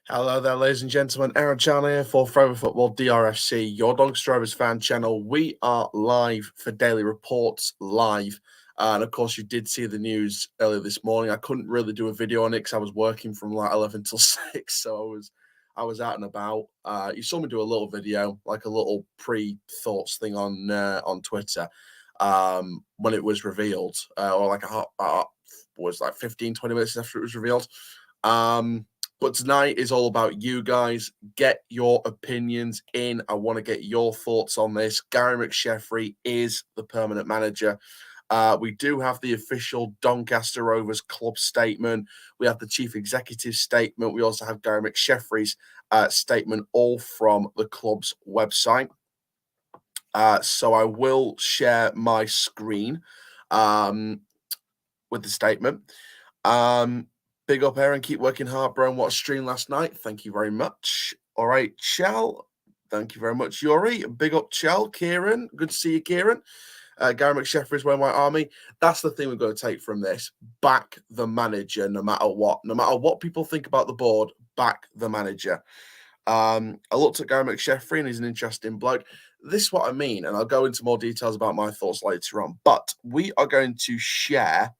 Hello there, ladies and gentlemen. Aaron Chan here for Forever Football DRFC, your Doncaster Rovers fan channel. We are live for Daily Reports live. And of course, you did see the news earlier this morning. I couldn't really do a video on it because I was working from like 11 till 6. So I was out and about. You saw me do a little video, like a little pre-thoughts thing on Twitter when it was revealed, or like was like 15, 20 minutes after it was revealed. But tonight is all about you guys. Get your opinions in. I want to get your thoughts on this. Gary McSheffrey is the permanent manager. We do have the official Doncaster Rovers club statement. We have the chief executive statement. We also have Gary McSheffrey's statement, all from the club's website. So I will share my screen with the statement. Big up, Aaron. Keep working hard, bro. And what a stream last night. Thank you very much. All right, Chell. Thank you very much, Yuri. Big up, Chell. Kieran. Good to see you, Kieran. Gary McSheffrey is wearing my army. That's the thing we've got to take from this. Back the manager, no matter what. No matter what people think about the board, back the manager. I looked at Gary McSheffrey, and he's an interesting bloke. This is what I mean, and I'll go into more details about my thoughts later on. But we are going to share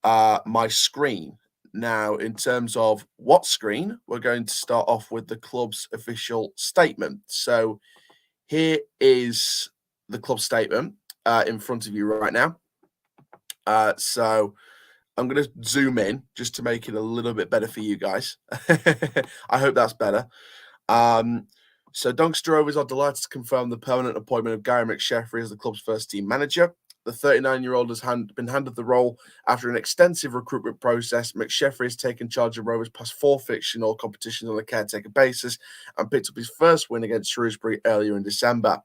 my screen. Now, in terms of what screen, we're going to start off with the club's official statement. So here is the club statement in front of you right now. So I'm going to zoom in just to make it a little bit better for you guys. I hope that's better. So Doncaster Rovers are delighted to confirm the permanent appointment of Gary McSheffrey as the club's first team manager. The 39-year-old has been handed the role after an extensive recruitment process. McSheffrey has taken charge of Rovers past 4 fictional competitions on a caretaker basis and picked up his first win against Shrewsbury earlier in December.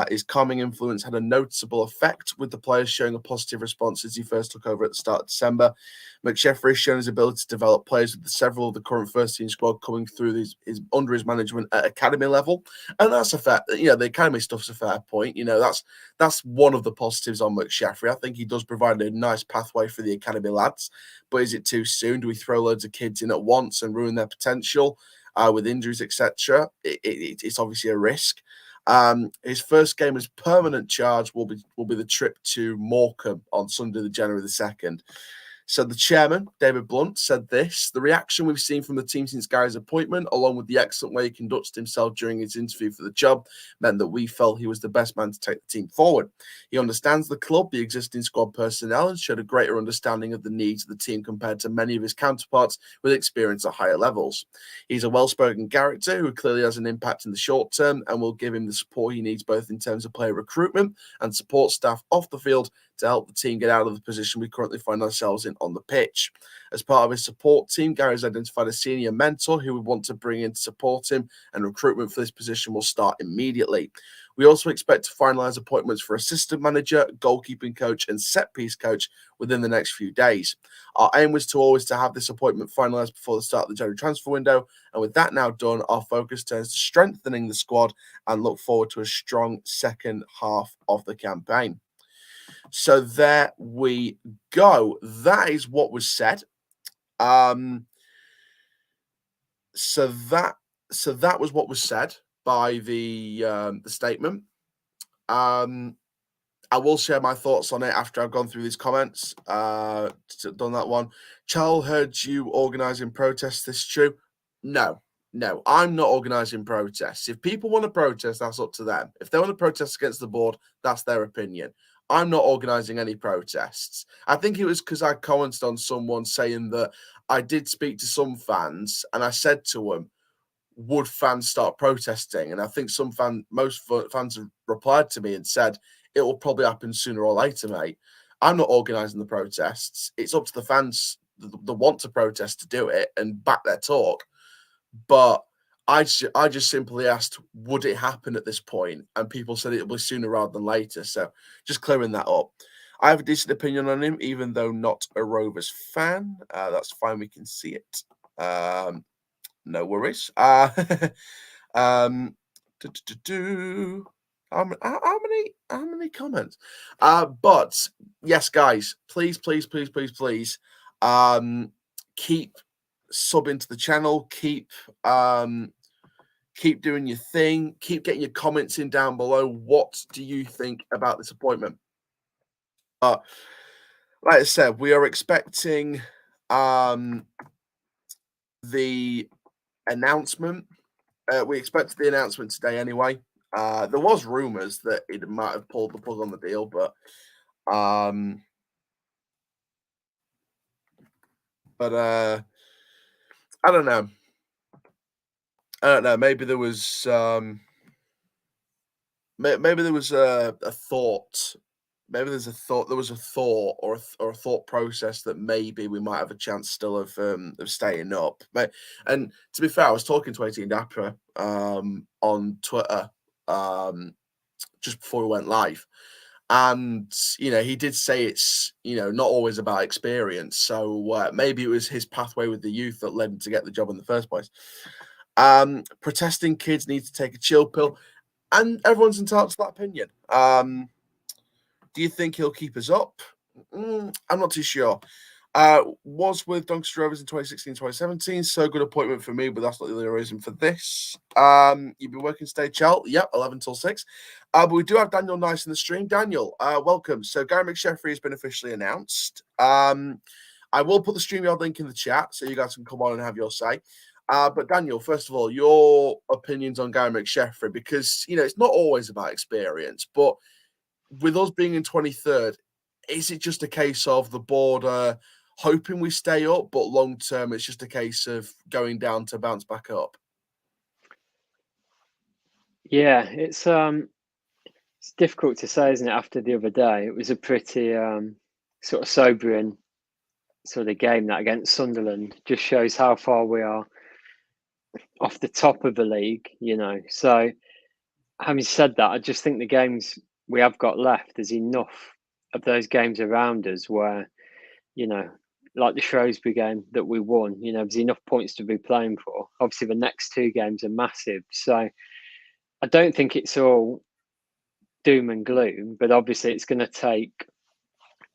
His calming influence had a noticeable effect, with the players showing a positive response as he first took over at the start of December. McSheffrey has shown his ability to develop players, with several of the current first-team squad coming through under his management at academy level, and that's a fair. The academy stuff's a fair point. That's one of the positives on McSheffrey. I think he does provide a nice pathway for the academy lads, but is it too soon? Do we throw loads of kids in at once and ruin their potential with injuries, etc.? It's obviously a risk. His first game as permanent charge will be the trip to Morecambe on Sunday, the January the 2nd. So the chairman, David Blunt, said this: the reaction we've seen from the team since Gary's appointment, along with the excellent way he conducted himself during his interview for the job, meant that we felt he was the best man to take the team forward. He understands the club, the existing squad personnel, and showed a greater understanding of the needs of the team compared to many of his counterparts with experience at higher levels. He's a well-spoken character who clearly has an impact in the short term, and will give him the support he needs both in terms of player recruitment and support staff off the field to help the team get out of the position we currently find ourselves in on the pitch. As part of his support team, Gary's identified a senior mentor who we want to bring in to support him, and recruitment for this position will start immediately. We also expect to finalise appointments for assistant manager, goalkeeping coach, and set-piece coach within the next few days. Our aim was to have this appointment finalised before the start of the January transfer window, and with that now done, our focus turns to strengthening the squad and look forward to a strong second half of the campaign. So there we go. That is what was said. So that was what was said by the statement. I will share my thoughts on it after I've gone through these comments. Done that one. Charles, heard you organising protests. This true? No, I'm not organising protests. If people want to protest, that's up to them. If they want to protest against the board, that's their opinion. I'm not organising any protests. I think it was because I commented on someone saying that I did speak to some fans, and I said to them, would fans start protesting? And I think most fans have replied to me and said, it will probably happen sooner or later, mate. I'm not organising the protests. It's up to the fans that want to protest to do it and back their talk. But I just simply asked, would it happen at this point? And people said it will be sooner rather than later. So just clearing that up. I have a decent opinion on him, even though not a Rovers fan. That's fine. We can see it. No worries. How many comments? But yes, guys, please, keep sub into the channel. Keep doing your thing. Keep getting your comments in down below. What do you think about this appointment? Like I said, we are expecting the announcement. We expected the announcement today anyway. There was rumors that it might have pulled the plug on the deal, but I don't know. Maybe there was maybe there was a thought. Maybe there's a thought. There was a thought or a thought process that maybe we might have a chance still of staying up. And to be fair, I was talking to 18 Dapper on Twitter just before we went live, and he did say it's not always about experience. So maybe it was his pathway with the youth that led him to get the job in the first place. Protesting kids need to take a chill pill, and everyone's entitled to that opinion. Do you think he'll keep us up? I'm not too sure. Was with Doncaster Rovers in 2016, 2017. So good appointment for me, but that's not the only reason for this. You've been working today, Chel. Yep, 11 till 6. But we do have Daniel Nice in the stream. Daniel, welcome. So Gary McSheffrey has been officially announced. I will put the StreamYard link in the chat so you guys can come on and have your say. But Daniel, first of all, your opinions on Gary McSheffrey, because it's not always about experience, but with us being in 23rd, is it just a case of the board hoping we stay up, but long term it's just a case of going down to bounce back up? Yeah, it's difficult to say, isn't it? After the other day, it was a pretty sort of sobering sort of game that against Sunderland. Just shows how far we are off the top of the league, So having said that, I just think the games we have got left, there's enough of those games around us where, like the Shrewsbury game that we won, there's enough points to be playing for. Obviously, the next two games are massive. So I don't think it's all doom and gloom, but obviously it's going to take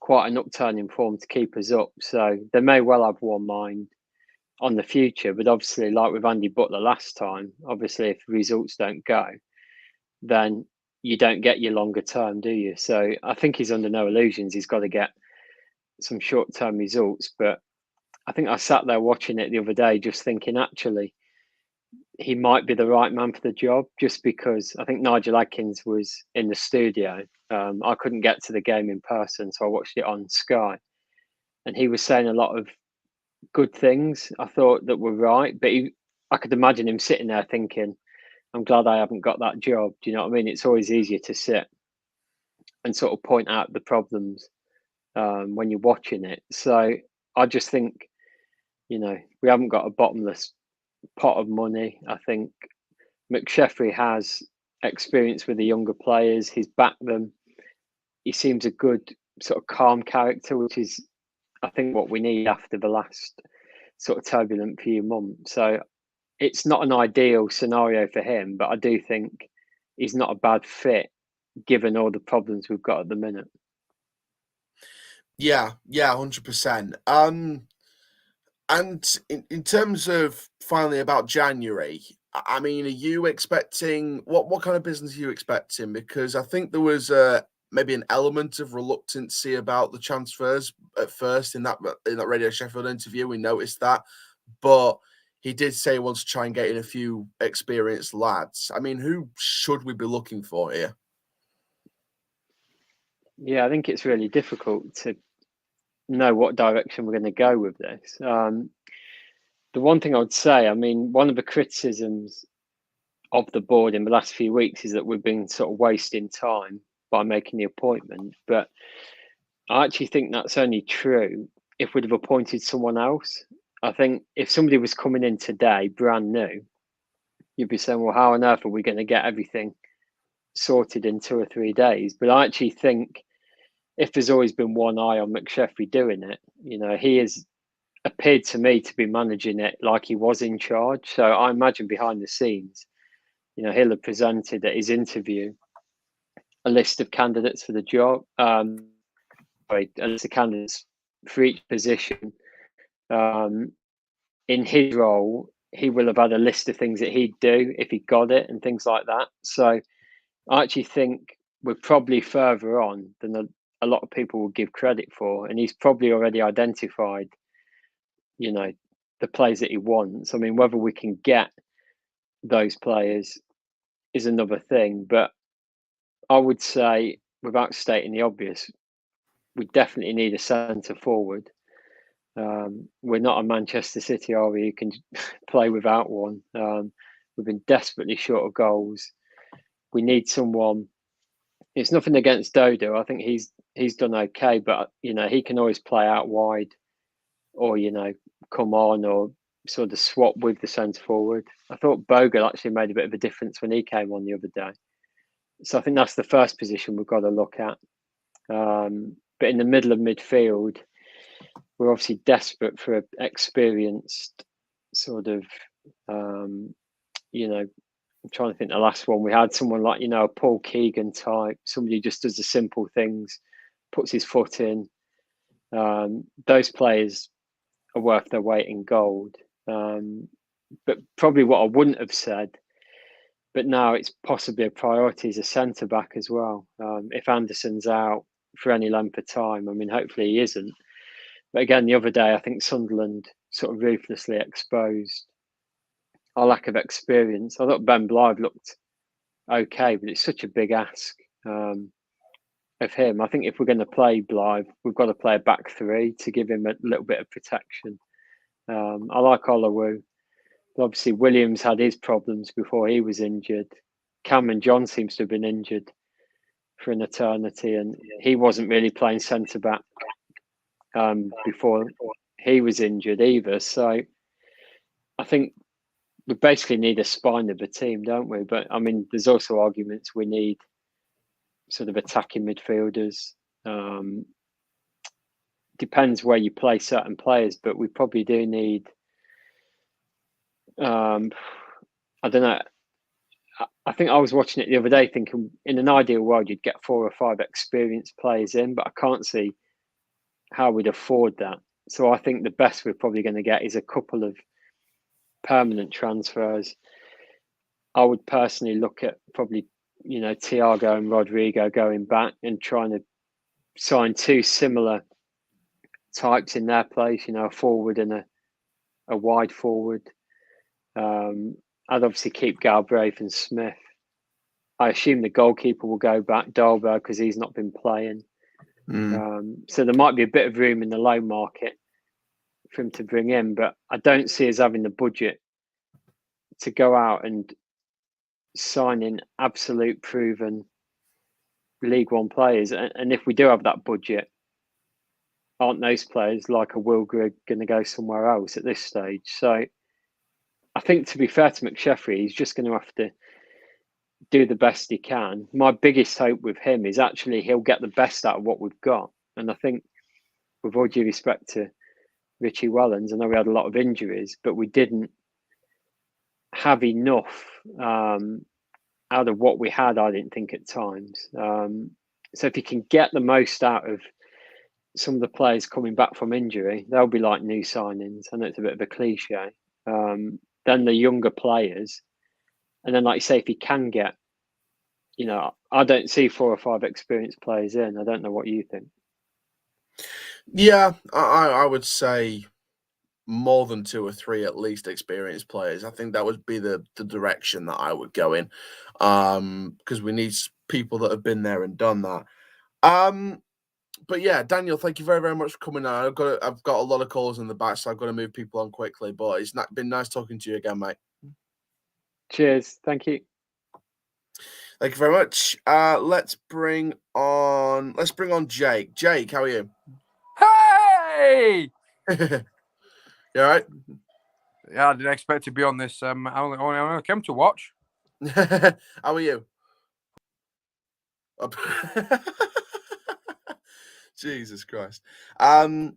quite an upturn in form to keep us up. So they may well have one mind on the future, but obviously, like with Andy Butler last time, obviously if results don't go, then you don't get your longer term, do you? So I think he's under no illusions. He's got to get some short term results. But I think I sat there watching it the other day, just thinking, actually, he might be the right man for the job, just because I think Nigel Adkins was in the studio. I couldn't get to the game in person, so I watched it on Sky. And he was saying a lot of good things, I thought, that were right. But I could imagine him sitting there thinking, I'm glad I haven't got that job. Do you know what I mean? It's always easier to sit and sort of point out the problems when you're watching it. So I just think, we haven't got a bottomless pot of money. I think McSheffrey has experience with the younger players. He's backed them. He seems a good sort of calm character, which is, I think, what we need after the last sort of turbulent few months. So it's not an ideal scenario for him, but I do think he's not a bad fit given all the problems we've got at the minute. Yeah, 100%. And in terms of finally about January, I mean, are you expecting what kind of business are you expecting? Because I think there was maybe an element of reluctancy about the transfers at first in that Radio Sheffield interview. We noticed that, but he did say he wants to try and get in a few experienced lads. I mean, who should we be looking for here? Yeah, I think it's really difficult to know what direction we're going to go with this. The one thing I would say, I mean, one of the criticisms of the board in the last few weeks is that we've been sort of wasting time by making the appointment. But I actually think that's only true if we'd have appointed someone else. I think if somebody was coming in today, brand new, you'd be saying, well, how on earth are we going to get everything sorted in 2 or 3 days? But I actually think if there's always been one eye on McSheffrey doing it, he has appeared to me to be managing it like he was in charge. So I imagine behind the scenes, he'll have presented at his interview a list of candidates for the job, a list of candidates for each position. in his role, he will have had a list of things that he'd do if he got it and things like that. So I actually think we're probably further on than a lot of people will give credit for, and he's probably already identified, the players that he wants. I mean, whether we can get those players is another thing, but I would say, without stating the obvious, we definitely need a centre forward. We're not a Manchester City, are we? You can play without one. We've been desperately short of goals. We need someone. It's nothing against Dodo. I think he's done okay, but he can always play out wide, or come on, or sort of swap with the centre forward. I thought Bogle actually made a bit of a difference when he came on the other day. So I think that's the first position we've got to look at. But in the middle of midfield, we're obviously desperate for an experienced sort of, I'm trying to think the last one we had, someone like, a Paul Keegan type, somebody who just does the simple things, puts his foot in. Those players are worth their weight in gold. But probably what I wouldn't have said, but now it's possibly a priority, is a centre back as well. If Anderson's out for any length of time, I mean, hopefully he isn't. But again, the other day, I think Sunderland sort of ruthlessly exposed our lack of experience. I thought Ben Blythe looked okay, but it's such a big ask of him. I think if we're going to play Blythe, we've got to play a back three to give him a little bit of protection. I like Olawu. Obviously, Williams had his problems before he was injured. Cameron John seems to have been injured for an eternity, and he wasn't really playing centre back before he was injured either. So I think we basically need a spine of a team, don't we? But I mean, there's also arguments we need sort of attacking midfielders. Depends where you play certain players, but we probably do need. I don't know. I think I was watching it the other day thinking, in an ideal world, you'd get 4 or 5 experienced players in, but I can't see how we'd afford that. So I think the best we're probably going to get is a couple of permanent transfers. I would personally look at probably, Thiago and Rodrigo going back and trying to sign 2 similar types in their place, a forward and a wide forward. I'd obviously keep Galbraith and Smith. I assume the goalkeeper will go back, Dahlberg, because he's not been playing. So there might be a bit of room in the loan market for him to bring in, but I don't see us having the budget to go out and sign in absolute proven League One players. And if we do have that budget, aren't those players like a Wilgrud going to go somewhere else at this stage? So I think, to be fair to McSheffrey, he's just going to have to do the best he can. My biggest hope with him is actually he'll get the best out of what we've got. And I think, with all due respect to Richie Wellens, I know we had a lot of injuries, but we didn't have enough out of what we had, I didn't think, at times. So if you can get the most out of some of the players coming back from injury, they'll be like new signings. I know it's a bit of a cliche. Then the younger players, and then, like you say, if you can get, I don't see 4 or 5 experienced players in. I don't know what you think. Yeah, I would say more than 2 or 3 at least experienced players. I think that would be the direction that I would go in, because we need people that have been there and done that. But yeah, Daniel, thank you very, very much for coming on. I've got a lot of calls in the back, so I've got to move people on quickly. But it's been nice talking to you again, mate. Cheers. Thank you. Thank you very much. Let's bring on Jake. Jake, how are you? Hey! You all right? Yeah, I didn't expect to be on this. I only came to watch. How are you? Jesus Christ. Didn't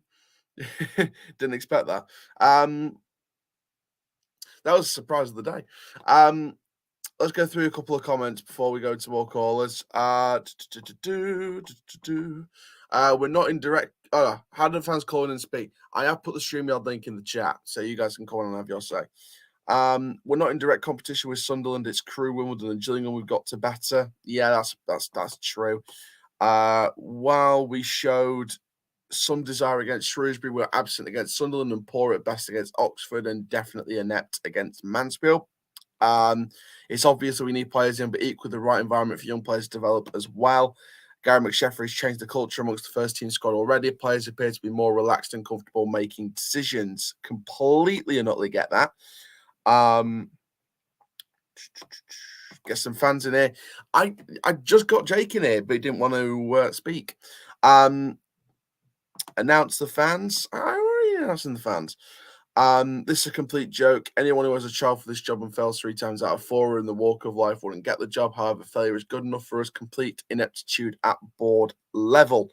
expect that. That was a surprise of the day. Let's go through a couple of comments before we go to more callers. We're not in direct how do the fans call in and speak? I have put the StreamYard link in the chat, so you guys can call in and have your say. We're not in direct competition with Sunderland. It's Crewe, Wimbledon, and Gillingham. We've got to better. Yeah, that's true. While we showed some desire against Shrewsbury, we're absent against Sunderland and poor at best against Oxford, and definitely inept against Mansfield. It's obvious that we need players in, but equally the right environment for young players to develop as well. Gary McSheffrey has changed the culture amongst the first team squad already. Players appear to be more relaxed and comfortable making decisions. Completely and utterly get that. Get some fans in here. I just got Jake in here, but he didn't want to speak. Announce the fans. I already announcing the fans. This is a complete joke. Anyone who has a child for this job and fails 3 times out of 4 in the walk of life wouldn't get the job. However, failure is good enough for us. Complete ineptitude at board level.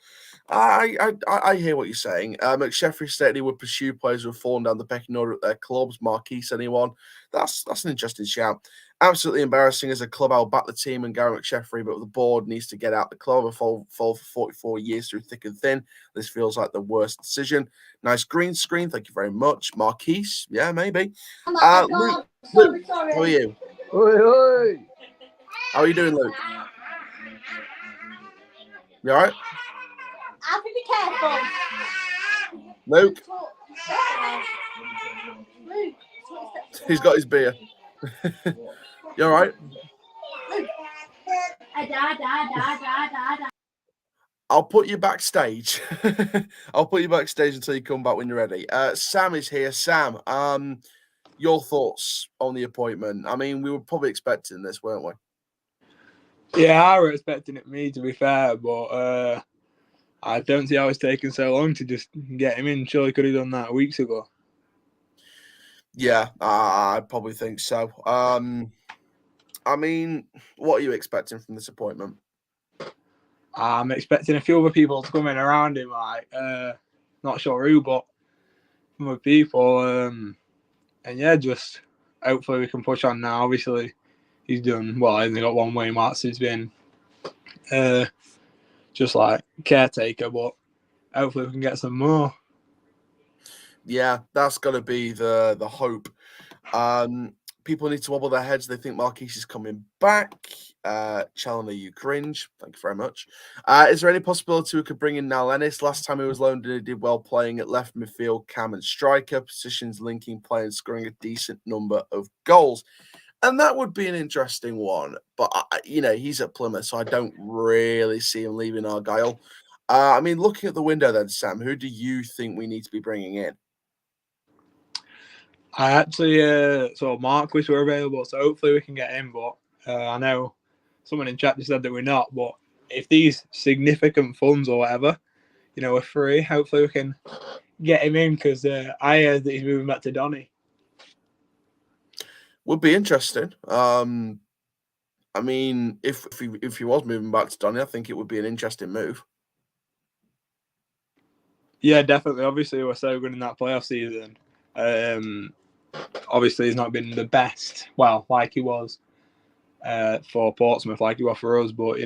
I hear what you're saying. McSheffrey stated he would pursue players who have fallen down the pecking order at their clubs. Marquise, anyone? That's an interesting shout. Absolutely embarrassing as a club. I'll back the team and Gary McSheffrey, but the board needs to get out the club. I fall for 44 years through thick and thin. This feels like the worst decision. Nice green screen. Thank you very much. Marquise. Yeah, maybe. Luke, Sorry. how are you? Oi. How are you doing, Luke? You all right? Have to be careful. Luke? Luke. He's got his beer. You all right? I'll put you backstage. I'll put you backstage until you come back when you're ready. Sam is here. Sam, your thoughts on the appointment? I mean, we were probably expecting this, weren't we? Yeah, I was expecting it, me, to be fair, but I don't see how it's taken so long to just get him in. Surely could have done that weeks ago. Yeah, I probably think so. I mean, what are you expecting from this appointment? I'm expecting a few other people to come in around him, like, not sure who, but some other people. And yeah, just hopefully we can push on now. Obviously, he's done well. He's only got one way marks. He's been just like caretaker, but hopefully we can get some more. Yeah, that's got to be the hope. People need to wobble their heads. They think Marquise is coming back. Challenger, you cringe. Thank you very much. Is there any possibility we could bring in Niall Ennis? Last time he was loaned, he did well playing at left midfield, cam and striker positions, linking play and scoring a decent number of goals. And that would be an interesting one. But, he's at Plymouth, so I don't really see him leaving Argyle. I mean, looking at the window then, Sam, who do you think we need to be bringing in? I actually saw Marquis were available, so hopefully we can get him. But I know someone in chat just said that we're not. But if these significant funds or whatever, are free, hopefully we can get him in, because I heard that he's moving back to Donny. Would be interesting. I mean, if he was moving back to Donny, I think it would be an interesting move. Yeah, definitely. Obviously, we're so good in that playoff season. Obviously, he's not been the best, well, like he was for Portsmouth, like he was for us. But,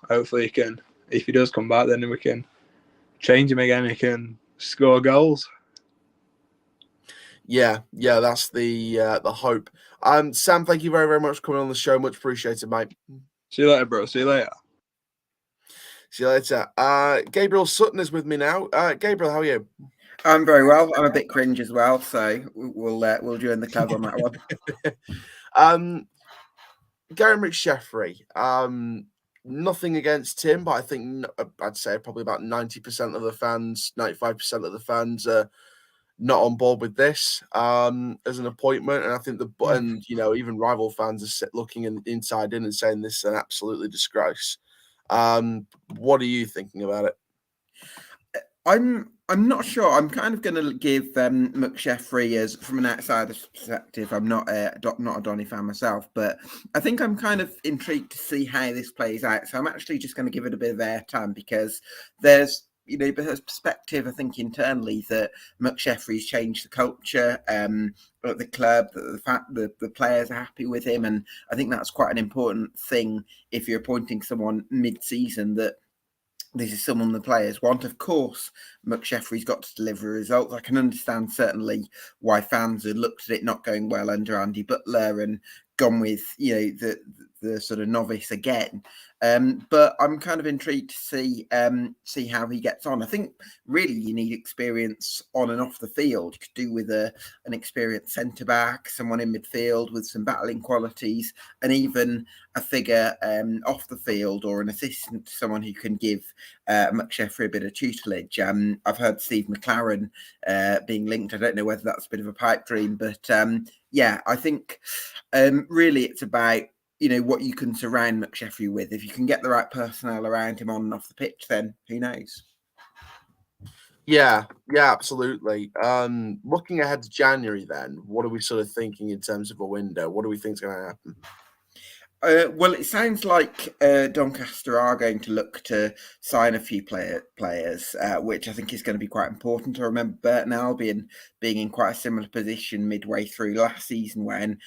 hopefully he can, if he does come back, then we can change him again. He can score goals. Yeah, that's the hope. Sam, thank you very, very much for coming on the show. Much appreciated, mate. See you later, bro. See you later. See you later. Gabriel Sutton is with me now. Gabriel, how are you? I'm very well. I'm a bit cringe as well, so we'll join the club on that one. Gary McSheffrey. Nothing against him, but I think I'd say probably about 90% of the fans, 95% of the fans are not on board with this as an appointment. And I think even rival fans are looking inside in and saying this is an absolutely disgrace. What are you thinking about it? I'm not sure. I'm kind of going to give McSheffrey as from an outsider's perspective. I'm not a Donny fan myself, but I think I'm kind of intrigued to see how this plays out. So I'm actually just going to give it a bit of airtime, because there's perspective, I think, internally that McSheffrey's changed the culture at the club, that the fact that the players are happy with him, and I think that's quite an important thing if you're appointing someone mid-season, that this is someone the players want. Of course, McSheffrey's got to deliver results. I can understand certainly why fans have looked at it not going well under Andy Butler and gone with the sort of novice again. But I'm kind of intrigued to see how he gets on. I think really you need experience on and off the field. You could do with an experienced centre back, someone in midfield with some battling qualities, and even a figure off the field or an assistant to someone who can give McSheffrey a bit of tutelage. I've heard Steve McLaren being linked. I don't know whether that's a bit of a pipe dream, but yeah, I think really it's about what you can surround McSheffrey with. If you can get the right personnel around him on and off the pitch, then who knows? Yeah, absolutely. Looking ahead to January, then, what are we sort of thinking in terms of a window? What do we think is going to happen? Well, it sounds like Doncaster are going to look to sign a few players, which I think is going to be quite important. I remember Burton Albion being in quite a similar position midway through last season when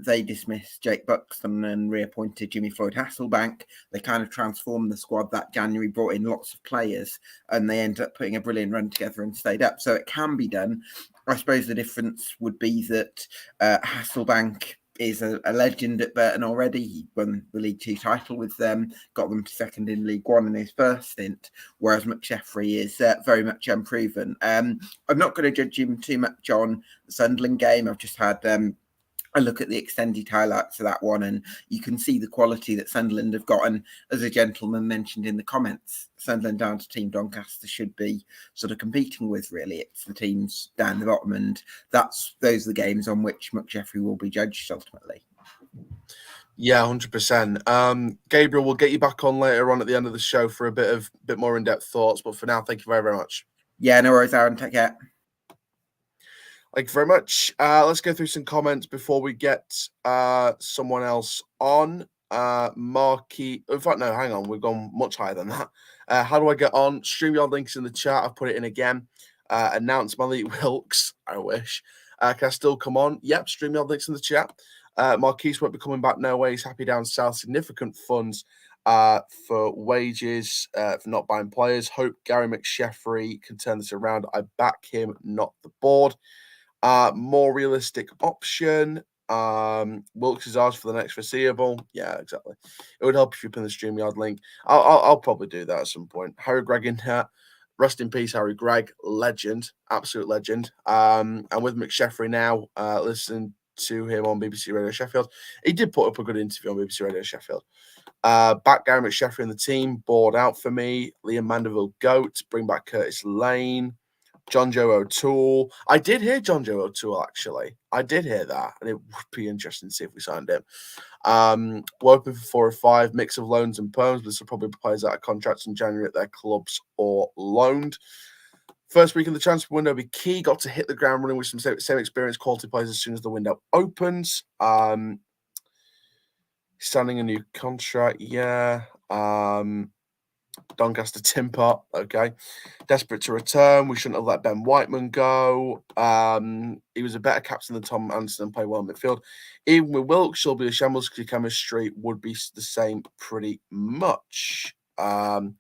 they dismissed Jake Buxton and reappointed Jimmy Floyd Hasselbank. They kind of transformed the squad that January, brought in lots of players, and they ended up putting a brilliant run together and stayed up. So it can be done. I suppose the difference would be that Hasselbank is a legend at Burton already. He won the League Two title with them, got them to second in League One in his first stint, whereas McSheffrey is very much unproven. I'm not going to judge him too much on the Sunderland game. I've just had a look at the extended highlights of that one, and you can see the quality that Sunderland have got. And as a gentleman mentioned in the comments, Sunderland down to Team Doncaster should be sort of competing with, really. It's the teams down the bottom, and those are the games on which McSheffrey will be judged ultimately. Yeah, 100%. Gabriel, we'll get you back on later on at the end of the show for a bit more in-depth thoughts. But for now, thank you very, very much. Yeah, no worries, Aaron. Take care. Thank you very much. Let's go through some comments before we get someone else on. Marky, in fact, no, hang on. We've gone much higher than that. How do I get on? StreamYard links in the chat. I've put it in again. Announce Malik Wilkes. I wish. Can I still come on? Yep, StreamYard links in the chat. Marquise won't be coming back. No way. He's happy down south. Significant funds for wages, for not buying players. Hope Gary McSheffrey can turn this around. I back him, not the board. More realistic option. Wilkes is ours for the next foreseeable. Yeah, exactly. It would help if you pin the StreamYard link. I'll probably do that at some point. Harry Gregg in here. Rest in peace, Harry Gregg. Legend. Absolute legend. And with McSheffrey now, listen to him on BBC Radio Sheffield. He did put up a good interview on BBC Radio Sheffield. Back Gary McSheffrey in the team. Board out for me. Liam Mandeville Goat. Bring back Curtis Lane. John Joe O'Toole. I did hear John Joe O'Toole, actually. I did hear that, and it would be interesting to see if we signed him. We're open for 4 or 5, mix of loans and perms. This will probably be players out of contracts in January at their clubs or loaned. First week in the transfer window will be key. Got to hit the ground running with some same experience, quality players as soon as the window opens. Signing a new contract, yeah. Doncaster Timpot, okay. Desperate to return. We shouldn't have let Ben Whiteman go. He was a better captain than Tom Anderson and played well in midfield. Even with Wilkes, she'll be a shambles because your chemistry would be the same pretty much. So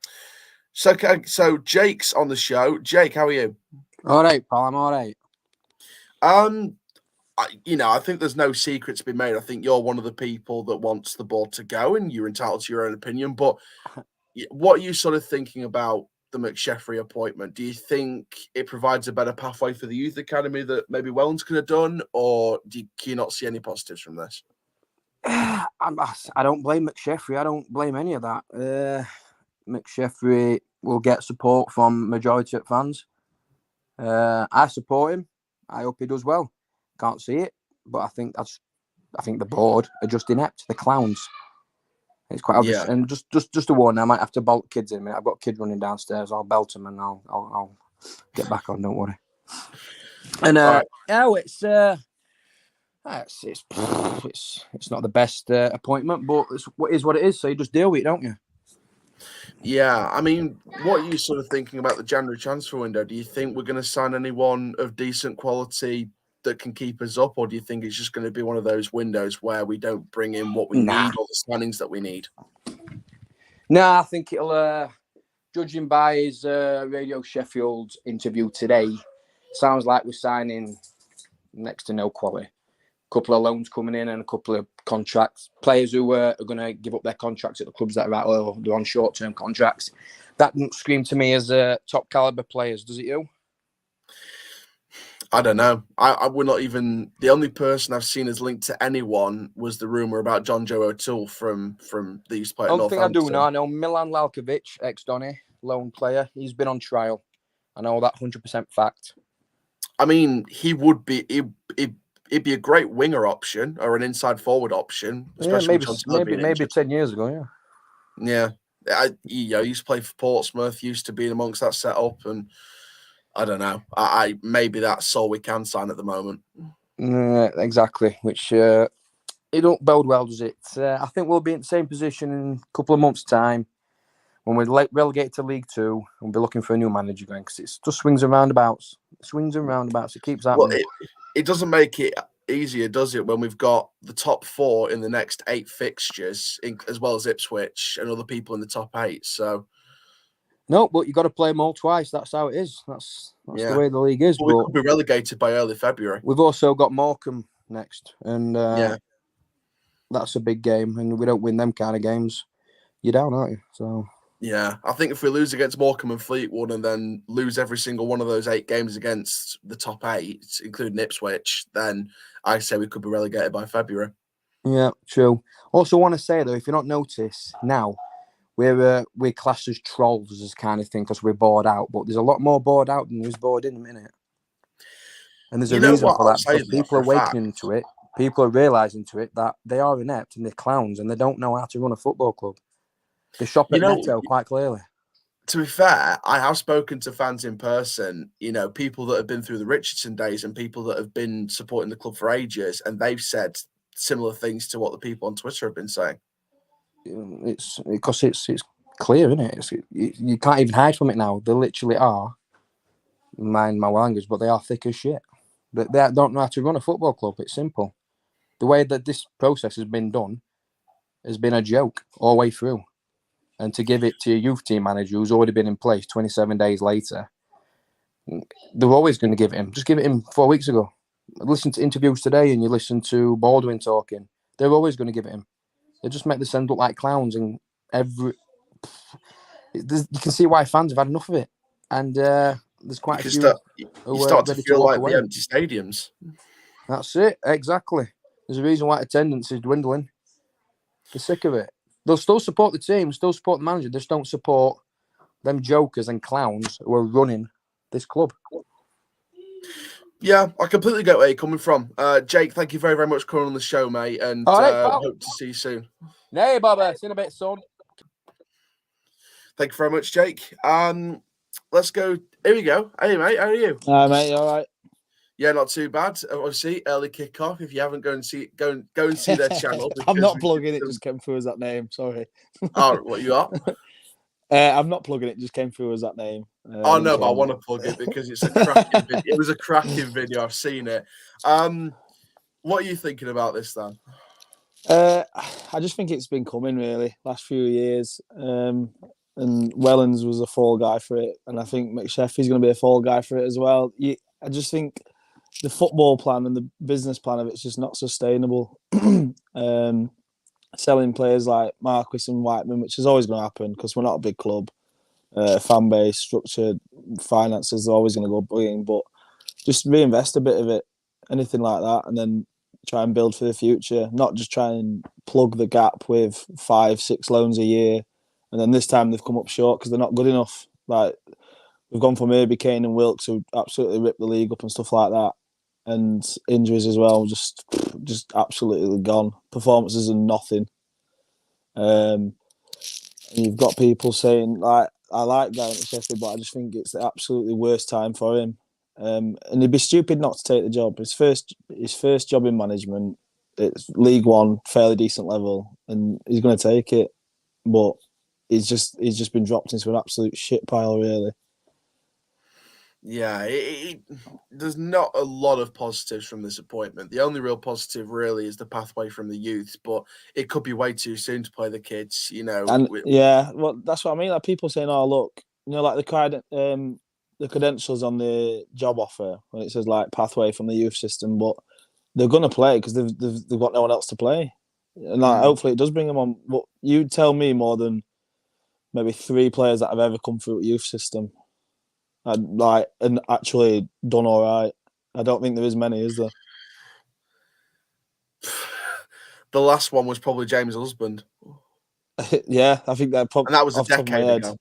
Jake's on the show. Jake, how are you? All right, pal. I'm all right. I think there's no secret to be made. I think you're one of the people that wants the ball to go, and you're entitled to your own opinion. But what are you sort of thinking about the McSheffrey appointment? Do you think it provides a better pathway for the youth academy that maybe Wellens could have done, or can you not see any positives from this? I don't blame McSheffrey. I don't blame any of that. McSheffrey will get support from majority of fans. I support him. I hope he does well. Can't see it, but I think the board are just inept. The clowns. It's quite obvious. Yeah. And just a warning, I might have to bolt kids in a minute. I've got kids running downstairs. I'll belt them and I'll get back on. Don't worry. And it's not the best appointment, but it is what it is. So you just deal with it, don't you? Yeah, I mean, what are you sort of thinking about the January transfer window? Do you think we're going to sign anyone of decent quality that can keep us up, or do you think it's just going to be one of those windows where we don't bring in what we need or the signings that we need? No, I think it'll judging by his Radio Sheffield interview today, sounds like we're signing next to no quality. A couple of loans coming in and a couple of contracts. Players who are going to give up their contracts at the clubs that are at, or they're on short-term contracts. That doesn't scream to me as top caliber players, does it you? I don't know. I would not even. The only person I've seen as linked to anyone was the rumor about John Joe O'Toole from the East Play. Only thing I do know, I know Milan Lalkovic, ex-Donny, loan player. He's been on trial. I know that 100% fact. I mean, he would be. It'd be a great winger option or an inside forward option, especially maybe 10 years ago. Yeah. I used to play for Portsmouth. Used to be amongst that setup, and I don't know. I maybe that's all we can sign at the moment. Exactly. Which it don't bode well, does it? I think we'll be in the same position in a couple of months' time when we're relegated to League Two and be looking for a new manager again, because it's just swings and roundabouts. It keeps happening. Well, it doesn't make it easier, does it, when we've got the top 4 in the next 8 fixtures, as well as Ipswich and other people in the top 8. So no, but you got to play them all twice. That's how it is. That's the way the league is. But we could be relegated by early February. We've also got Morecambe next, and that's a big game. And we don't win them kind of games, you're down, aren't you? So yeah, I think if we lose against Morecambe and Fleetwood, and then lose every single one of those 8 games against the top 8, including Ipswich, then I say we could be relegated by February. Yeah, true. Also, want to say though, if you don't notice now, we're classed as trolls, as kind of thing, because we're bored out. But there's a lot more bored out than there's bored in a minute. And there's a reason for that. Because people are waking to it. People are realising to it that they are inept and they're clowns and they don't know how to run a football club. They shop at Netto quite clearly. To be fair, I have spoken to fans in person, people that have been through the Richardson days and people that have been supporting the club for ages, and they've said similar things to what the people on Twitter have been saying. It's because it's clear, isn't it? You can't even hide from it now. They literally are, mind my language, but they are thick as shit. They don't know how to run a football club. It's simple. The way that this process has been done has been a joke all the way through. And to give it to your youth team manager who's already been in place 27 days later, they're always going to give it him. Just give it him 4 weeks ago. Listen to interviews today and you listen to Baldwin talking. They're always going to give it him. They just make the send look like clowns, and you can see why fans have had enough of it. And there's quite a few. You start to feel like the empty stadiums. That's it, exactly. There's a reason why attendance is dwindling. They're sick of it. They'll still support the team, still support the manager. They just don't support them jokers and clowns who are running this club. Yeah, I completely get where you're coming from. Jake, thank you very, very much for coming on the show, mate, and hope to see you soon. Hey, Bobber. See you in a bit, son. Thank you very much, Jake. Let's go. Here we go. Hey, mate, how are you? Hi, mate, you all right? Yeah, not too bad. Obviously, early kickoff. If you haven't, go and see their channel. I'm not plugging it; just came through as that name. Sorry. Oh, what you are? I'm not plugging it; just came through as that name. Oh no, but I want to plug it because it's a cracking video. It was a cracking video. I've seen it. What are you thinking about this then? I just think it's been coming really last few years. And Wellens was a fall guy for it, and I think McSheffrey's going to be a fall guy for it as well. I just think the football plan and the business plan of it's just not sustainable. Selling players like Marquis and Whiteman, which is always going to happen because we're not a big club. Fan base, structure, finances are always going to go brilliant, but just reinvest a bit of it, anything like that, and then try and build for the future. Not just try and plug the gap with 5-6 loans a year, and then this time they've come up short because they're not good enough. Like we've gone from Irby, Kane and Wilkes who absolutely ripped the league up and stuff like that, and injuries as well, just absolutely gone. Performances and nothing. And you've got people saying like, I like Guy McSheffrey, but I just think it's the absolutely worst time for him. And he'd be stupid not to take the job. His first job in management. It's League One, fairly decent level, and he's going to take it. But he's just been dropped into an absolute shit pile, really. Yeah, there's not a lot of positives from this appointment. The only real positive really is the pathway from the youth, but it could be way too soon to play the kids. And yeah, well, that's what I mean. Like people saying, "Oh, look, like the credentials on the job offer when it says like pathway from the youth system," but they're gonna play because they've got no one else to play, and like hopefully it does bring them on. But you tell me more than maybe 3 players that have ever come through a youth system and actually done all right. I don't think there is many, is there? The last one was probably James' husband. Yeah, I think that And that was a off the top of my decade head.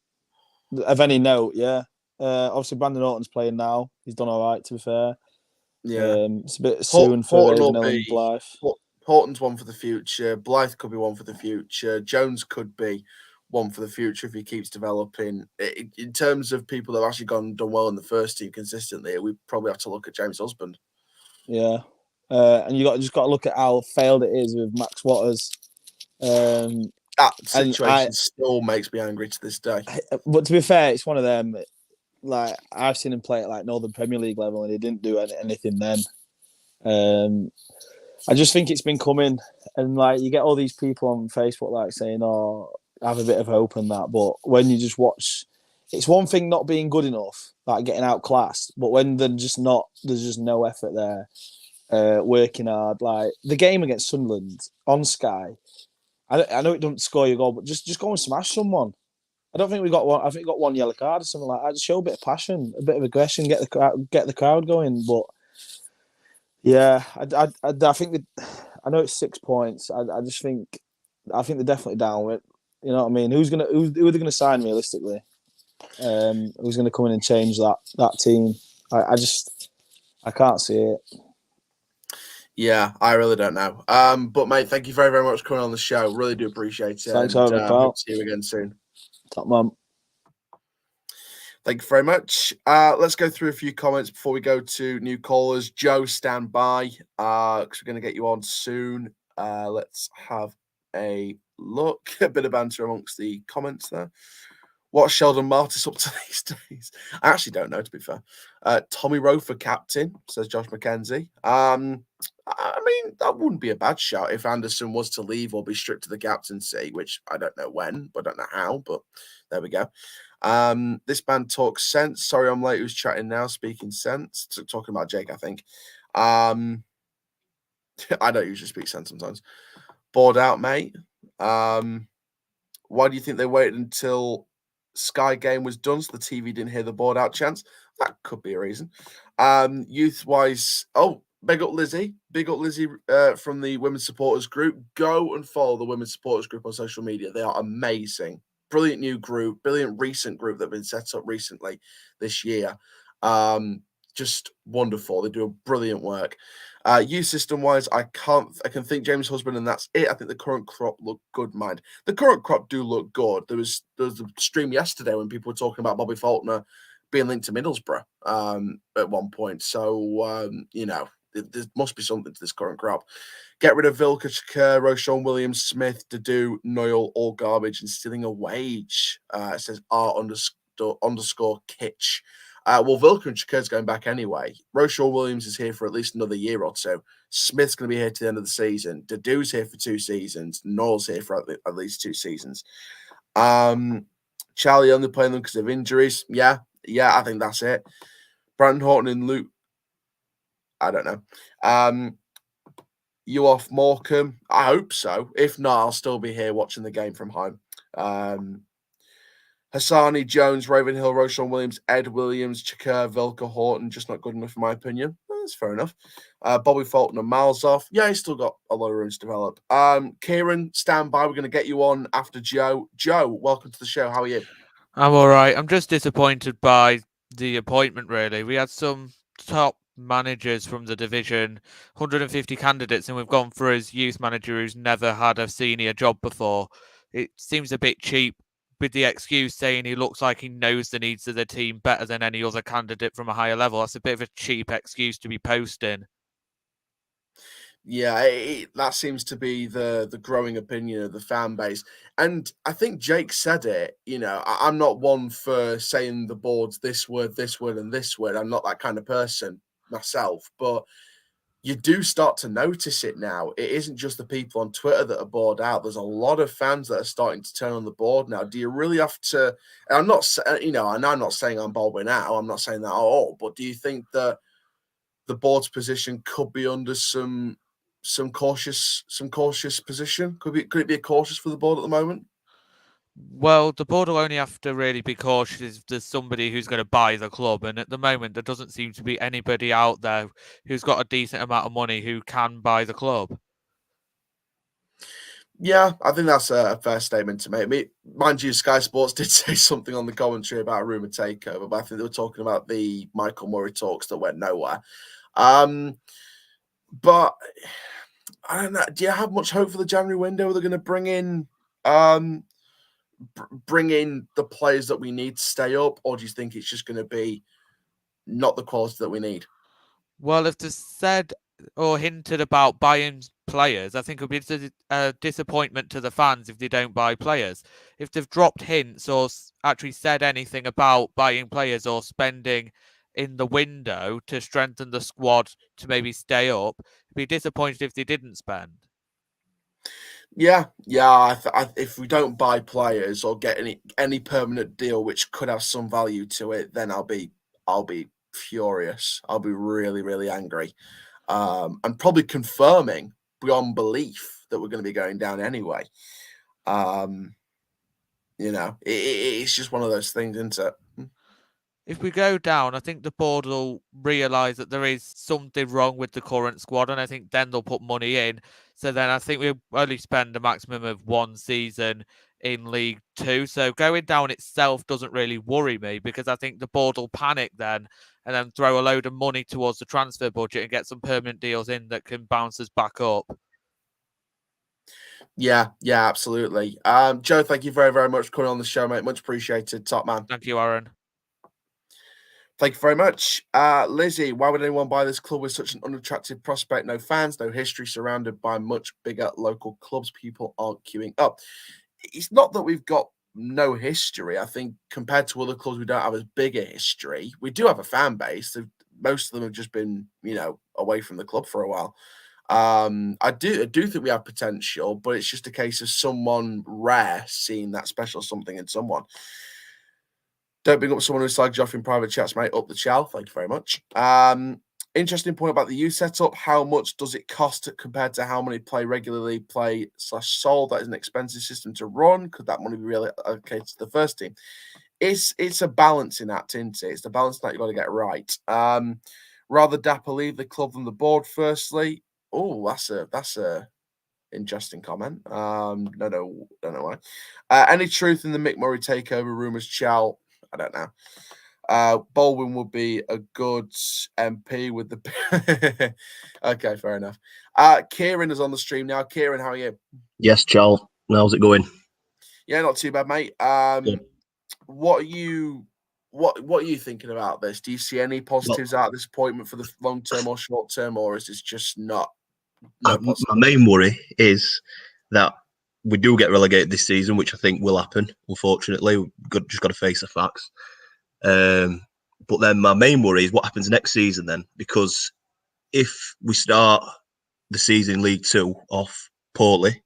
ago. Of any note, yeah. Obviously, Brandon Orton's playing now. He's done all right, to be fair. Yeah. It's a bit soon for Ravenhill and Blythe. Horton's one for the future. Blythe could be one for the future. Jones could be one for the future if he keeps developing. In terms of people that have actually done well in the first team consistently, we probably have to look at James' husband. Yeah. And you just got to look at how failed it is with Max Waters. That situation still makes me angry to this day. But to be fair, it's one of them. Like I've seen him play at like Northern Premier League level, and he didn't do anything then. I just think it's been coming, and like you get all these people on Facebook like saying, "Oh, have a bit of hope and that." But when you just watch, it's one thing not being good enough, like getting outclassed. But when there's just no effort there, working hard. Like the game against Sunderland on Sky, I know it doesn't score your goal, but just go and smash someone. I don't think we got one. I think we got one yellow card or something like that. Just show a bit of passion, a bit of aggression, get the crowd going. But yeah, I think I know it's 6 points. I think they're definitely down with. You know what I mean? Who are they gonna sign realistically? Who's gonna come in and change that team? I can't see it. Yeah, I really don't know. But mate, thank you very, very much for coming on the show. Really do appreciate it. Thanks, over, pal. Hope to see you again soon. Top man. Thank you very much. Let's go through a few comments before we go to new callers. Joe, stand by because we're going to get you on soon. Let's have a look. A bit of banter amongst the comments there. What's Sheldon Martis up to these days? I actually don't know, to be fair. Tommy Rowe for captain, says Josh McKenzie. I mean, that wouldn't be a bad shout if Anderson was to leave or be stripped to the captaincy, which I don't know when, but I don't know how, but there we go. This band talks sense. Sorry, I'm late. Who's chatting now? Speaking sense. Talking about Jake, I think. I don't usually speak sense sometimes. Bored out, mate. Why do you think they waited until Sky game was done so the TV didn't hear the board out chants? That could be a reason. Youth wise, big up Lizzie from the women's supporters group. Go and follow the women's supporters group on social media. They are amazing. Brilliant new group, brilliant recent group that have been set up recently this year. Just wonderful. They do brilliant work. Youth system wise, I can think James' husband, and that's it. I think the current crop look good, mind. The current crop do look good. There was a stream yesterday when people were talking about Bobby Faulkner being linked to Middlesbrough at one point. So there must be something to this current crop. Get rid of Vilka, Chakir, Roshan Williams, Smith, Dadu, Noyle, all garbage and stealing a wage. It says R__ Kitch. Well, Vilka and Chakir's going back anyway. Roshan Williams is here for at least another year or two. Smith's going to be here to the end of the season. Dadu's here for 2 seasons. Noyle's here for at least 2 seasons. Charlie only playing them because of injuries. Yeah, I think that's it. Brandon Horton and Luke. I don't know. You off Morecambe? I hope so. If not, I'll still be here watching the game from home. Hassani, Jones, Ravenhill, Roshan Williams, Ed Williams, Chakir, Vilka, Horton, just not good enough in my opinion. Well, that's fair enough. Bobby Faulkner, miles off. Yeah, he's still got a lot of room to develop. Kieran, stand by. We're going to get you on after Joe. Joe, welcome to the show. How are you? I'm all right. I'm just disappointed by the appointment, really. We had some top managers from the division, 150 candidates, and we've gone for his youth manager who's never had a senior job before. It seems a bit cheap with the excuse saying he looks like he knows the needs of the team better than any other candidate from a higher level. That's a bit of a cheap excuse to be posting. Yeah, that seems to be the growing opinion of the fan base. And I think Jake said it, I'm not one for saying the board's this word, and this word. I'm not that kind of person myself, but you do start to notice it now. It isn't just the people on Twitter that are bored out. There's a lot of fans that are starting to turn on the board now. Do you really have to, and I'm not, and I'm not saying I'm Baldwin out. I'm not saying that at all, but do you think that the board's position could be under some cautious position? Could it be cautious for the board at the moment? Well, the board will only have to really be cautious if there's somebody who's going to buy the club. And at the moment, there doesn't seem to be anybody out there who's got a decent amount of money who can buy the club. Yeah, I think that's a fair statement to make. Mind you, Sky Sports did say something on the commentary about a rumour takeover, but I think they were talking about the Michael Murray talks that went nowhere. But I don't know. Do you have much hope for the January window? They're going to bring in the players that we need to stay up, or do you think it's just going to be not the quality that we need? Well, if they said or hinted about buying players, I think it would be a disappointment to the fans if they don't buy players. If they've dropped hints or actually said anything about buying players or spending in the window to strengthen the squad to maybe stay up, it'd be disappointed if they didn't spend. Yeah. If we don't buy players or get any permanent deal which could have some value to it, then I'll be furious. I'll be really, really angry, and probably confirming beyond belief that we're going to be going down anyway. It's just one of those things, isn't it? If we go down, I think the board will realise that there is something wrong with the current squad, and I think then they'll put money in. So then I think we'll only spend a maximum of one season in League Two. So going down itself doesn't really worry me, because I think the board will panic then and then throw a load of money towards the transfer budget and get some permanent deals in that can bounce us back up. Yeah, absolutely. Joe, thank you very, very much for coming on the show, mate. Much appreciated. Top man. Thank you, Aaron. Thank you very much. Lizzie, why would anyone buy this club with such an unattractive prospect? No fans, no history, surrounded by much bigger local clubs. People aren't queuing up. It's not that we've got no history. I think compared to other clubs, we don't have as big a history. We do have a fan base. Most of them have just been, away from the club for a while. I do think we have potential, but it's just a case of someone rare seeing that special something in someone. Don't bring up someone who slags you off in private chats, mate. Up the chow. Thank you very much. Interesting point about the youth setup. How much does it cost compared to how many play regularly, play/sold? That is an expensive system to run. Could that money be really allocated to the first team? It's a balancing act, isn't it? It's the balance that you've got to get right. Rather Dapper leave the club than the board, firstly. Oh, that's a interesting comment. Don't know why. Any truth in the Mick Murray takeover rumours, Chow? I don't know. Baldwin would be a good MP with the. Okay, fair enough. Kieran is on the stream now. Kieran, how are you? Yes, Charles. How's it going? Yeah, not too bad, mate. What are you thinking about this? Do you see any positives out of this appointment for the long term or short term, or is this just not? My main worry is that we do get relegated this season, which I think will happen. Unfortunately, we've just got to face the facts. But then my main worry is what happens next season then, because if we start the season in League Two off poorly,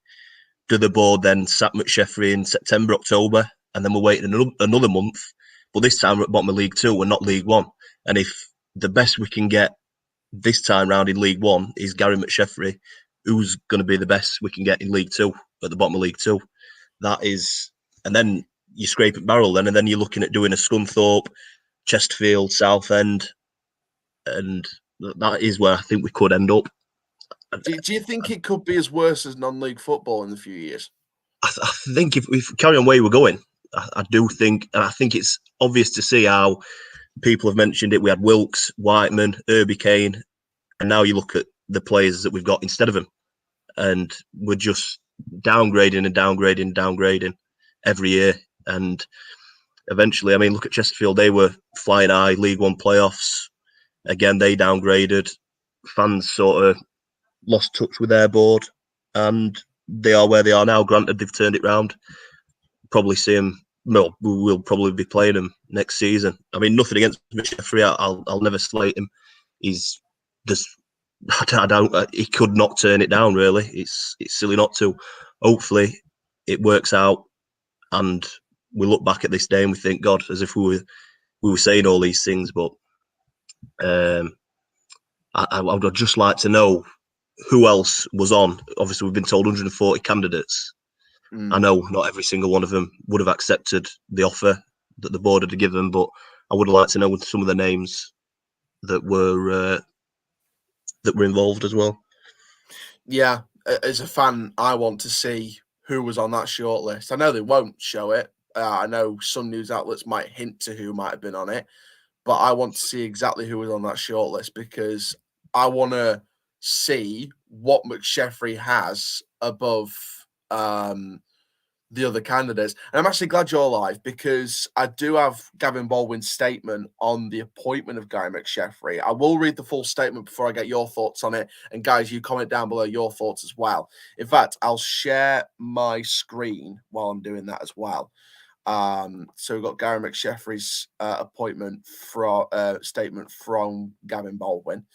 do the board then sack McSheffrey in September, October, and then we're waiting another month? But this time we're at bottom of League Two, we're not League One. And if the best we can get this time round in League One is Gary McSheffrey, who's going to be the best we can get in League Two, at the bottom of League Two? That is, and then you scrape at barrel then, and then you're looking at doing a Scunthorpe, Chesterfield, Southend, and that is where I think we could end up. Do you think it could be as worse as non-league football in the few years? I think if we carry on where we're going, I do think, and I think it's obvious to see how people have mentioned it. We had Wilkes, Whiteman, Herbie Kane, and now you look at the players that we've got instead of them, and we're just downgrading and downgrading and downgrading every year. And eventually, I mean, look at Chesterfield. They were flying high, League One playoffs. Again, they downgraded. Fans sort of lost touch with their board, and they are where they are now. Granted, they've turned it round. Probably see them. Well, we'll probably be playing them next season. I mean, nothing against McSheffrey. I'll never slate him. He's just. I don't. He could not turn it down. Really, it's silly not to. Hopefully, it works out, and we look back at this day and we think, God, as if we were saying all these things. But I would just like to know who else was on. Obviously, we've been told 140 candidates. I know not every single one of them would have accepted the offer that the board had given, but I would like to know some of the names that were involved as well. Yeah, as a fan, I want to see who was on that shortlist. I know they won't show it. I know some news outlets might hint to who might have been on it, but I want to see exactly who was on that shortlist because I want to see what McSheffrey has above the other candidates. And I'm actually glad you're live because I do have Gavin Baldwin's statement on the appointment of Gary McSheffrey. I will read the full statement before I get your thoughts on it. And guys, you comment down below your thoughts as well. In fact, I'll share my screen while I'm doing that as well. So we've got Gary McSheffrey's appointment statement from Gavin Baldwin.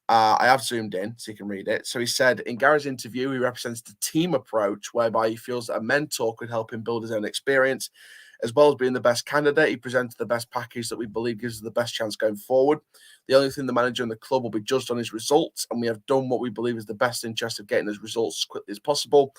I have zoomed in so you can read it. So he said, in Gary's interview, he represents the team approach whereby he feels that a mentor could help him build his own experience. As well as being the best candidate, he presented the best package that we believe gives us the best chance going forward. The only thing the manager and the club will be judged on is results, and we have done what we believe is the best interest of getting those results as quickly as possible.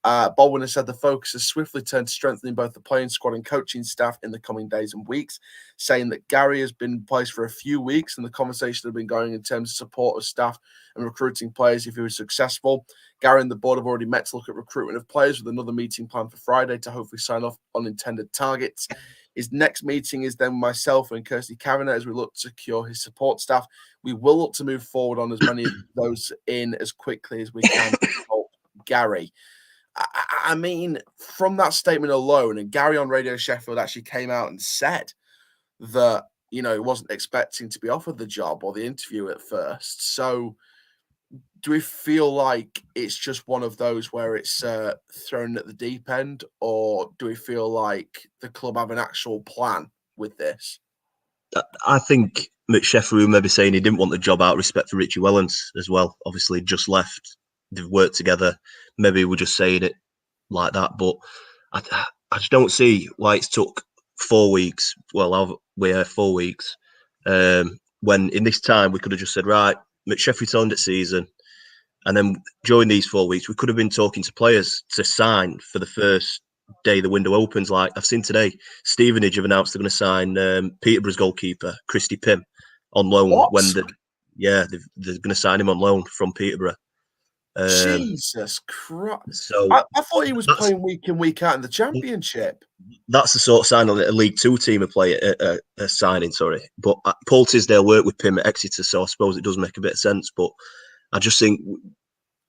Baldwin has said the focus has swiftly turned to strengthening both the playing squad and coaching staff in the coming days and weeks, saying that Gary has been in place for a few weeks and the conversation has been going in terms of support of staff and recruiting players if he was successful. Gary and the board have already met to look at recruitment of players with another meeting planned for Friday to hopefully sign off unintended targets. His next meeting is then myself and Kirsty Kavanagh as we look to secure his support staff. We will look to move forward on as many of those in as quickly as we can to help Gary. I mean, from that statement alone, and Gary on Radio Sheffield actually came out and said that, he wasn't expecting to be offered the job or the interview at first. So do we feel like it's just one of those where it's thrown at the deep end, or do we feel like the club have an actual plan with this? I think McSheffrey may be saying he didn't want the job out of respect for Richie Wellens as well. Obviously, just left. They've worked together. Maybe we're just saying it like that, but I just don't see why it's took 4 weeks. Well, we're here 4 weeks. When in this time we could have just said, right, McSheffrey's on the season, and then during these 4 weeks we could have been talking to players to sign for the first day the window opens. Like I've seen today, Stevenage have announced they're going to sign Peterborough's goalkeeper Christy Pym on loan. What? They're going to sign him on loan from Peterborough. Jesus Christ! So I thought he was playing week in, week out in the Championship. That's the sort of signing that a League Two team are signing. Sorry, but Paul Tisdale worked with Pym at Exeter, so I suppose it does make a bit of sense. But I just think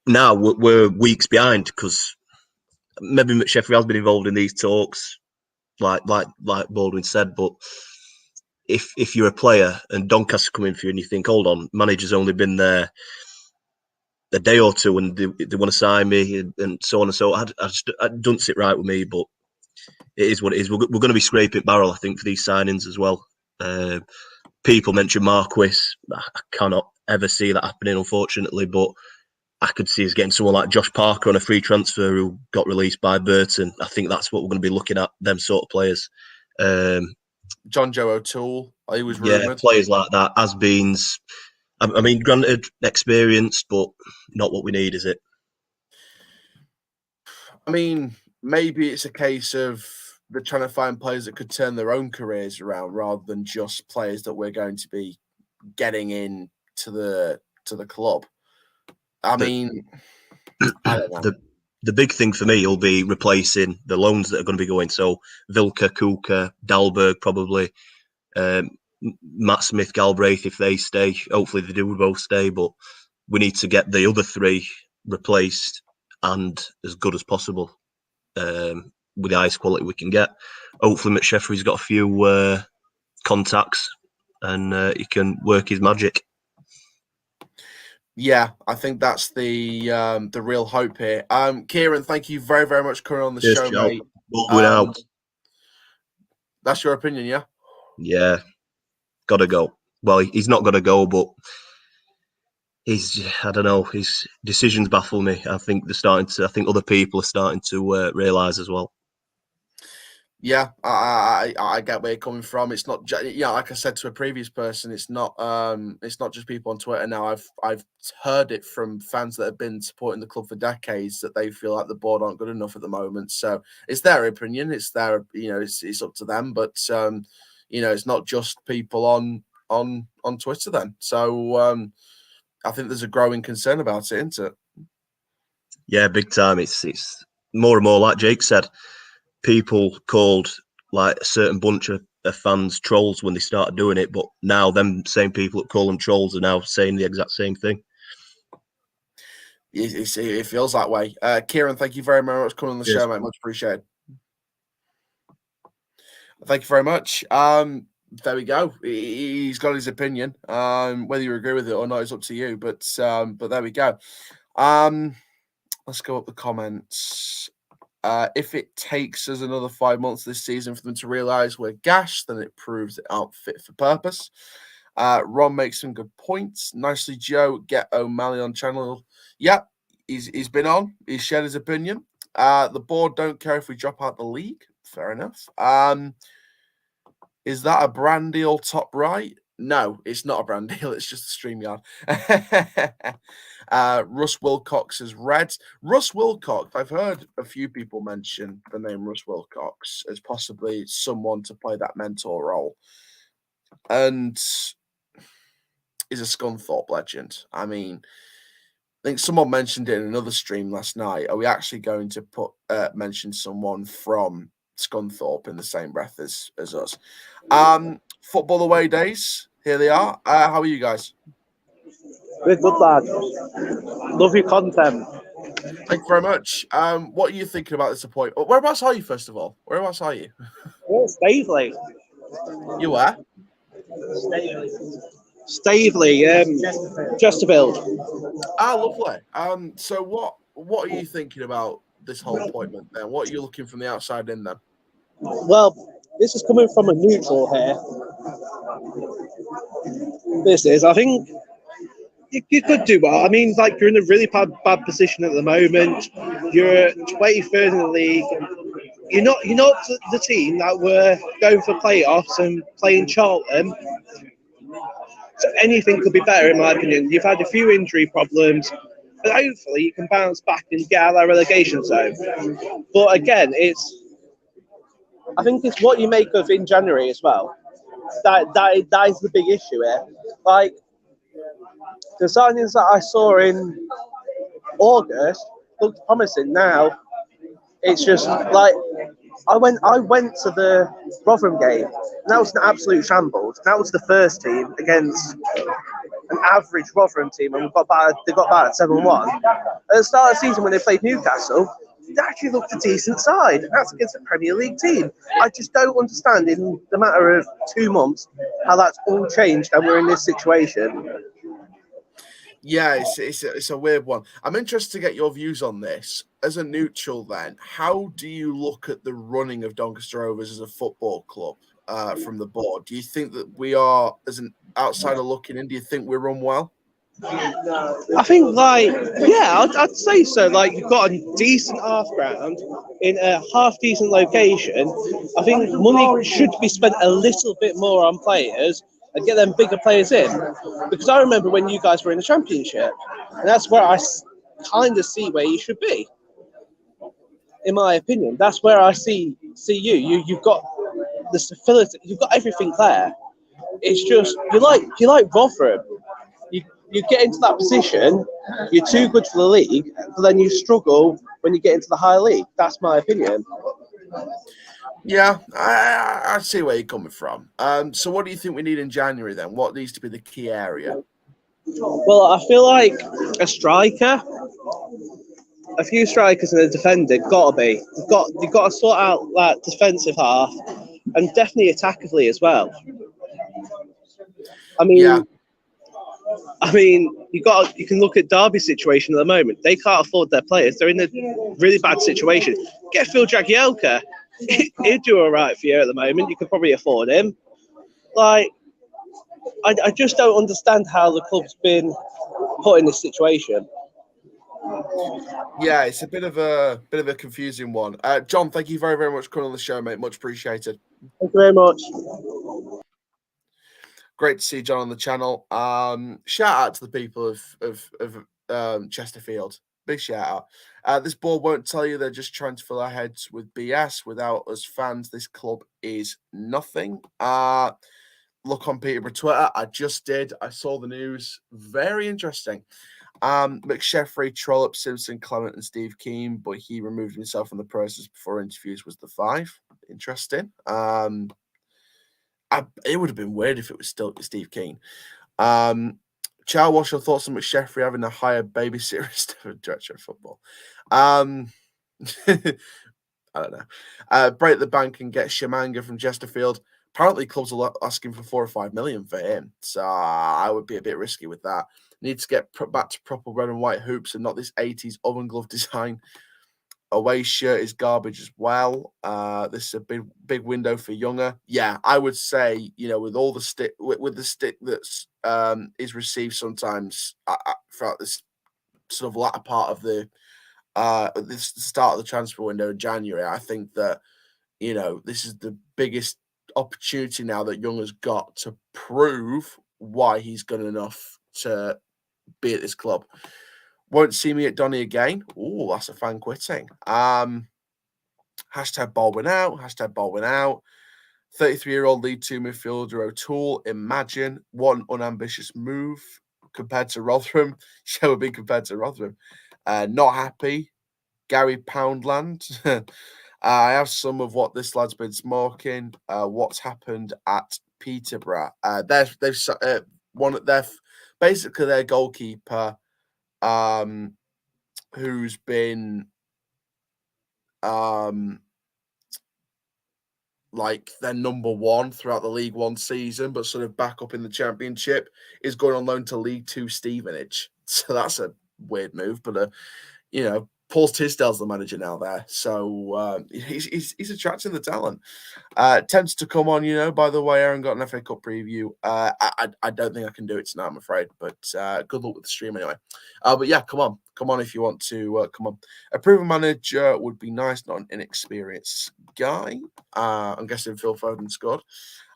now we're weeks behind because maybe McSheffrey has been involved in these talks, like Baldwin said. But if you're a player and Doncaster come in for you and you think, hold on, manager's only been there a day or two and they want to sign me and so on and so on. It doesn't sit right with me, but it is what it is. We're going to be scraping barrel, I think, for these signings as well. People mention Marquis. I cannot ever see that happening, unfortunately, but I could see us getting someone like Josh Parker on a free transfer who got released by Burton. I think that's what we're going to be looking at, them sort of players. John Joe O'Toole, he was rumoured. Yeah, players like that, has-beens. I mean, granted, experienced, but not what we need, is it? I mean, maybe it's a case of they're trying to find players that could turn their own careers around rather than just players that we're going to be getting in to the club. I mean, I don't know. The big thing for me will be replacing the loans that are going to be going. So Vilka, Kuka, Dalberg probably, Matt Smith, Galbraith, if they stay. Hopefully they do both stay, but we need to get the other three replaced and as good as possible with the highest quality we can get. Hopefully McSheffrey's got a few contacts and he can work his magic. Yeah, I think that's the real hope here. Kieran, thank you very, very much for coming on the Cheers, show, Joe. mate. Baldwin out. That's your opinion, yeah? Yeah, gotta go. Well, he's not gotta go, but I don't know. His decisions baffle me. I think I think other people are starting to realise as well. Yeah, I get where you're coming from. It's not, like I said to a previous person, it's not just people on Twitter now. I've heard it from fans that have been supporting the club for decades that they feel like the board aren't good enough at the moment. So it's their opinion. It's their, it's up to them. But it's not just people on Twitter then. So I think there's a growing concern about it, isn't it? Yeah, big time. It's more and more like Jake said. People called like a certain bunch of fans trolls when they started doing it, but now them same people that call them trolls are now saying the exact same thing. It feels that way. Kieran, thank you very much for coming on the show, mate. Much appreciated. Thank you very much. There we go. He's got his opinion. Whether you agree with it or not is up to you. But there we go. Let's go up the comments. If it takes us another 5 months this season for them to realise we're gashed, then it proves it aren't fit for purpose. Ron makes some good points. Nicely, Joe. Get O'Malley on channel. Yep, he's been on. He's shared his opinion. The board don't care if we drop out the league. Fair enough. Is that a brand deal top right? No, it's not a brand deal. It's just a StreamYard. Russ Wilcox has read. Russ Wilcox, I've heard a few people mention the name Russ Wilcox as possibly someone to play that mentor role. And is a Scunthorpe legend. I mean, I think someone mentioned it in another stream last night. Are we actually going to mention someone from Scunthorpe in the same breath as us? Football away days. Here they are. How are you guys? We're good, lad. Love your content. Thank you very much. What are you thinking about this appointment? Whereabouts are you, first of all? Whereabouts are you? Stavely. You where? Stavely, Chesterfield. Lovely. So what are you thinking about this whole appointment then? What are you looking from the outside in then? Well, this is coming from a neutral here. I think you could do well. I mean, like, you're in a really bad position at the moment. You're 23rd in the league. You're not the team that were going for playoffs and playing Charlton. So anything could be better, in my opinion. You've had a few injury problems, but hopefully you can bounce back and get out of that relegation zone. But again, I think it's what you make of in January as well. That is the big issue here. Like, the signings that I saw in August looked promising. Now it's just like I went to the Rotherham game. And that was an absolute shambles. That was the first team against an average Rotherham team, and they got battered 7-1. At the start of the season, when they played Newcastle, they actually looked a decent side. That's against a Premier League team. I just don't understand in the matter of 2 months how that's all changed and we're in this situation. Yeah, it's a weird one. I'm interested to get your views on this. As a neutral then, how do you look at the running of Doncaster Rovers as a football club from the board? Do you think that we are, as an outsider looking in, do you think we run well? I think, I'd say so. Like, you've got a decent half ground in a half decent location. I think money should be spent a little bit more on players and get them bigger players in. Because I remember when you guys were in the Championship, and that's where I kind of see where you should be. In my opinion, that's where I see you. You've got the stability, you've got everything there. It's just you like Rotherham. You get into that position, you're too good for the league, but then you struggle when you get into the higher league. That's my opinion. Yeah, I see where you're coming from. So what do you think we need in January then? What needs to be the key area? Well, I feel like a striker, a few strikers and a defender gotta be. You've got to sort out that defensive half and definitely attackively as well. I mean, I mean, you can look at Derby's situation at the moment. They can't afford their players. They're in a really bad situation. Get Phil Jagielka. He'd do all right for you at the moment. You could probably afford him. Like, I just don't understand how the club's been put in this situation. Yeah, it's a bit of a confusing one. John, thank you very, very much for coming on the show, mate. Much appreciated. Thank you very much. Great to see you, John, on the channel. Shout out to the people of Chesterfield. Big shout out. This board won't tell you they're just trying to fill our heads with BS. Without us fans, this club is nothing. Look on Peterborough Twitter. I just did. I saw the news. Very interesting. McSheffrey, Trollope, Simpson, Clement, and Steve Keane, but he removed himself from the process before interviews was the 5. Interesting. It would have been weird if it was still Steve Keane. Chow, what's your thoughts on McSheffrey having a higher babysitter instead of director of football? I don't know. Break the bank and get Shamanga from Chesterfield. Apparently, clubs are asking for 4 or 5 million for him, so I would be a bit risky with that. Need to get back to proper red and white hoops and not this 80s oven glove design. Away shirt is garbage as well. This is a big window for Younger. Yeah, I would say, with all the stick with the stick that's is received sometimes throughout this sort of latter part of the start of the transfer window in January. I think that this is the biggest opportunity now that Younger's got to prove why he's good enough to be at this club. Won't see me at Donny again. Oh, that's a fan quitting. Hashtag Baldwin out. Hashtag Baldwin out. 33-year-old League 2 midfielder O'Toole. Imagine what an unambitious move compared to Rotherham. Yeah, would be compared to Rotherham. Not happy. Gary Poundland. I have some of what this lad's been smoking. What's happened at Peterborough? Basically their goalkeeper, who's been like their number 1 throughout the League 1 season, but sort of back up in the Championship, is going on loan to League 2 Stevenage. So that's a weird move, but Paul Tisdale's the manager now there, so he's attracting the talent. Tempted to come on, by the way, Aaron got an FA Cup preview. I don't think I can do it tonight, I'm afraid, but good luck with the stream anyway. But yeah, come on if you want to come on. A proven manager would be nice, not an inexperienced guy. I'm guessing Phil Foden scored.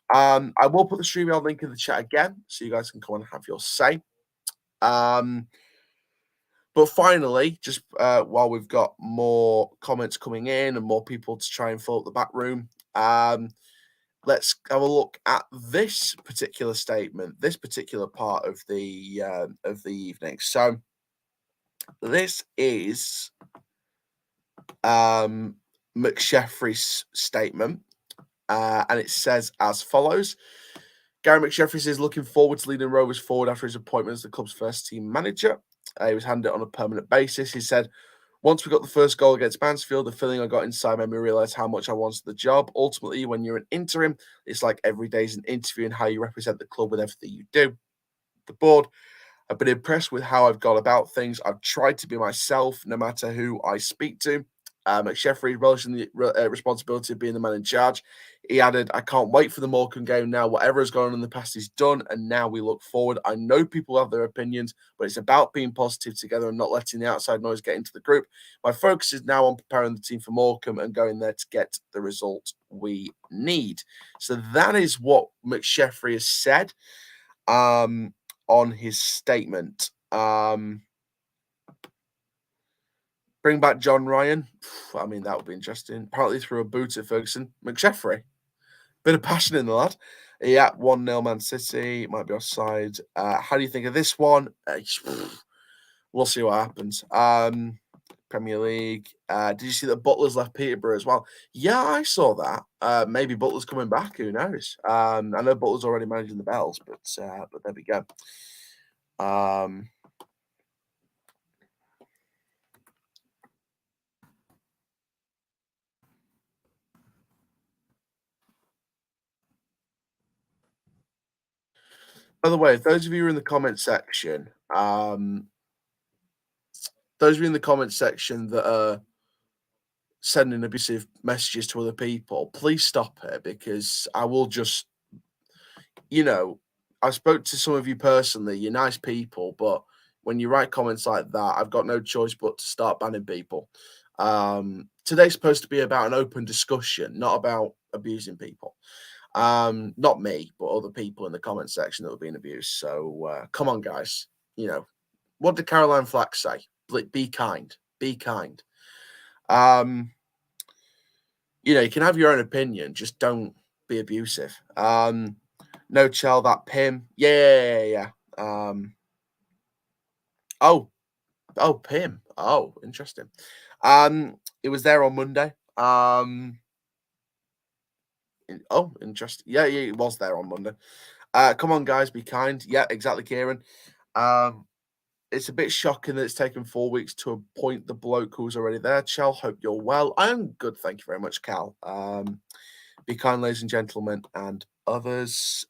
I will put the StreamYard link in the chat again, so you guys can come on and have your say. But finally, just while we've got more comments coming in and more people to try and fill up the back room, let's have a look at this particular statement, this particular part of the evening. So this is McSheffrey's statement, and it says as follows. Gary McSheffrey says looking forward to leading Rovers forward after his appointment as the club's first team manager. He was handed it on a permanent basis. He said, once we got the first goal against Mansfield, the feeling I got inside made me realise how much I wanted the job. Ultimately, when you're an interim, it's like every day's an interview and how you represent the club with everything you do. The board, I've been impressed with how I've gone about things. I've tried to be myself, no matter who I speak to. McSheffrey relishing the responsibility of being the man in charge. He added, I can't wait for the Morecambe game now. Whatever has gone on in the past is done, and now we look forward. I know people have their opinions, but it's about being positive together and not letting the outside noise get into the group. My focus is now on preparing the team for Morecambe and going there to get the result we need. So that is what McSheffrey has said on his statement. Bring back John Ryan. I mean, that would be interesting. Apparently threw a boot at Ferguson. McSheffrey. Bit of passion in the lad. Yeah, 1-0 Man City. Might be offside. How do you think of this one? We'll see what happens. Premier League. Did you see that Butler's left Peterborough as well? Yeah, I saw that. Maybe Butler's coming back. Who knows? I know Butler's already managing the Bells, but there we go. By the way, those of you who are in the comment section, that are sending abusive messages to other people, please stop it, because I will just, I spoke to some of you personally. You're nice people, but when you write comments like that, I've got no choice but to start banning people. Today's supposed to be about an open discussion, not about abusing people. Not me, but other people in the comment section that were being abused. So come on, guys. What did Caroline Flack say? Be kind. Be kind. You can have your own opinion, just don't be abusive. No, Chell, that Pim. Yeah. Oh, Pim. Oh, interesting. It was there on Monday. Interesting. Yeah, it was there on Monday. Come on, guys, be kind. Yeah, exactly, Kieran. It's a bit shocking that it's taken 4 weeks to appoint the bloke who's already there. Chell, hope you're well. I am good, thank you very much, Cal. Be kind, ladies and gentlemen, and others.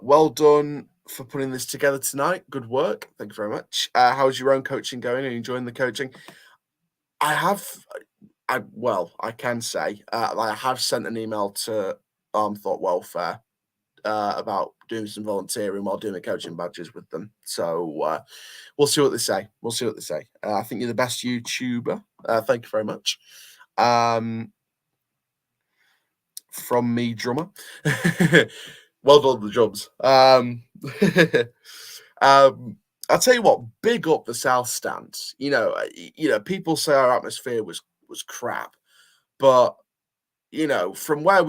Well done for putting this together tonight. Good work. Thank you very much. How's your own coaching going? Are you enjoying the coaching? I can say I have sent an email to Thought Welfare about doing some volunteering while doing the coaching badges with them. So we'll see what they say. I think you're the best YouTuber. Thank you very much. From me, drummer. Well done, the drums. I'll tell you what, big up the South Stand. People say our atmosphere was crap, but from where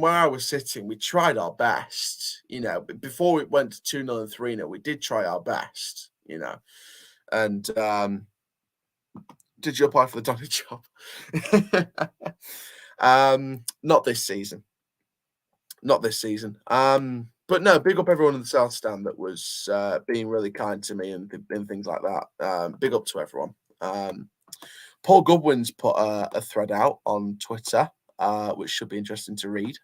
I was sitting, we tried our best. Before we went to 2-0 and 3-0, we did try our best. And did you apply for the Donny job? Not this season. But no, big up everyone in the South Stand that was being really kind to me and things like that. Big up to everyone. Paul Goodwin's put a thread out on Twitter, which should be interesting to read.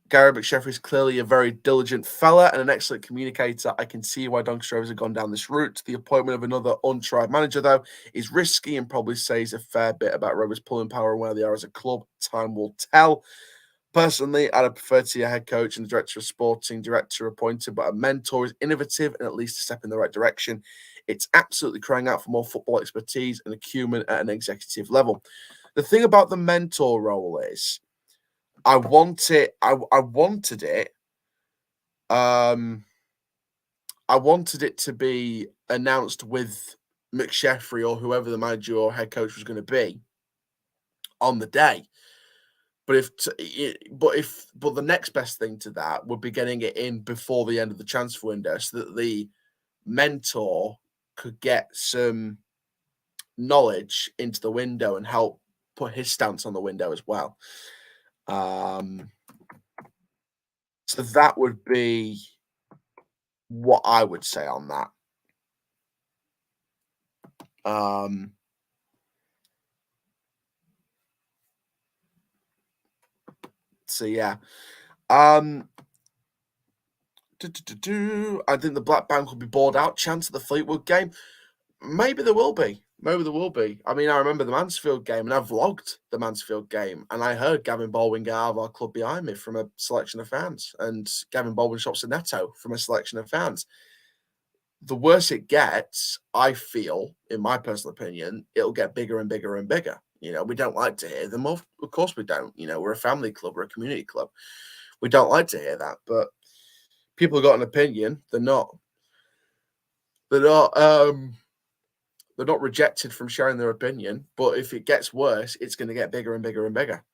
Gary McSheffrey is clearly a very diligent fella and an excellent communicator. I can see why Doncaster Rovers have gone down this route. The appointment of another untried manager, though, is risky and probably says a fair bit about Rovers' pulling power and where they are as a club. Time will tell. Personally, I'd prefer to see a head coach and the director of sporting director appointed, but a mentor is innovative and at least a step in the right direction. It's absolutely crying out for more football expertise and acumen at an executive level. The thing about the mentor role is, I wanted it. I wanted it to be announced with McSheffrey or whoever the manager or head coach was going to be on the day. But the next best thing to that would be getting it in before the end of the transfer window, so that the mentor could get some knowledge into the window and help put his stance on the window as well. So that would be what I would say on that. So yeah. I think the Black Bank will be bored out. Chance of the Fleetwood game. Maybe there will be. I mean, I remember the Mansfield game, and I vlogged the Mansfield game, and I heard Gavin Baldwin get out of our club behind me from a selection of fans, and Gavin Baldwin shops a netto from a selection of fans. The worse it gets, I feel, in my personal opinion, it'll get bigger and bigger and bigger. We don't like to hear them. Of course we don't. We're a family club, we're a community club. We don't like to hear that, but people have got an opinion. They're not rejected from sharing their opinion, but if it gets worse, it's going to get bigger and bigger and bigger.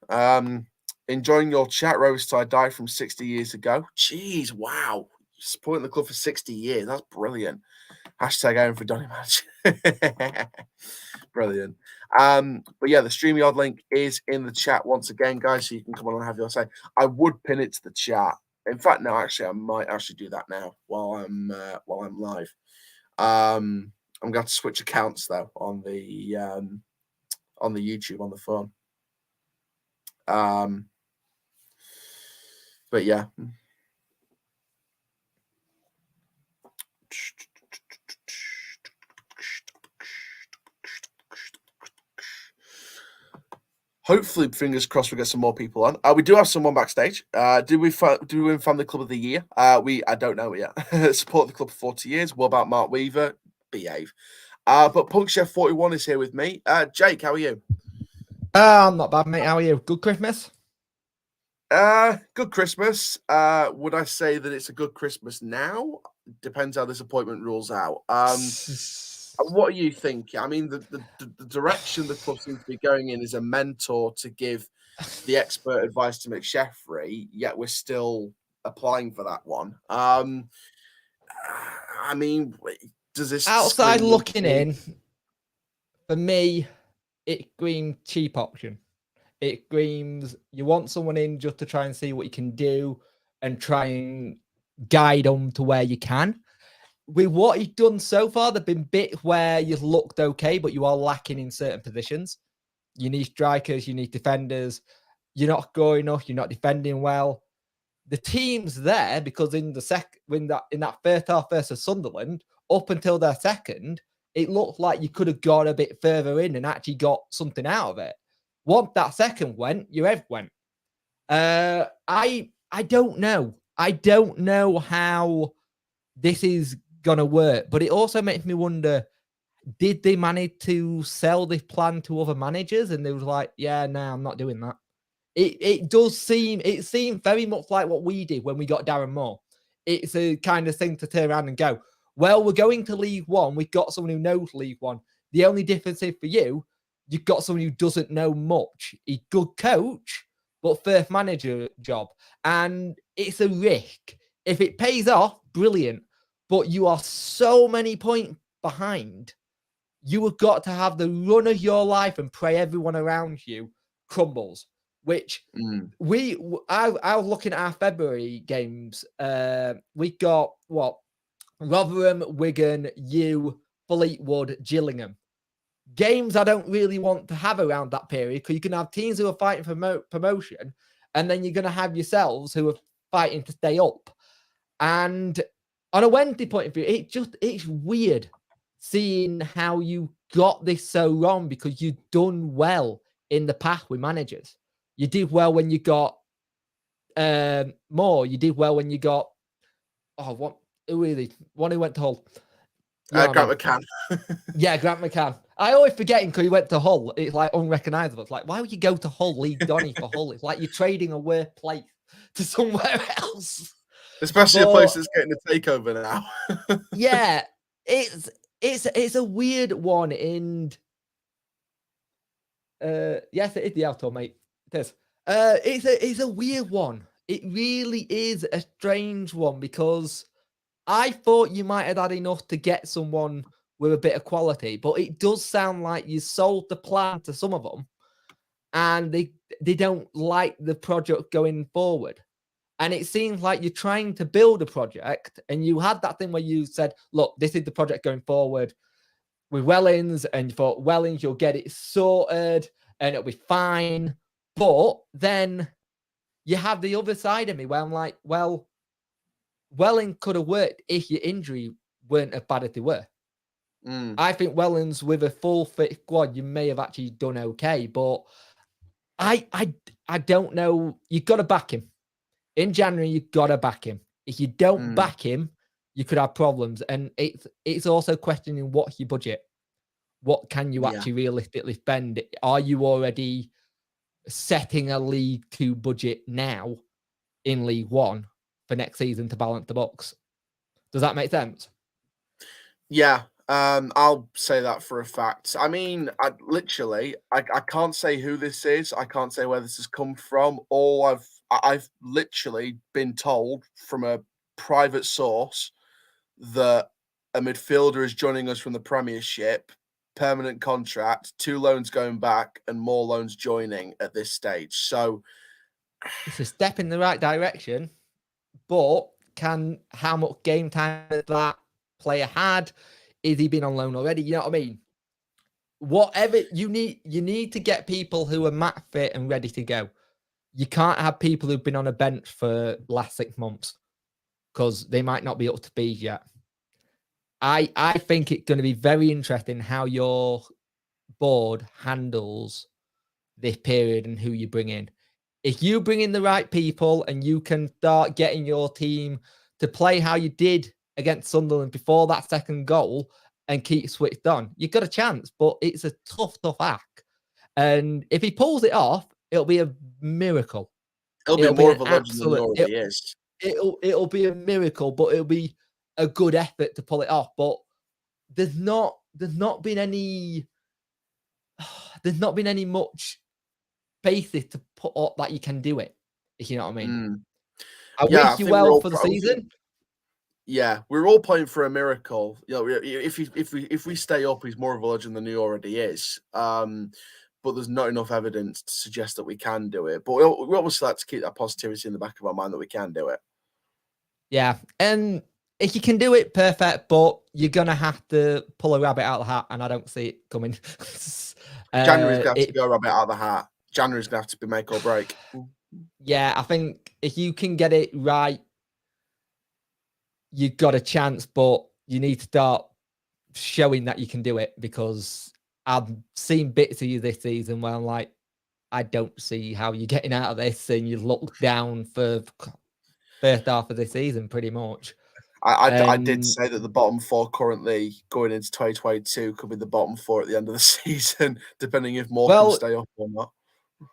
Enjoying your chat, Rovers till I die from 60 years ago. Jeez, wow. Supporting the club for 60 years. That's brilliant. Hashtag aiming for Donny Match. Brilliant. But yeah, the StreamYard link is in the chat once again, guys, so you can come on and have your say. I would pin it to the chat. In fact, no, actually, I might actually do that now while I'm live. I'm going to switch accounts though on the YouTube on the phone. But yeah. Hopefully, fingers crossed, we get some more people on. We do have someone backstage. Do we win Family Club of the Year? I don't know yet. Support the club for 40 years. What about Mark Weaver? Behave. But Punk Chef 41 is here with me. Jake, how are you? I'm not bad, mate. How are you? Good Christmas? Good Christmas. Would I say that it's a good Christmas now? Depends how this appointment rules out. What do you think? I mean, the direction the club seems to be going in is a mentor to give the expert advice to McSheffrey, yet we're still applying for that one. I mean, does this outside looking in? For me, it screams cheap option. It screams you want someone in just to try and see what you can do and try and guide them to where you can. With what he's done so far, there have been bits where you've looked okay, but you are lacking in certain positions. You need strikers, you need defenders. You're not scoring enough, you're not defending well. The team's there because in that first half versus Sunderland, up until their second, it looked like you could have gone a bit further in and actually got something out of it. Once that second went, your head went. I don't know. I don't know how this is going to work, but it also makes me wonder, did they manage to sell this plan to other managers? And they was like, yeah, no, I'm not doing that. It seemed very much like what we did when we got Darren Moore. It's a kind of thing to turn around and go, well, we're going to League One. We've got someone who knows League One. The only difference is for you, you've got someone who doesn't know much. He's a good coach, but first manager job. And it's a risk. If it pays off, brilliant. But you are so many points behind. You have got to have the run of your life and pray everyone around you crumbles. Which I was looking at our February games. We got what? Rotherham, Wigan, Fleetwood, Gillingham. Games I don't really want to have around that period because you can have teams who are fighting for promotion, and then you're going to have yourselves who are fighting to stay up. And on a Wednesday point of view, it's weird seeing how you got this so wrong because you've done well in the past with managers. You did well when you got Moore. You did well when you got one who went to Hull. Grant McCann. Yeah, Grant McCann. I always forget him because he went to Hull. It's like unrecognisable. It's like, why would you go to Hull, leave Donny for Hull? It's like you're trading a worse place to somewhere else. Especially a place that's getting a takeover now. Yeah, it's a weird one, and yes, it is the outdoor, mate. It is. It's a weird one. It really is a strange one because I thought you might have had enough to get someone with a bit of quality, but it does sound like you sold the plan to some of them, and they don't like the project going forward. And it seems like you're trying to build a project, and you had that thing where you said, look, this is the project going forward with Wellings, and you thought, Wellings, you'll get it sorted, and it'll be fine. But then you have the other side of me where I'm like, well, Welling could have worked if your injury weren't as bad as they were. I think Wellings with a full fit squad, you may have actually done okay, but I don't know. You've got to back him. In January, you've got to back him. If you don't back him, you could have problems. And it's also questioning what's your budget. What can you actually realistically spend? Are you already setting a League 2 budget now in League 1 for next season to balance the books? Does that make sense? Yeah. I'll say that for a fact. I mean, I can't say who this is. I can't say where this has come from. All I've literally been told from a private source that a midfielder is joining us from the Premiership, permanent contract, 2 loans going back, and more loans joining at this stage. So it's a step in the right direction, but how much game time has that player had? Is he been on loan already? You know what I mean? Whatever you need to get people who are match fit and ready to go. You can't have people who've been on a bench for last 6 months because they might not be up to speed yet. I think it's going to be very interesting how your board handles this period and who you bring in. If you bring in the right people and you can start getting your team to play how you did against Sunderland before that second goal and keep switched on, you've got a chance, but it's a tough act. And if he pulls it off, it'll be a miracle. It'll be more of a legend than it already is. It'll be a miracle, but it'll be a good effort to pull it off. But there's not been any much basis to put up that you can do it, if you know what I mean. I wish you well for the season. Yeah, we're all playing for a miracle. You know, if we stay up, he's more of a legend than he already is. But there's not enough evidence to suggest that we can do it. But we obviously like to keep that positivity in the back of our mind that we can do it. Yeah, and if you can do it, perfect. But you're gonna have to pull a rabbit out of the hat, and I don't see it coming. January's gonna have to go a rabbit out of the hat. January's gonna have to be make or break. Yeah, I think if you can get it right, you've got a chance, but you need to start showing that you can do it, because I've seen bits of you this season where I'm like, I don't see how you're getting out of this, and you look down for first half of the season pretty much. I did say that the bottom 4 currently going into 2022 could be the bottom 4 at the end of the season, depending if more can stay up or not.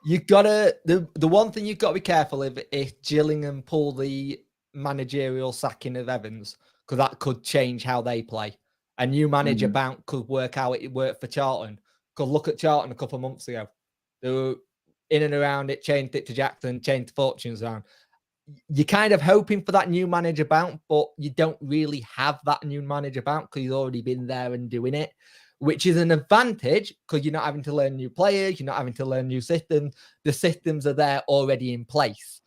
You gotta the one thing you've got to be careful if Gillingham pull the managerial sacking of Evans, because that could change how they play. A new manager bounce could work how it worked for Charlton. Because look at Charlton a couple of months ago. They were in and around it, changed it to Jackson, changed fortunes around. You're kind of hoping for that new manager bounce, but you don't really have that new manager bounce because he's already been there and doing it, which is an advantage because you're not having to learn new players, you're not having to learn new systems. The systems are there already in place.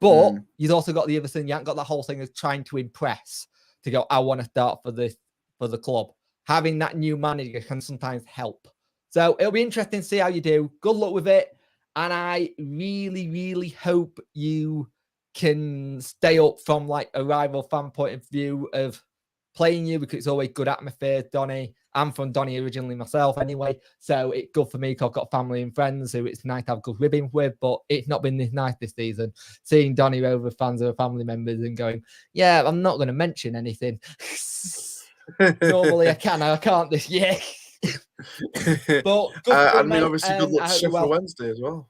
But you've also got the other thing, you haven't got that whole thing of trying to impress, to go, I want to start for the club. Having that new manager can sometimes help. So it'll be interesting to see how you do. Good luck with it. And I really, really hope you can stay up from like a rival fan point of view of playing you, because it's always good atmosphere, Donny. I'm from Donny originally myself anyway, so it's good for me because I've got family and friends who it's nice to have good ribbing with, but it's not been this nice this season. Seeing Donny Rovers fans who are family members and going, yeah, I'm not going to mention anything. Normally I can't this year. But I mean, obviously, good luck to Sheffield Wednesday as well.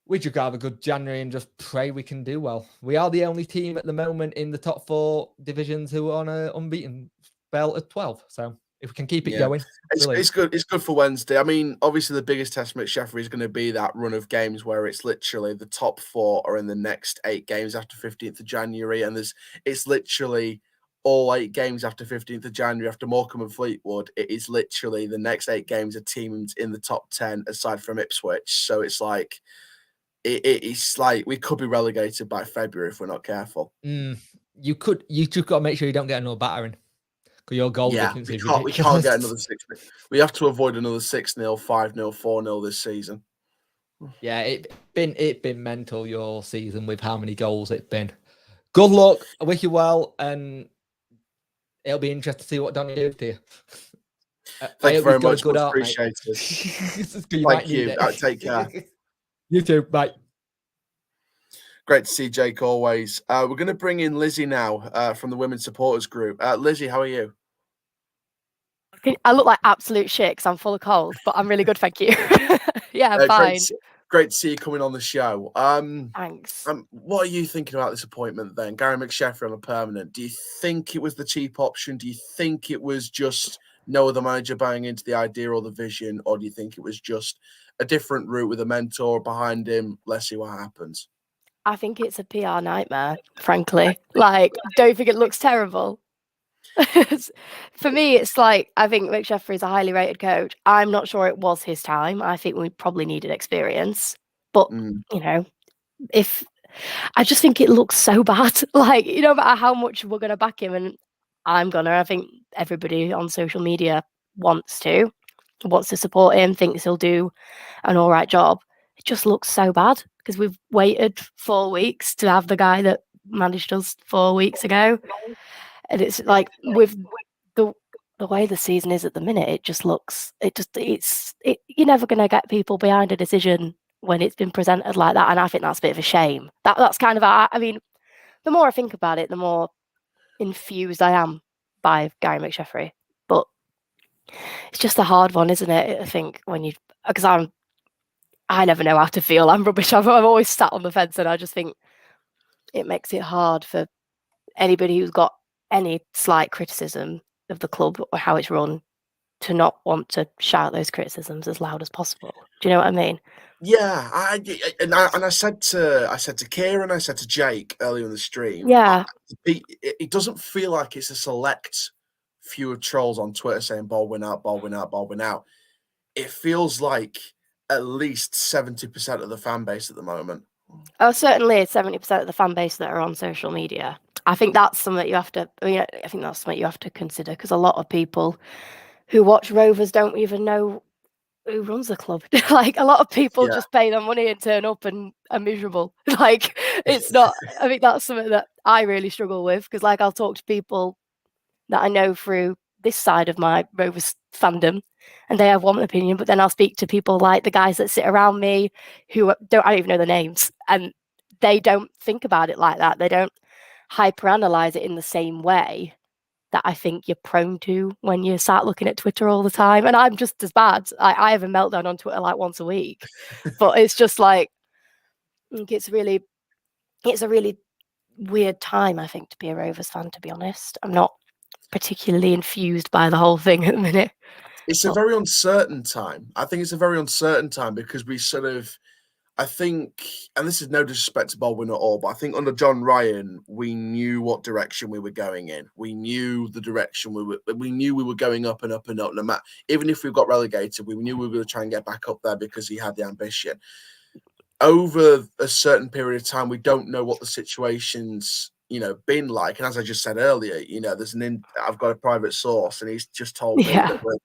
We just have a good January and just pray we can do well. We are the only team at the moment in the top 4 divisions who are on an unbeaten spell at 12. So if we can keep it going, it's good. It's good for Wednesday. I mean, obviously, the biggest test McSheffrey is going to be that run of games where it's literally the top 4 are in the next 8 games after 15th of January, and it's literally all 8 games after 15th of January after Morecambe and Fleetwood. It is literally the next 8 games are teams in the top 10 aside from Ipswich. So it's like. It's like we could be relegated by February if we're not careful. You just got to make sure you don't get another battering, because your goal difference is ridiculous. We can't get another 6. We have to avoid another 6-0, 5-0, 4-0 this season. Yeah, it's been mental your season with how many goals it's been. Good luck. I wish you well, and it'll be interesting to see what Donny does to you. Thank you very much. Much appreciated. Thank you. Take care. You too. Bye. Great to see Jake always. We're going to bring in Lizzie now from the Women's Supporters Group. Lizzie, how are you? I look like absolute shit because I'm full of cold, but I'm really good, thank you. Yeah, I'm fine. Great to see you coming on the show. Thanks. What are you thinking about this appointment then? Gary McSheffrey on a permanent. Do you think it was the cheap option? Do you think it was just no other manager buying into the idea or the vision? Or do you think it was just a different route with a mentor behind him? Let's see what happens. I think it's a PR nightmare, frankly. Like, don't think it looks terrible. For me, it's like, I think McSheffrey is a highly rated coach. I'm not sure it was his time. I think we probably needed experience. But, you know, if I just think it looks so bad. Like, no matter how much we're going to back him, and I think everybody on social media wants to support him, thinks he'll do an all right job. It just looks so bad because we've waited 4 weeks to have the guy that managed us 4 weeks ago. And it's like with the way the season is at the minute, it just looks, you're never going to get people behind a decision when it's been presented like that. And I think that's a bit of a shame. That's kind of, I mean, the more I think about it, the more infused I am by Gary McSheffrey. But it's just a hard one, isn't it? I think because I never know how to feel. I'm rubbish. I've always sat on the fence, and I just think it makes it hard for anybody who's got any slight criticism of the club or how it's run to not want to shout those criticisms as loud as possible. Do you know what I mean? Yeah, I said to Kieran, I said to Jake earlier in the stream. Yeah, it doesn't feel like it's a select few of trolls on Twitter saying Baldwin out, Baldwin out, Baldwin out. It feels like at least 70% of the fan base at the moment. Oh, certainly 70% of the fan base that are on social media. I think that's something that you have to. I think that's something you have to consider, because a lot of people who watch Rovers don't even know who runs the club. Like, a lot of people just pay their money and turn up and are miserable. Like, it's not. I think that's something that I really struggle with, because like I'll talk to people that I know through this side of my Rovers fandom, and they have one opinion, but then I'll speak to people like the guys that sit around me who I don't even know their names, and they don't think about it like that. They don't hyperanalyze it in the same way that I think you're prone to when you start looking at Twitter all the time. And I'm just as bad. I have a meltdown on Twitter like once a week, but it's just like, it's a really weird time, I think, to be a Rovers fan, to be honest. I'm not particularly infused by the whole thing at the minute. It's a very uncertain time. I think it's a very uncertain time because we sort of, I think, and this is no disrespect to Baldwin at all, but I think under John Ryan, we knew what direction we were going in. We knew the direction we knew we were going up and up and up. No matter, even if we got relegated, we knew we were going to try and get back up there because he had the ambition. Over a certain period of time, we don't know what the situation's, been like. And as I just said earlier, I've got a private source, and he's just told me that we're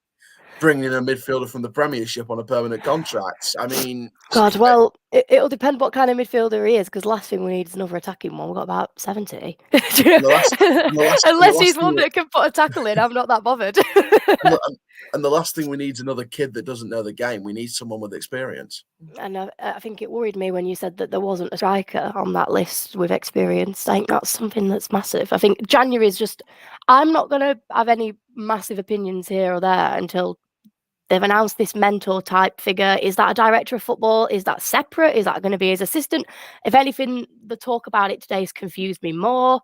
bringing in a midfielder from the Premiership on a permanent contract. I mean, God, well, it'll depend what kind of midfielder he is, because last thing we need is another attacking one. We've got about 70. Unless he's one that can put a tackle in, I'm not that bothered. And the last thing we need is another kid that doesn't know the game. We need someone with experience. And I think it worried me when you said that there wasn't a striker on that list with experience. I think that's something that's massive. I think January is just, I'm not going to have any massive opinions here or there until they've announced this mentor type figure. Is that a director of football? Is that separate? Is that going to be his assistant? If anything, the talk about it today has confused me more.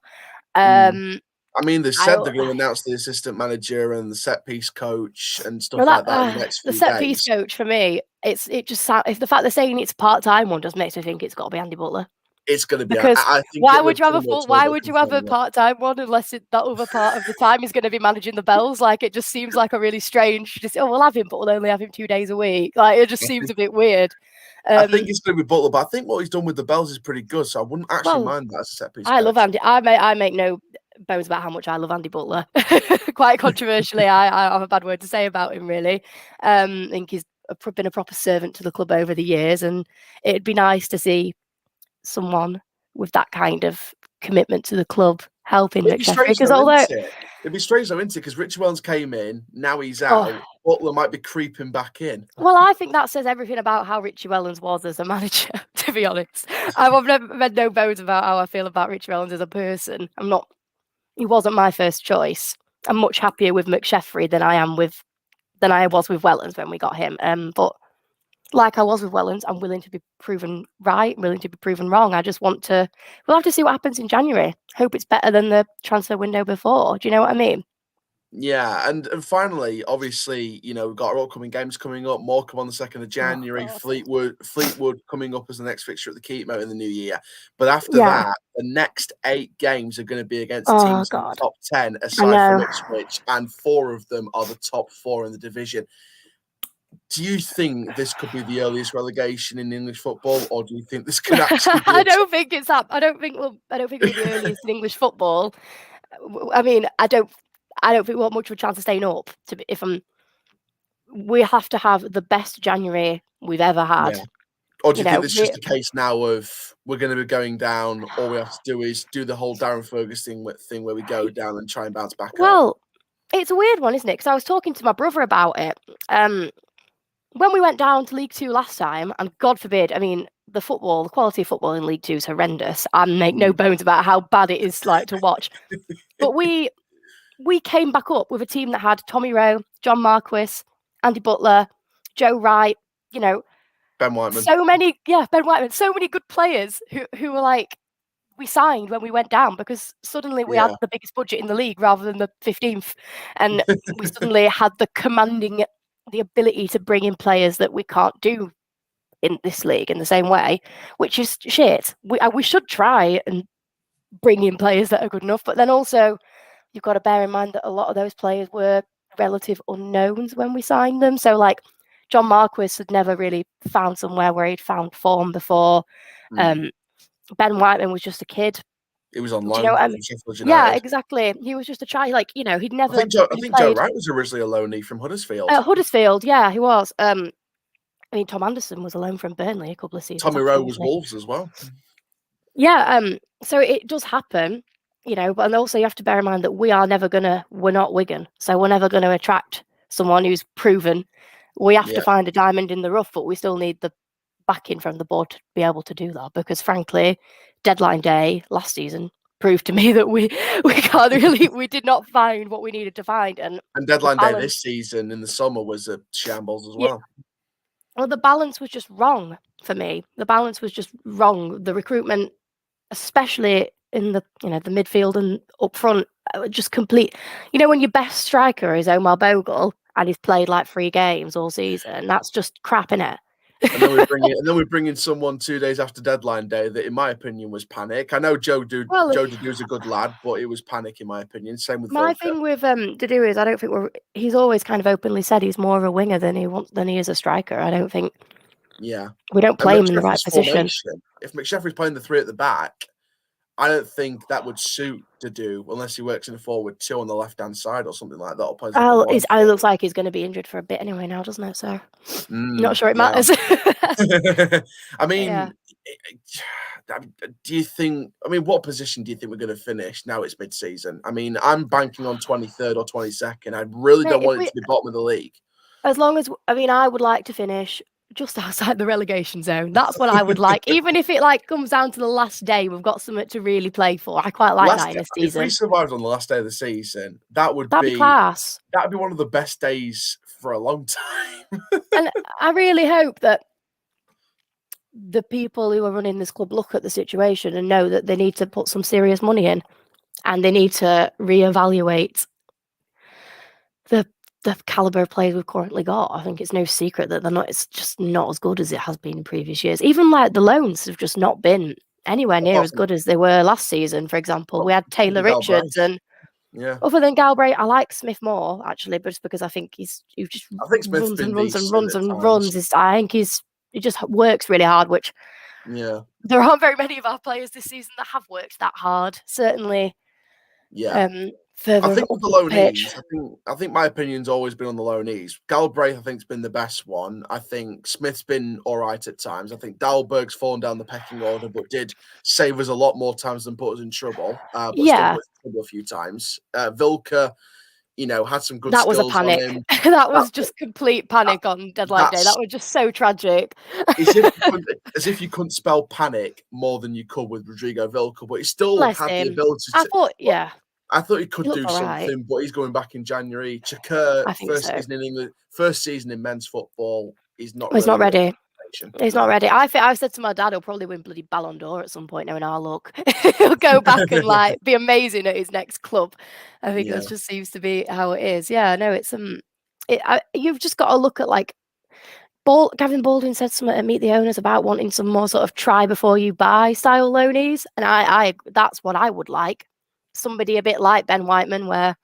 I mean, they said they're going to announce the assistant manager and the set piece coach and stuff like that in the next few days. The set piece coach, for me, if the fact they're saying it's part-time one just makes me think it's got to be Andy Butler. It's going to be. Because I think why would you have a part-time one unless that other part of the time is going to be managing the Bells? Like, it just seems like a really strange. We'll have him, but we'll only have him 2 days a week. Like, it just seems a bit weird. I think it's going to be Butler, but I think what he's done with the Bells is pretty good. So I wouldn't actually mind that as a set piece. I love Andy. I make no bones about how much I love Andy Butler. Quite controversially, I have a bad word to say about him, really. I think he's been a proper servant to the club over the years, and it'd be nice to see someone with that kind of commitment to the club helping McSheffrey. It'd be strange though, isn't it? Because Richard Wellens came in, now he's out. Butler might be creeping back in. Well, I think that says everything about how Richie Wellens was as a manager, to be honest. I've never made no bones about how I feel about Richie Wellens as a person. He wasn't my first choice. I'm much happier with McSheffrey than I was with Wellens when we got him. But like I was with Wellens, I'm willing to be proven right, willing to be proven wrong. I just want to. We'll have to see what happens in January. Hope it's better than the transfer window before. Do you know what I mean? Yeah, and finally, obviously, we've got our upcoming games coming up. Morecambe on the 2nd of January, God. Fleetwood coming up as the next fixture at the Keepmoat in the new year. But after Yeah. that, the next 8 games are going to be against Oh, teams in the God. top 10, I aside from know. Ipswich, and 4 of them are the top 4 in the division. Do you think this could be the earliest relegation in English football, or do you think this could actually be I don't think it's that. I don't think it'll be the earliest in English football. I mean, I don't think we'll have much of a chance of staying up. We have to have the best January we've ever had. Yeah. Or do you think know, it's just a case now of we're going to be going down, all we have to do is do the whole Darren Ferguson thing where we go down and try and bounce back up? Well, it's a weird one, isn't it? Because I was talking to my brother about it. When we went down to League Two last time, and God forbid, I mean, the quality of football in League Two is horrendous. I make no bones about how bad it is like to watch. But we came back up with a team that had Tommy Rowe, John Marquis, Andy Butler, Joe Wright, Ben Whiteman. Ben Whiteman, so many good players who were like, we signed when we went down because suddenly we had the biggest budget in the league rather than the 15th. And we suddenly had the ability to bring in players that we can't do in this league in the same way, which is shit. We should try and bring in players that are good enough, but then also you've got to bear in mind that a lot of those players were relative unknowns when we signed them. So like John Marquis had never really found somewhere where he'd found form before. Ben Whiteman was just a kid. He was on loan. Do you know what I mean? Yeah, exactly. He was just a child. Like, he'd never. I think Joe Wright was originally a loanee from Huddersfield. Huddersfield, yeah, he was. I mean, Tom Anderson was a loan from Burnley a couple of seasons. Tommy Rowe was Wolves as well. Yeah. So it does happen, but also you have to bear in mind that we're not Wigan, so we're never going to attract someone who's proven. We have to find a diamond in the rough, but we still need the backing from the board to be able to do that, because frankly, deadline day last season proved to me that we did not find what we needed to find, and deadline day this season in the summer was a shambles as well. Well, the balance was just wrong for me. The balance was just wrong. The recruitment, especially in the the midfield and up front, just complete. When your best striker is Omar Bogle and he's played like 3 games all season, that's just crap, innit? And then we bring in someone 2 days after deadline day that, in my opinion, was panic. I know Joe Dudu's a good lad, but it was panic in my opinion. Same with my Volker. thing with Dudu is I don't think he's always kind of openly said he's more of a winger than he is a striker. I don't think. Yeah, we don't play him in the right position. If McSheffrey's playing the 3 at the back, I don't think that would suit Dudu unless he works in a forward 2 on the left-hand side or something like that. It looks like he's going to be injured for a bit anyway now, doesn't it? So not sure it matters. I mean, do you think? I mean, what position do you think we're going to finish now? It's mid-season. I mean, I'm banking on 23rd or 22nd. I really don't want it to be bottom of the league. As long as I would like to finish just outside the relegation zone. That's what I would like. Even if it comes down to the last day, we've got something to really play for. I quite like that in this season. If we survived on the last day of the season, that'd be class. That'd be one of the best days for a long time. And I really hope that the people who are running this club look at the situation and know that they need to put some serious money in, and they need to reevaluate the caliber of players we've currently got. I think it's no secret that it's just not as good as it has been in previous years. Even the loans have just not been anywhere near as good as they were last season. For example, we had Taylor Richards, and other than Galbraith, I like Smith more actually, but just because I think he just runs and runs and runs and runs. I think he just works really hard, which there aren't very many of our players this season that have worked that hard. Certainly, I think with the loanees, I think my opinion's always been on the loanees. Galbraith, I think, has been the best one. I think Smith's been all right at times. I think Dalberg's fallen down the pecking order, but did save us a lot more times than put us in trouble. But still put us in trouble a few times. Vilka, had some good skills. That was a panic. On him. That was just complete panic on deadline day. That was just so tragic. As if you couldn't spell panic more than you could with Rodrigo Vilka, but he still had the ability to. I thought he could He do looked all right. something, but he's going back in January. Chakir, I think first so. season in England, first season in men's football. He's not. He's not really ready. He's not ready. I said to my dad, he'll probably win bloody Ballon d'Or at some point. Knowing our luck, he'll go back and like be amazing at his next club. I think that just seems to be how it is. Yeah, no, it's you've just got to look at like Gavin Baldwin said something at Meet the Owners about wanting some more sort of try before you buy style loanies, and I that's what I would like. Somebody a bit like Ben Whiteman, where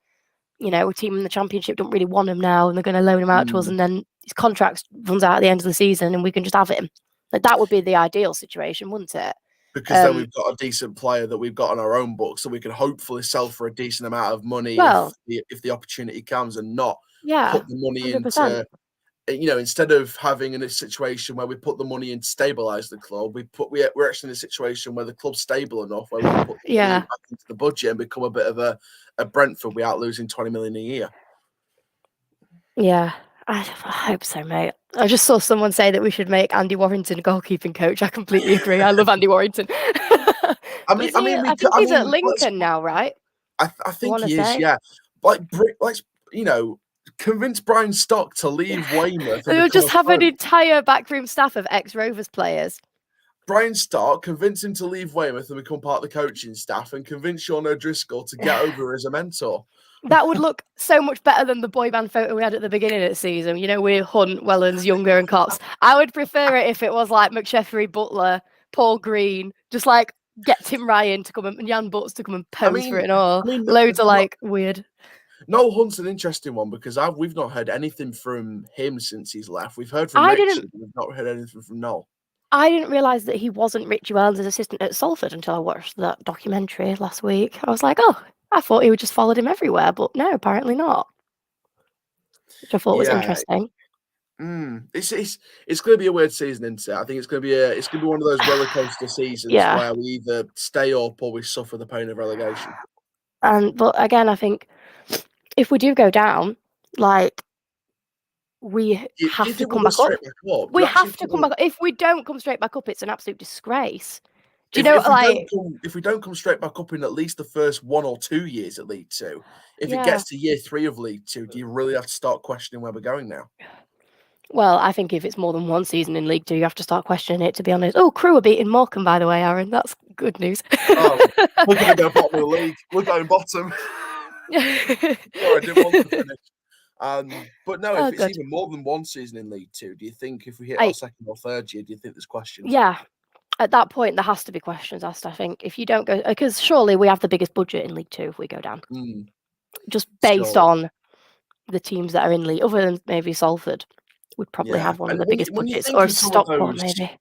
a team in the Championship don't really want him now, and they're going to loan him out to us, and then his contract runs out at the end of the season, and we can just have him. Like that would be the ideal situation, wouldn't it? Because then we've got a decent player that we've got on our own books, so we can hopefully sell for a decent amount of money if the opportunity comes, and not put the money 100%. into. Instead of having in a situation where we put the money in to stabilize the club, we're actually in a situation where the club's stable enough where we can put the money back into the budget and become a bit of a Brentford without losing 20 million a year. Yeah, I hope so, mate. I just saw someone say that we should make Andy Warrington goalkeeping coach. I completely agree. I love Andy Warrington. I think he's at Lincoln now, right? I think he is. Yeah, convince Brian Stock to leave Weymouth. They'll just have an entire backroom staff of ex-Rovers players. Brian Stock, convince him to leave Weymouth and become part of the coaching staff, and convince Sean O'Driscoll to get over as a mentor. That would look so much better than the boy band photo we had at the beginning of the season. With Hunt, Wellens, Younger, and Cox. I would prefer it if it was like McSheffrey, Butler, Paul Green, just like get Tim Ryan to come and Jan Butts to come and pose for it and all. Loads of weird. Noel Hunt's an interesting one because we've not heard anything from him since he's left. We've heard from Richard, but we've not heard anything from Noel. I didn't realise that he wasn't Richie Wellens' assistant at Salford until I watched that documentary last week. I was like, I thought he would just followed him everywhere, but no, apparently not. Which I thought was interesting. It's going to be a weird season, isn't it? I think it's going to be one of those roller coaster seasons where we either stay up or we suffer the pain of relegation. But again, I think if we do go down, we have to come back up. We have to come back up. If we don't come straight back up, it's an absolute disgrace. Do you know, if we don't come straight back up in at least the first 1 or 2 years at League Two, if it gets to year 3 of League Two, do you really have to start questioning where we're going now? Well, I think if it's more than one season in League Two, you have to start questioning it, to be honest. Oh, Crewe are beating Morecambe, by the way, Aaron. That's good news. We're going to go bottom of the league. We're going bottom. Sorry, I didn't want to finish. But no, if it's even more than one season in League Two, do you think if we hit our second or third year, do you think there's questions? Yeah. At that point, there has to be questions asked, I think. If you don't go... Because surely we have the biggest budget in League Two if we go down. Just based on the teams that are in League. Other than maybe Salford, would probably have one of the biggest budgets. Or Stockport, maybe.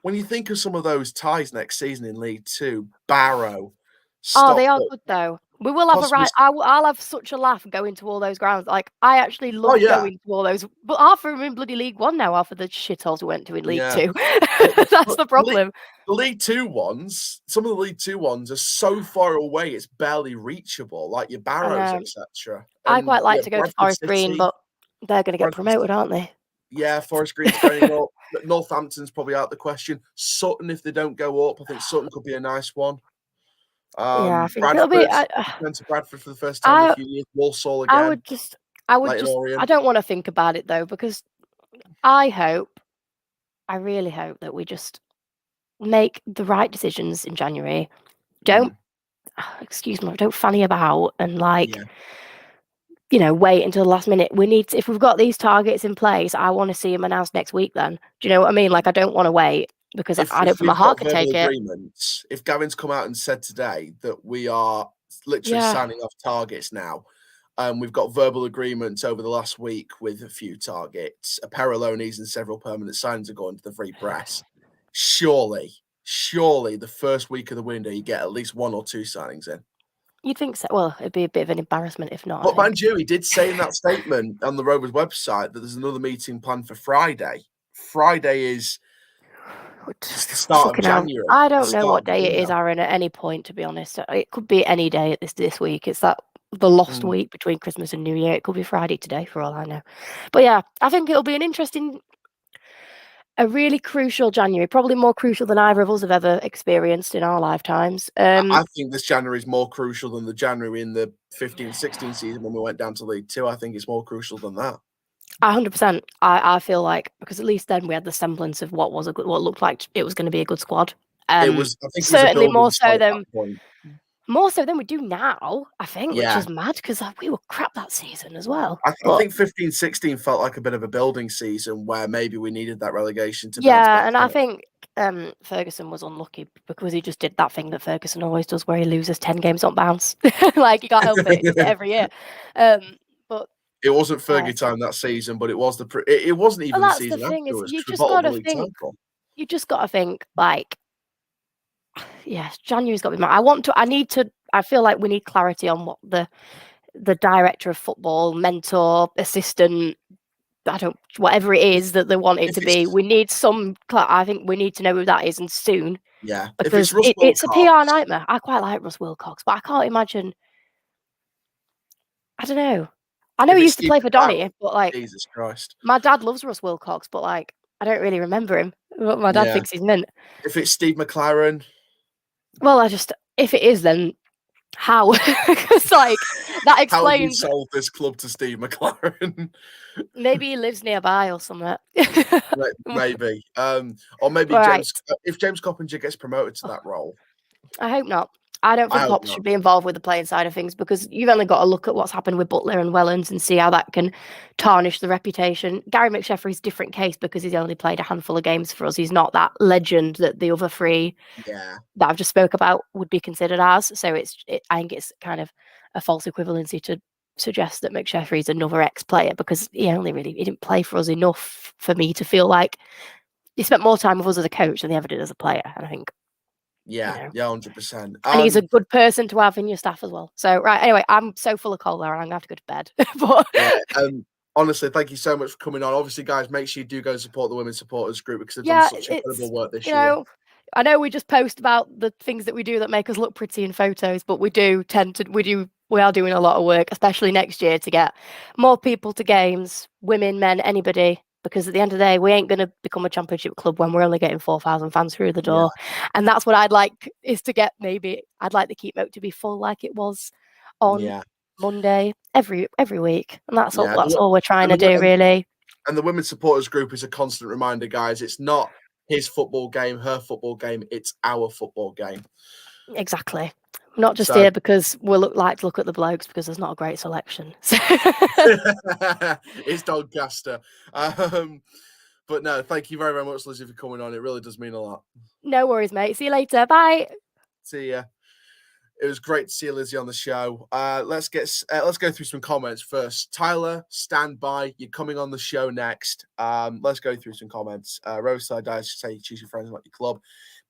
When you think of some of those ties next season in League Two, Barrow, Stockport, they are good, though. We will have a right. I'll have such a laugh going to all those grounds. I actually love going to all those. But half of them in bloody League One now, half of the shitholes we went to in League Two. That's the problem. The League Two ones, some of the League Two ones are so far away, it's barely reachable, like your Barrows, etc. I quite like to go to Forest Green, but they're going to get promoted, aren't they? Yeah, Forest Green's going up. Northampton's probably out of the question. Sutton, if they don't go up, I think Sutton could be a nice one. I think it'll be. Bradford for the first time in a few years. Walsall again. I would just. I don't want to think about it though, because I really hope that we just make the right decisions in January. Don't fanny about and wait until the last minute. We need to, if we've got these targets in place, I want to see them announced next week then. Do you know what I mean? I don't want to wait. Because I don't think my heart could take it. If Gavin's come out and said today that we are literally signing off targets now, we've got verbal agreements over the last week with a few targets, a pair of loanies and several permanent signings are going to the free press. Surely the first week of the window, you get at least 1 or 2 signings in. You'd think so. Well, it'd be a bit of an embarrassment if not. But mind you, he did say in that statement on the Rovers website that there's another meeting planned for Friday. Friday is the start of January. I don't know what day it is, Aaron, at any point, to be honest. It could be any day at this week. It's the lost week between Christmas and New Year. It could be Friday today, for all I know. But yeah, I think it'll be an interesting a really crucial January, probably more crucial than either of us have ever experienced in our lifetimes. I think this January is more crucial than the January in the 15-16 season when we went down to League Two. I think it's more crucial than that. 100%. I feel like, because at least then we had the semblance of what looked like it was going to be a good squad. It was, I think, certainly it was a building squad more so than we do now, I think, which Yeah. is mad because we were crap that season as well. I think 15-16 felt like a bit of a building season where maybe we needed that relegation to bounce Yeah, back and I up. think Ferguson was unlucky because he just did that thing that Ferguson always does where he loses 10 games on bounce. Like, you can't help it. He does it every year. But it wasn't Fergie time that season, but it was it wasn't even the that's season the thing, is afterwards. you 'cause we just bottled got the to league think. title. You just got to think, like, yeah, January's got to be mad. I feel like we need clarity on what the director of football, mentor, assistant, whatever it is that they want it to be. We need I think we need to know who that is, and soon. Yeah, because it's a PR nightmare. I quite like Russ Wilcox, but I can't imagine. I don't know. I know he used to play for Donny, but like, Jesus Christ, my dad loves Russ Wilcox, but like, I don't really remember him. What my dad thinks he's mint. If it's Steve McLaren, well, if it is, then how? Because like that explains. How have we sold this club to Steve McLaren? Maybe he lives nearby or something. Maybe, or maybe Right. if James Coppinger gets promoted to that role. I hope not. I don't think Pops should be involved with the playing side of things, because you've only got to look at what's happened with Butler and Wellens and see how that can tarnish the reputation. Gary McSheffrey's a different case because he's only played a handful of games for us. He's not that legend that the other three that I've just spoke about would be considered as. So I think it's kind of a false equivalency to suggest that McSheffrey's another ex-player, because he didn't play for us enough for me to feel like he spent more time with us as a coach than he ever did as a player. And I think. Yeah, 100%. And he's a good person to have in your staff as well. So, right, anyway, I'm so full of coal there and I'm going to have to go to bed. But honestly, thank you so much for coming on. Obviously, guys, make sure you do go and support the Women's Supporters Group because they've done such incredible work this year. I know we just post about the things that we do that make us look pretty in photos, but we are doing a lot of work, especially next year, to get more people to games, women, men, anybody. Because at the end of the day, we ain't going to become a championship club when we're only getting 4,000 fans through the door. Yeah. And that's what I'd like, is to get I'd like the Keep Moat to be full like it was on Monday every week. And that's all we're trying to do, really. And the Women's Supporters Group is a constant reminder, guys. It's not his football game, her football game. It's our football game. Exactly. Not just here because we like to look at the blokes because there's not a great selection. It's Doncaster. But no, thank you very, very much, Lizzie, for coming on. It really does mean a lot. No worries, mate. See you later. Bye. See ya. It was great to see Lizzie on the show. Let's go through some comments first. Tyler, stand by. You're coming on the show next. Let's go through some comments. Roadside Dice say choose your friends, not your club.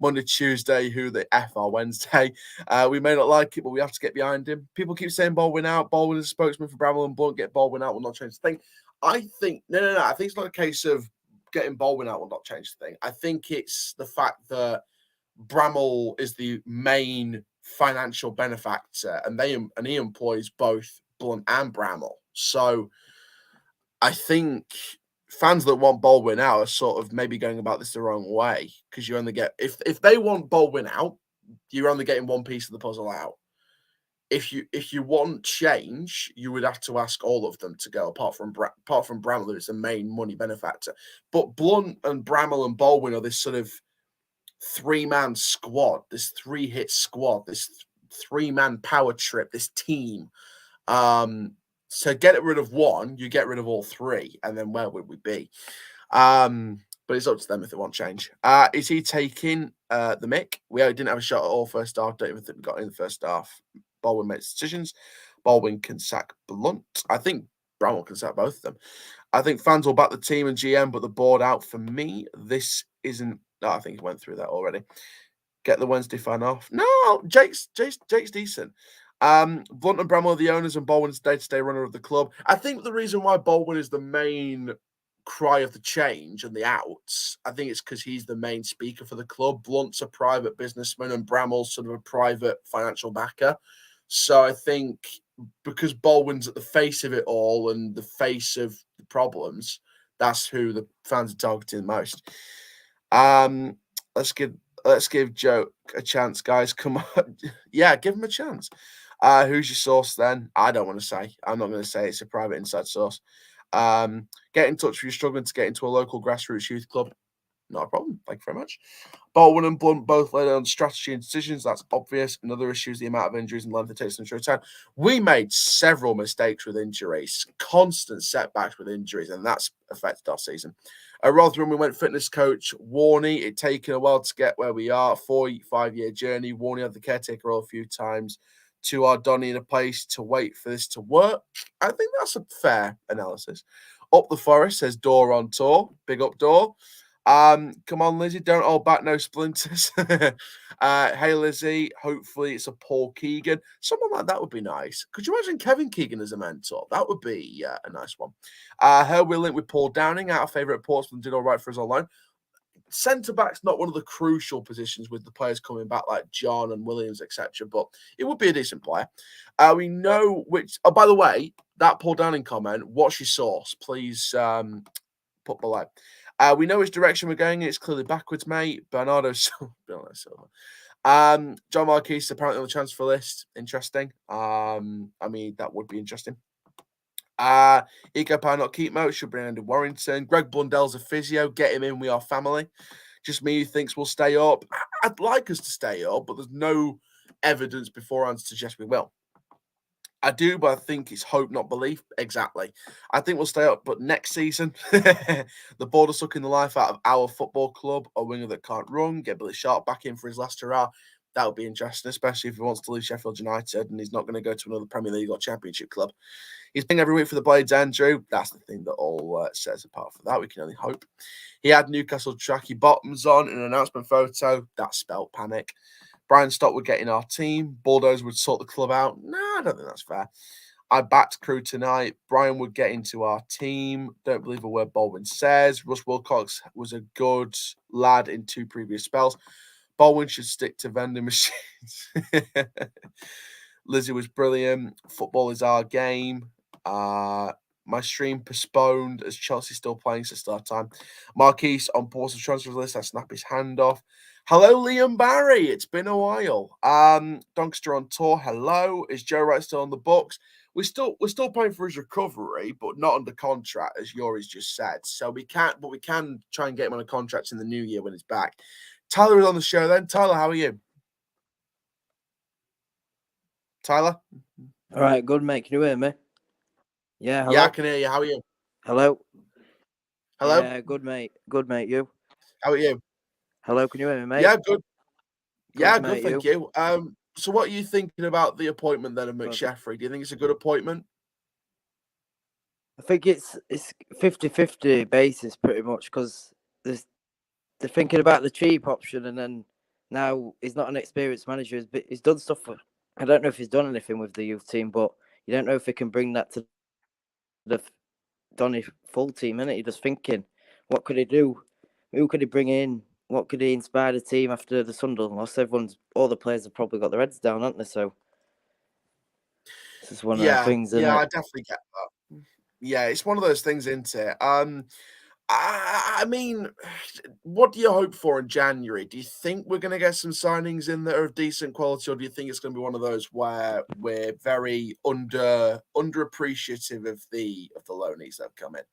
Monday, Tuesday, who the F are Wednesday. We may not like it, but we have to get behind him. People keep saying Baldwin out. Baldwin is a spokesman for Bramwell and Blunt. Get Baldwin out will not change the thing. I think no. I think it's not a case of getting Baldwin out will not change the thing. I think it's the fact that Bramwell is the main financial benefactor, and he employs both Blunt and Bramwell. So I think fans that want Baldwin out are sort of maybe going about this the wrong way, because you only get if they want Baldwin out, you're only getting one piece of the puzzle out. If you want change, you would have to ask all of them to go, apart from Bramwell, who's the main money benefactor. But Blunt and Bramwell and Baldwin are this sort of 3-man squad, this 3-hit squad, this 3-man power trip, this team. So get rid of one, you get rid of all 3, and then where would we be? But it's up to them if they want change. Is he taking the mick? We didn't have a shot at all first half. Don't even think we got in the first half. Baldwin makes decisions. Baldwin can sack Blunt. I think Bramwell can sack both of them. I think fans will back the team and GM, but the board out for me. This isn't. No, I think he went through that already. Get the Wednesday fan off. No, Jake's decent. Blunt and Bramwell are the owners, and Baldwin's day-to-day runner of the club. I think the reason why Baldwin is the main cry of the change and the outs, I think it's because he's the main speaker for the club. Blunt's a private businessman, and Bramwell's sort of a private financial backer. So I think because Baldwin's at the face of it all and the face of the problems, That's who the fans are targeting most. Let's give Joe a chance, guys. Come on. Yeah, give him a chance. Who's your source then? I don't want to say. I'm not going to say. It's a private inside source. Get in touch if you're struggling to get into a local grassroots youth club. Not a problem. Thank you very much. Baldwin and Blunt both laid on strategy and decisions. That's obvious. Another issue is the amount of injuries and length it takes them to return. We made several mistakes with injuries, constant setbacks with injuries, and that's affected our season. At Rotherham, we went fitness coach Warney. It taken a while to get where we are. 4-5 year journey. Warney had the caretaker role a few times. To our Donny in a place to wait for this to work. I think that's a fair analysis. Up the Forest says Door on tour. Big up Door. Come on, Lizzie. Don't hold back, no splinters. Hey, Lizzie. Hopefully it's a Paul Keegan. Someone like that would be nice. Could you imagine Kevin Keegan as a mentor? That would be a nice one. Heard we're linked with Paul Downing. Our favourite Portsmouth did all right for us on loan. Centre-back's not one of the crucial positions with the players coming back like John and Williams, etc. But it would be a decent player. We know which... Oh, by the way, that Paul Downing comment, what's your source? Please put below. We know which direction we're going. It's clearly backwards, mate. Bernardo Silva. John Marquis apparently on the transfer list. Interesting. I mean, that would be interesting. Eco Power not keep mode. Should bring Andy Warrington. Greg Blundell's a physio. Get him in. We are family. Just me who thinks we'll stay up. I'd like us to stay up, but there's no evidence beforehand to suggest we will. I do, but I think it's hope, not belief. Exactly. I think we'll stay up, but next season, the board are sucking the life out of our football club, a winger that can't run, get Billy Sharp back in for his last hurrah. That would be interesting, especially if he wants to leave Sheffield United and he's not going to go to another Premier League or Championship club. He's playing every week for the Blades, Andrew. That's the thing that all sets apart for that. We can only hope. He had Newcastle tracky bottoms on in an announcement photo. That spelt panic. Brian Stott would get in our team. Bulldoze would sort the club out. No, I don't think that's fair. I backed Crew tonight. Brian would get into our team. Don't believe a word Baldwin says. Russ Wilcox was a good lad in 2 previous spells. Baldwin should stick to vending machines. Lizzie was brilliant. Football is our game. My stream postponed as Chelsea still playing, so start time. Marquise on Portsmouth transfer list. I snap his hand off. Hello, Liam Barry. It's been a while. Doncaster on tour. Hello. Is Joe Wright still on the books? We're still paying for his recovery, but not under contract, as Yori's just said. So we can try and get him on a contract in the new year when he's back. Tyler is on the show then. Tyler, how are you? Tyler? All right, good, mate. Can you hear me? Yeah, hello? Yeah, I can hear you. How are you? Hello? Hello? Yeah, good, mate. Good, mate. You? How are you? Hello, can you hear me, mate? Yeah, good. Yeah, mate, good, thank you. So what are you thinking about the appointment then of McSheffrey? Do you think it's a good appointment? I think it's 50-50 basis pretty much because they're thinking about the cheap option and then now he's not an experienced manager. He's done stuff for... I don't know if he's done anything with the youth team, but you don't know if he can bring that to the Donny full team, innit? You're just thinking, what could he do? Who could he bring in? What could he inspire the team after the Sunderland loss? All the players have probably got their heads down, haven't they? So this is one of the things, isn't it? I definitely get that. Yeah, it's one of those things, isn't it? I mean, what do you hope for in January? Do you think we're going to get some signings in that are of decent quality, or do you think it's going to be one of those where we're very underappreciative of the loanees that have come in,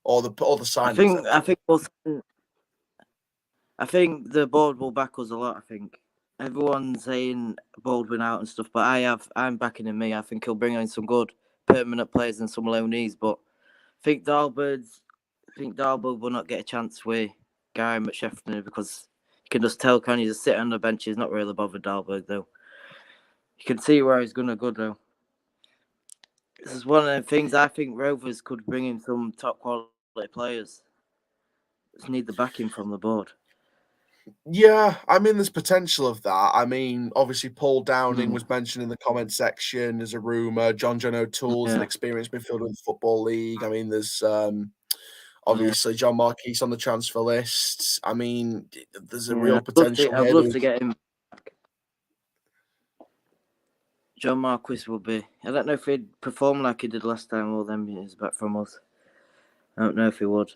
or the signings? I think the board will back us a lot. I think everyone's saying Baldwin out and stuff, but I'm backing him. I think he'll bring in some good permanent players and some loanees. But I think Dalberg will not get a chance with Gary McSheffrey because you can just tell, can you just sit on the bench? He's not really bothered Dalberg though. You can see where he's gonna go though. This is one of the things I think Rovers could bring in some top quality players. Just need the backing from the board. Yeah, I mean, there's potential of that. I mean, obviously, Paul Downing was mentioned in the comment section as a rumour. John O'Toole's an experienced midfielder in the Football League. I mean, there's obviously John Marquis on the transfer list. I mean, there's a real potential here. I'd love to get him back. John Marquis will be. I don't know if he'd perform like he did last time or then he's back from us. I don't know if he would.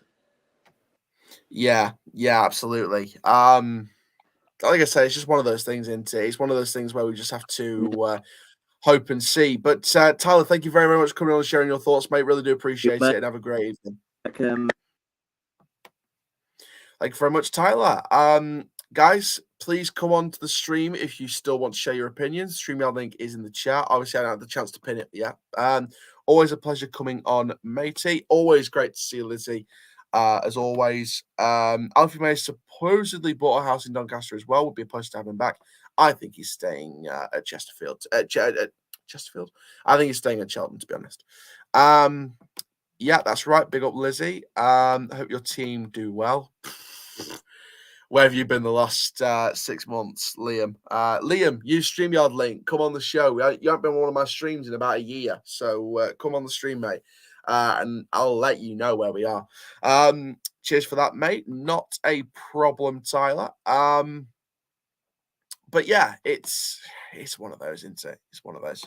Yeah, absolutely. Like I say, it's just one of those things, isn't it? It's one of those things where we just have to hope and see. But Tyler, thank you very, very much for coming on and sharing your thoughts, mate. Really do appreciate it, and have a great evening. Thank you very much, Tyler. Guys, please come on to the stream if you still want to share your opinions. StreamYard link is in the chat. Obviously, I don't have the chance to pin it yet. Always a pleasure coming on, matey. Always great to see Lizzie. As always, Alfie May supposedly bought a house in Doncaster as well. Would be a pleasure to have him back. I think he's staying at Chesterfield. Chesterfield. I think he's staying at Cheltenham, to be honest. Yeah, that's right. Big up, Lizzie. I hope your team do well. Where have you been the last 6 months, Liam? Liam, use StreamYard link. Come on the show. You haven't been on one of my streams in about a year, so come on the stream, mate. And I'll let you know where we are. Cheers for that, mate. Not a problem, Tyler. But yeah, it's one of those, isn't it? It's one of those.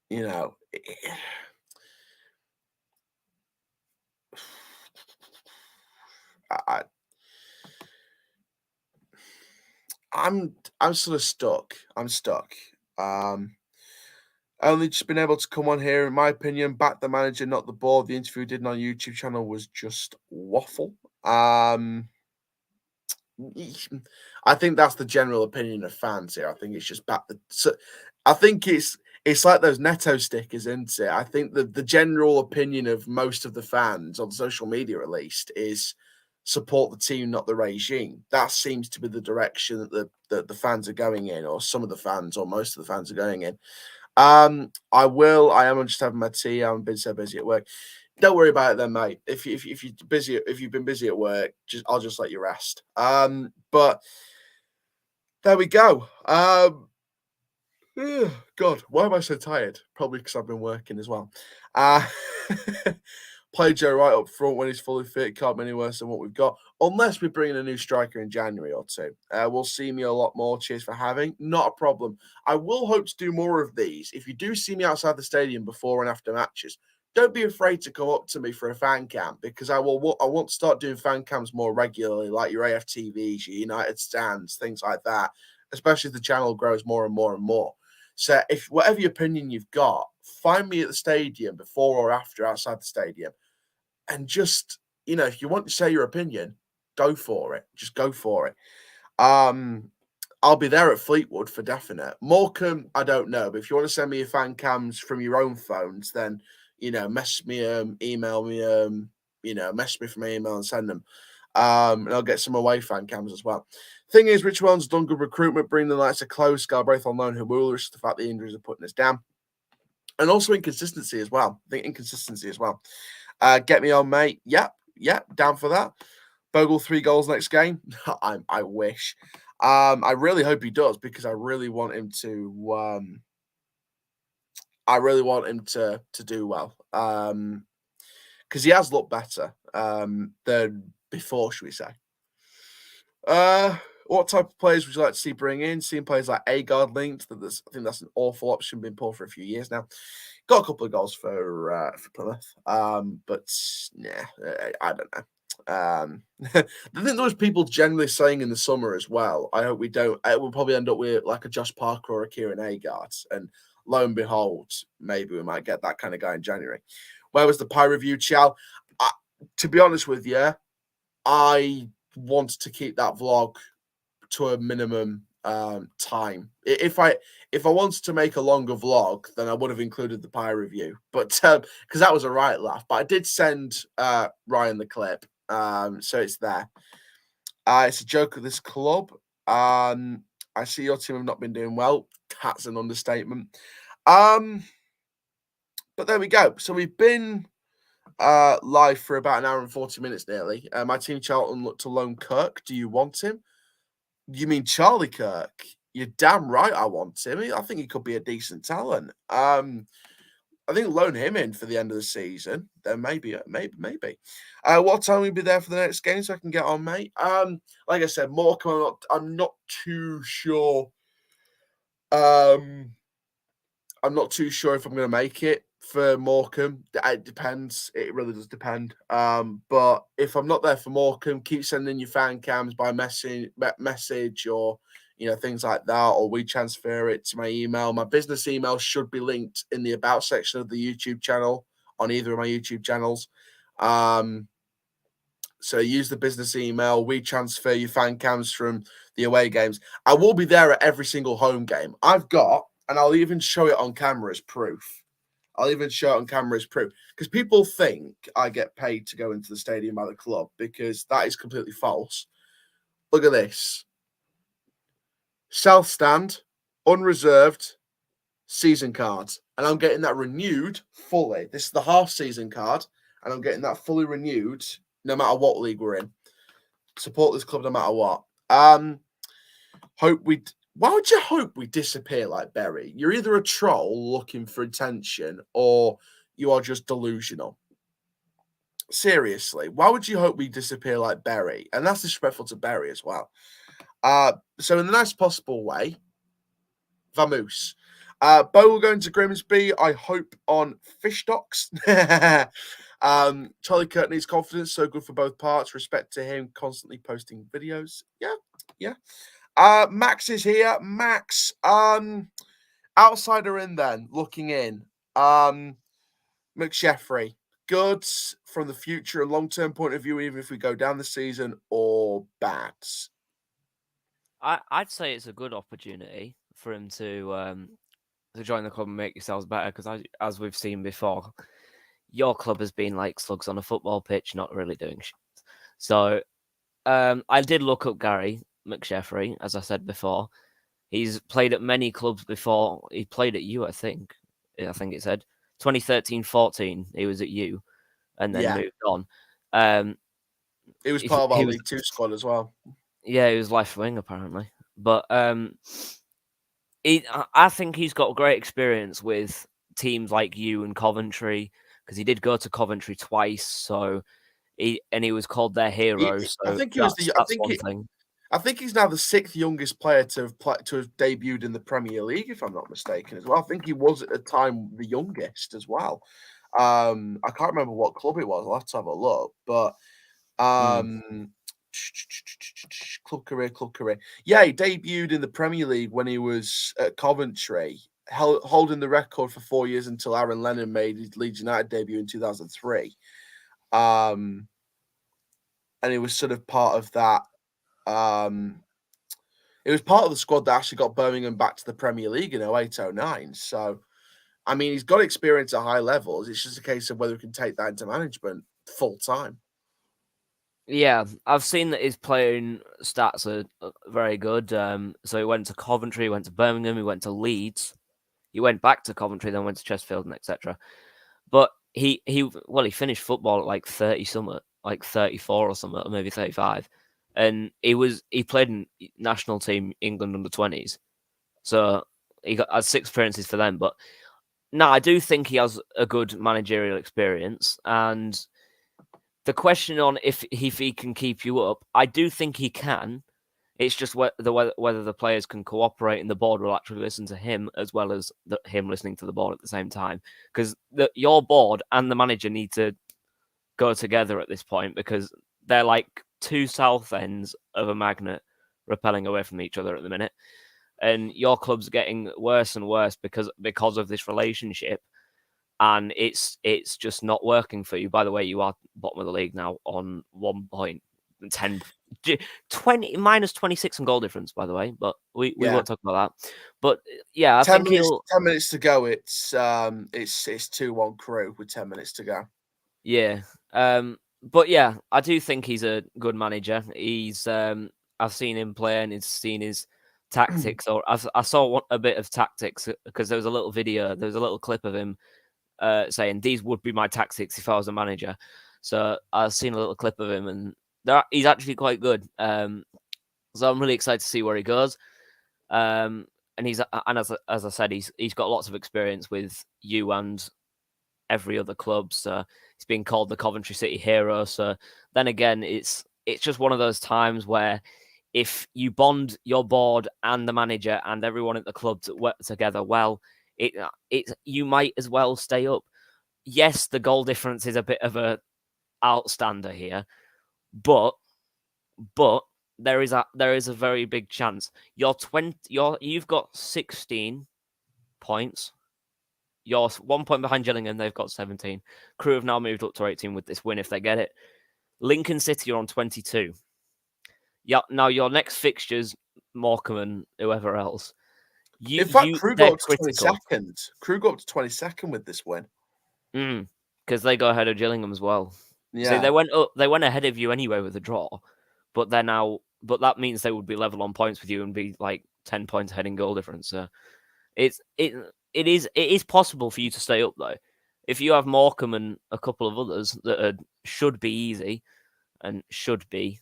You know, I'm sort of stuck. I'm stuck. Only just been able to come on here, in my opinion, back the manager, not the board. The interview we did on YouTube channel was just waffle. I think that's the general opinion of fans here. I think it's just back the. So, I think it's like those Neto stickers, isn't it? I think the general opinion of most of the fans on social media, at least, is support the team, not the regime. That seems to be the direction that the fans are going in, or some of the fans, or most of the fans are going in. I am just having my tea. I've been so busy at work. Don't worry about it then, mate. If you're busy, if you've been busy at work, I'll just let you rest. But there we go. God, why am I so tired? Probably because I've been working as well. Play Joe right up front when he's fully fit. Can't be any worse than what we've got. Unless we bring in a new striker in January or two. We'll see me a lot more. Cheers for having. Not a problem. I will hope to do more of these. If you do see me outside the stadium before and after matches, don't be afraid to come up to me for a fan cam, because I want to start doing fan cams more regularly, like your AFTVs, your United stands, things like that, especially if the channel grows more and more and more. So if whatever your opinion you've got, find me at the stadium before or after, outside the stadium, and just, if you want to say your opinion, go for it. Just go for it. I'll be there at Fleetwood for definite. Morecambe, I don't know, but if you want to send me your fan cams from your own phones, then message me, email me, message me from my email and send them. And I'll get some away fan cams as well. Thing is, Richmond's done good recruitment, bringing the lights to close. Galbraith on loan, who will risk the fact the injuries are putting us down. And also inconsistency as well. I think inconsistency as well. Get me on, mate. Yep, down for that. Bogle 3 goals next game. I wish. I really hope he does, because I really want him to. I really want him to do well. Because he has looked better than before, should we say? What type of players would you like to see bring in? Seeing players like Agard linked. I think that's an awful option, been pulled for a few years now. Got a couple of goals for Plymouth, but yeah, I don't know. I think there was people generally saying in the summer as well, I hope we don't. We'll probably end up with like a Josh Parker or a Kieran Agard, and lo and behold, maybe we might get that kind of guy in January. Where was the pie review, Chal? To be honest with you, I want to keep that vlog to a minimum time. If I wanted to make a longer vlog, then I would have included the pie review, but because that was a right laugh. But I did send Ryan the clip, so it's there. It's a joke of this club. I see your team have not been doing well. That's an understatement. But there we go. So we've been live for about an hour and 40 minutes nearly. My team Charlton looked to loan Kirk. Do you want him? You mean Charlie Kirk? You're damn right I want him. I think he could be a decent talent. I think loan him in for the end of the season. Then maybe. What time will you be there for the next game so I can get on, mate? Like I said, Morecambe, I'm not too sure. I'm not too sure if I'm going to make it for Morecambe. It depends. It really does depend. But if I'm not there for Morecambe, keep sending your fan cams by message or things like that, or we transfer it to my email. My business email should be linked in the about section of the YouTube channel on either of my YouTube channels. So use the business email. We transfer your fan cams from the away games. I will be there at every single home game. I've got, and I'll even show it on camera as proof. Because people think I get paid to go into the stadium by the club, because that is completely false. Look at this. South stand, unreserved, season cards. And I'm getting that renewed fully. This is the half season card, and I'm getting that fully renewed no matter what league we're in. Support this club no matter what. Why would you hope we disappear like Berry? You're either a troll looking for attention, or you are just delusional. Seriously, why would you hope we disappear like Berry? And that's disrespectful to Berry as well. So in the nicest possible way, Vamoose. Bo will go into Grimsby, I hope, on fish stocks. Charlie Kirk needs confidence, so good for both parts. Respect to him, constantly posting videos. Yeah. Max is here. Max, outsider in then, looking in. McSheffrey, good from the future and long-term point of view, even if we go down the season, or bad? I'd say it's a good opportunity for him to join the club and make yourselves better, because as we've seen before, your club has been like slugs on a football pitch, not really doing shit. So I did look up Gary McSheffrey, as I said before. He's played at many clubs before. He played at you, I think it said 2013-14. He was at you, and then moved on. He was part of our League Two squad as well. Yeah, he was left wing apparently, but I think he's got great experience with teams like you and Coventry, because he did go to Coventry twice. So he was called their hero. I think he was I think he's now the 6th youngest player to have debuted in the Premier League, if I'm not mistaken, as well. I think he was at the time the youngest as well. I can't remember what club it was. I'll have to have a look. But club career. Yeah, he debuted in the Premier League when he was at Coventry, holding the record for 4 years until Aaron Lennon made his Leeds United debut in 2003. And he was sort of part of that. It was part of the squad that actually got Birmingham back to the Premier League in 08-09. So, I mean, he's got experience at high levels. It's just a case of whether we can take that into management full time. Yeah, I've seen that his playing stats are very good. So he went to Coventry, he went to Birmingham, he went to Leeds, he went back to Coventry, then went to Chesterfield, and etc. But he finished football at like 30 something, like 34 or something, or maybe 35. And he played in national team England under 20s. So he had 6 appearances for them. But no, I do think he has a good managerial experience. And the question on if he can keep you up, I do think he can. It's just whether the players can cooperate and the board will actually listen to him, as well as him listening to the board at the same time. Because your board and the manager need to go together at this point, because they're like 2 south ends of a magnet repelling away from each other at the minute. And your club's getting worse and worse because of this relationship. And it's just not working for you. By the way, you are bottom of the league now on 1 point. 20 minus 26 in goal difference, by the way, but we won't talk about that. But yeah, I think 10 minutes to go. It's 2-1 Crew with 10 minutes to go. Yeah. But yeah, I do think he's a good manager. He's I've seen him play and seen his tactics, or I saw a bit of tactics, because there was a little video, there was a little clip of him saying these would be my tactics if I was a manager. So I've seen a little clip of him, and he's actually quite good. So I'm really excited to see where he goes. And as I said, he's got lots of experience with you and every other club. So he's been called the Coventry City hero. So then again, it's just one of those times where if you bond your board and the manager and everyone at the club to work together well, you might as well stay up. yes, the goal difference is a bit of a outstander here, but there is a very big chance. You've got 16 points. You're 1 point behind Gillingham. They've got 17. Crew have now moved up to 18 with this win if they get it. Lincoln City are on 22. Yeah. Now your next fixtures, Morecambe and whoever else. In fact, Crew they're got up to 22nd. Crew got up to 22nd with this win. Because they go ahead of Gillingham as well. Yeah. See, they went up. They went ahead of you anyway with a draw, but they're now. But that means they would be level on points with you and be like 10 points ahead in goal difference. So it is possible for you to stay up though. If you have Morecambe and a couple of others that should be easy, and should be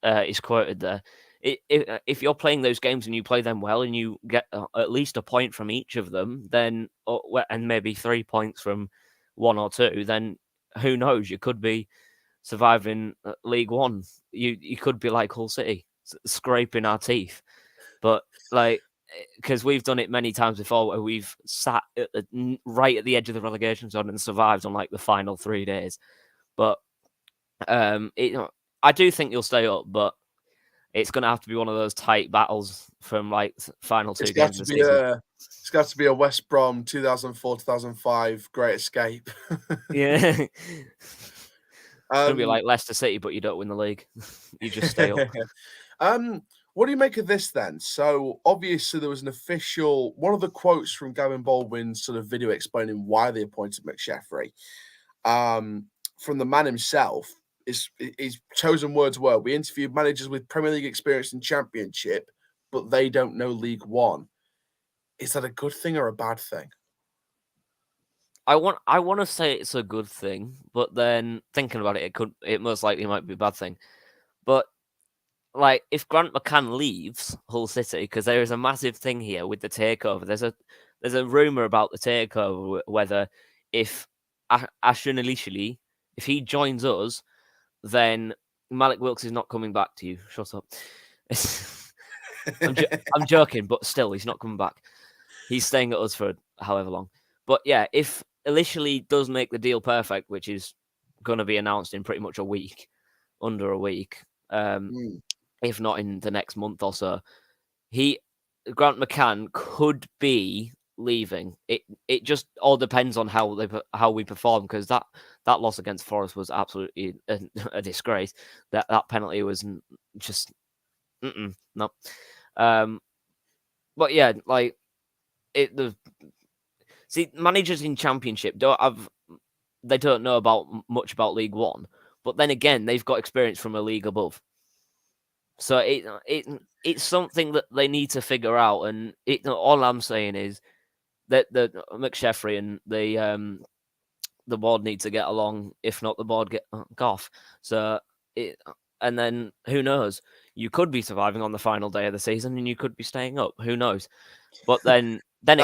is quoted there. If you're playing those games and you play them well and you get at least a point from each of them, then and maybe 3 points from one or two, then who knows? You could be surviving League One. You could be like Hull City, scraping our teeth. But like, because we've done it many times before, where we've sat right at the edge of the relegation zone and survived on like the final 3 days. But I do think you'll stay up, but it's going to have to be one of those tight battles from like final 2 games of the season. It's got to be a West Brom 2004-2005 Great Escape. Yeah. It's going to be like Leicester City, but you don't win the league. You just stay up. What do you make of this then? So obviously there was an official, one of the quotes from Gavin Baldwin's sort of video explaining why they appointed McSheffrey, from the man himself. His chosen words were, "We interviewed managers with Premier League experience and Championship, but they don't know League One." Is that a good thing or a bad thing? I want to say it's a good thing, but then thinking about it, it most likely might be a bad thing. But like, if Grant McCann leaves Hull City, because there is a massive thing here with the takeover. There's a rumor about the takeover, whether if Ashton Elishili, if he joins us, then Malik Wilkes is not coming back to you. Shut up. I'm joking, but still, he's not coming back. He's staying at us for however long. But yeah, if Elishili does make the deal perfect, which is going to be announced in pretty much under a week, if not in the next month or so, Grant McCann could be leaving. It just all depends on how we perform, because that loss against Forest was absolutely a disgrace. That penalty was just no. But yeah, like managers in Championship they don't know much about League One, but then again they've got experience from a league above. So it's something that they need to figure out, and all I'm saying is that the McSheffrey and the board need to get along. If not, the board get off. So and then who knows? You could be surviving on the final day of the season, and you could be staying up. Who knows? But then again,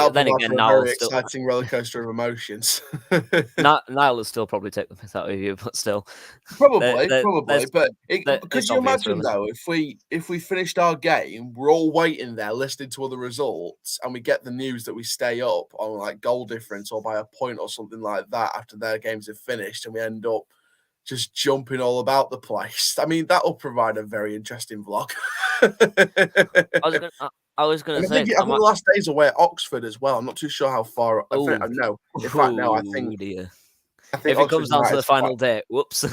Niall, very exciting roller coaster of emotions. Niall will still probably take the piss out of you, but still, probably. But could you imagine though, if we finished our game, we're all waiting there, listening to other results, and we get the news that we stay up on like goal difference or by a point or something like that after their games have finished, and we end up just jumping all about the place. I mean, that will provide a very interesting vlog. I was going to say, I think the last day's away at Oxford as well. I'm not too sure how far. I think. In fact, no. I think. Dear. I think if it comes down to the final day, whoops.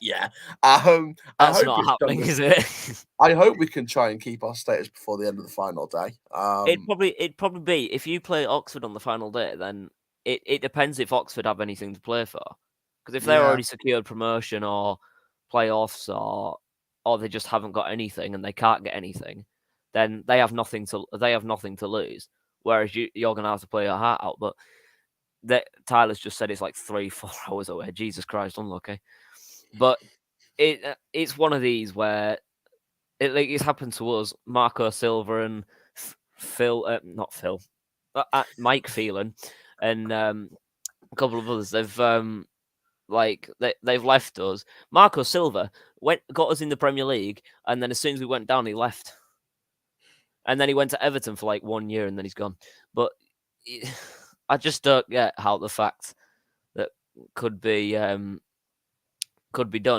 Yeah. That's not happening, is it? I hope we can try and keep our status before the end of the final day. It'd probably be if you play Oxford on the final day, then it depends if Oxford have anything to play for. Because if they're already secured promotion or playoffs, or they just haven't got anything and they can't get anything, then they have nothing to lose. Whereas you're going to have to play your heart out. But Tyler's just said it's like 3-4 hours away. Jesus Christ, unlucky. But it's one of these where it's happened to us. Marco Silva and Mike Phelan and a couple of others. They've left us. Marco Silva got us in the Premier League, and then as soon as we went down, he left. And then he went to Everton for like 1 year, and then he's gone. But I just don't get how the fact could be done.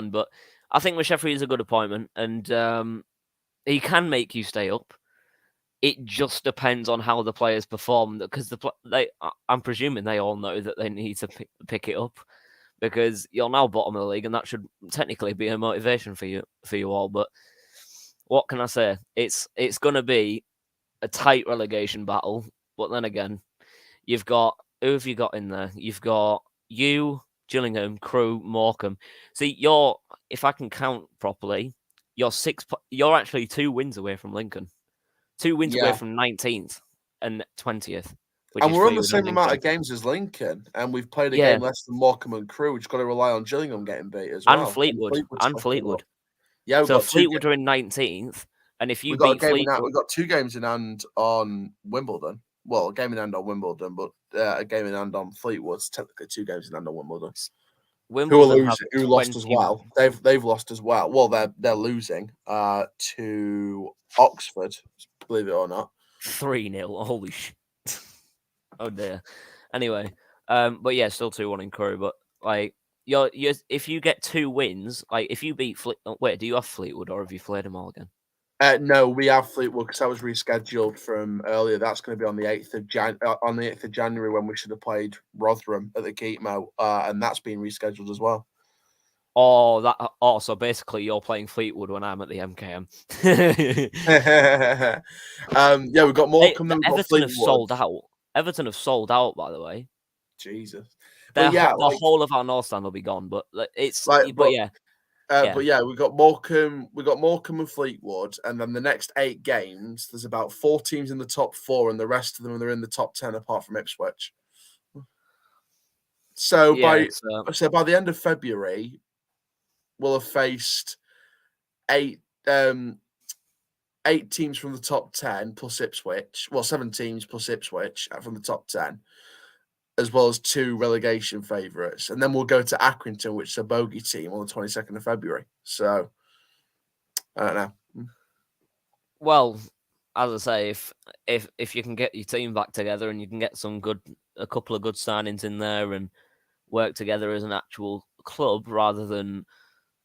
But I think McSheffrey is a good appointment, and he can make you stay up. It just depends on how the players perform, because I'm presuming they all know that they need to pick it up, because you're now bottom of the league, and that should technically be a motivation for you all. But what can I say? It's going to be a tight relegation battle. But then again, who have you got in there? You've got you, Gillingham, Crewe, Morecambe. See, if I can count properly, you're actually 2 wins away from Lincoln. 2 wins away from 19th and 20th. And we're on the same amount of games as Lincoln, and we've played a game less than Morecambe and Crewe. We've got to rely on Gillingham getting beat as well. And Fleetwood. Yeah, so Fleetwood are in 19th, and if you beat Fleetwood... We've got 2 games in hand on Wimbledon. Well, a game in hand on Wimbledon, but a game in hand on Fleetwood's technically 2 games in hand on Wimbledon. Who lost as well? They've lost as well. Well, they're losing to Oxford, believe it or not. 3-0. Holy shit! Oh dear. Anyway, but yeah, still 2-1 in Crewe. But like, you're if you get 2 wins, like if you beat wait, do you have Fleetwood or have you played them all again? No, we have Fleetwood because that was rescheduled from earlier. That's going to be on the 8th of January when we should have played Rotherham at the Keatmo, and that's been rescheduled as well. So basically you're playing Fleetwood when I'm at the MKM. Yeah, we've got Morecambe. Everton have sold out. Everton have sold out, by the way. Jesus. The whole of our North Stand will be gone, but it's But yeah, we've got Morecambe and Fleetwood, and then the next 8 games, there's about 4 teams in the top 4, and the rest of them are in the top 10 apart from Ipswich. So by the end of February, we'll have faced 8 teams from the top 10 plus Ipswich. Well, 7 teams plus Ipswich from the top 10. As well as 2 relegation favourites. And then we'll go to Accrington, which is a bogey team, on the 22nd of February. So, I don't know. Well, as I say, if you can get your team back together and you can get a couple of good signings in there and work together as an actual club rather than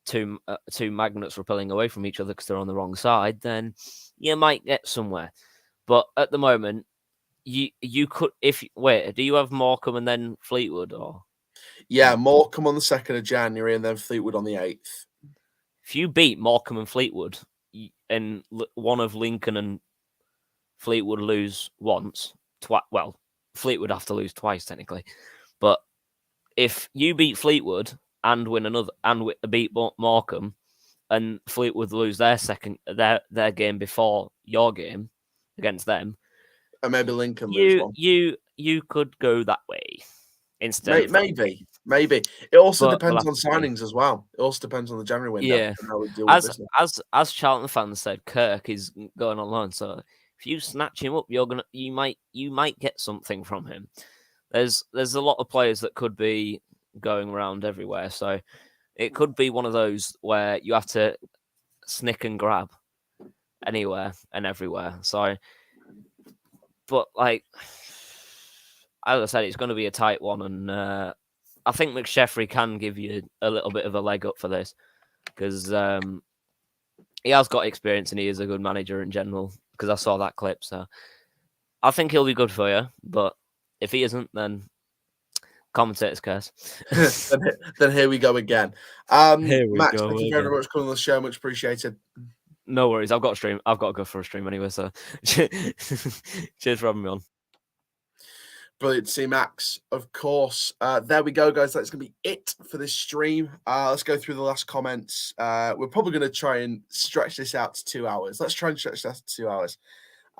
two magnets repelling away from each other because they're on the wrong side, then you might get somewhere. But at the moment, you could do you have Morecambe and then Fleetwood or? Yeah, Morecambe on the 2nd of January and then Fleetwood on the 8th. If you beat Morecambe and Fleetwood and one of Lincoln and Fleetwood lose once, Fleetwood have to lose twice technically. But if you beat Fleetwood and win another and beat Morecambe and Fleetwood lose their game before your game against them, and maybe Lincoln lose one. You could go that way instead. Maybe. It also depends on signings as well. It also depends on the January window. Yeah. And how we deal with business. As Charlton fans said, Kirk is going on loan. So if you snatch him up, you might get something from him. There's a lot of players that could be going around everywhere. So it could be one of those where you have to snick and grab anywhere and everywhere. So. But, like, as I said, it's going to be a tight one. And I think McSheffrey can give you a little bit of a leg up for this because he has got experience and he is a good manager in general because I saw that clip. So I think he'll be good for you. But if he isn't, then commentator's curse. then here we go again. Max, thank you very much for coming on the show. Much appreciated. No worries. I've got a stream. I've got to go for a stream anyway. So cheers for having me on. Brilliant to see Max, of course. There we go, guys. That's going to be it for this stream. Let's go through the last comments. We're probably going to try and stretch this out to 2 hours. Let's try and stretch that to 2 hours.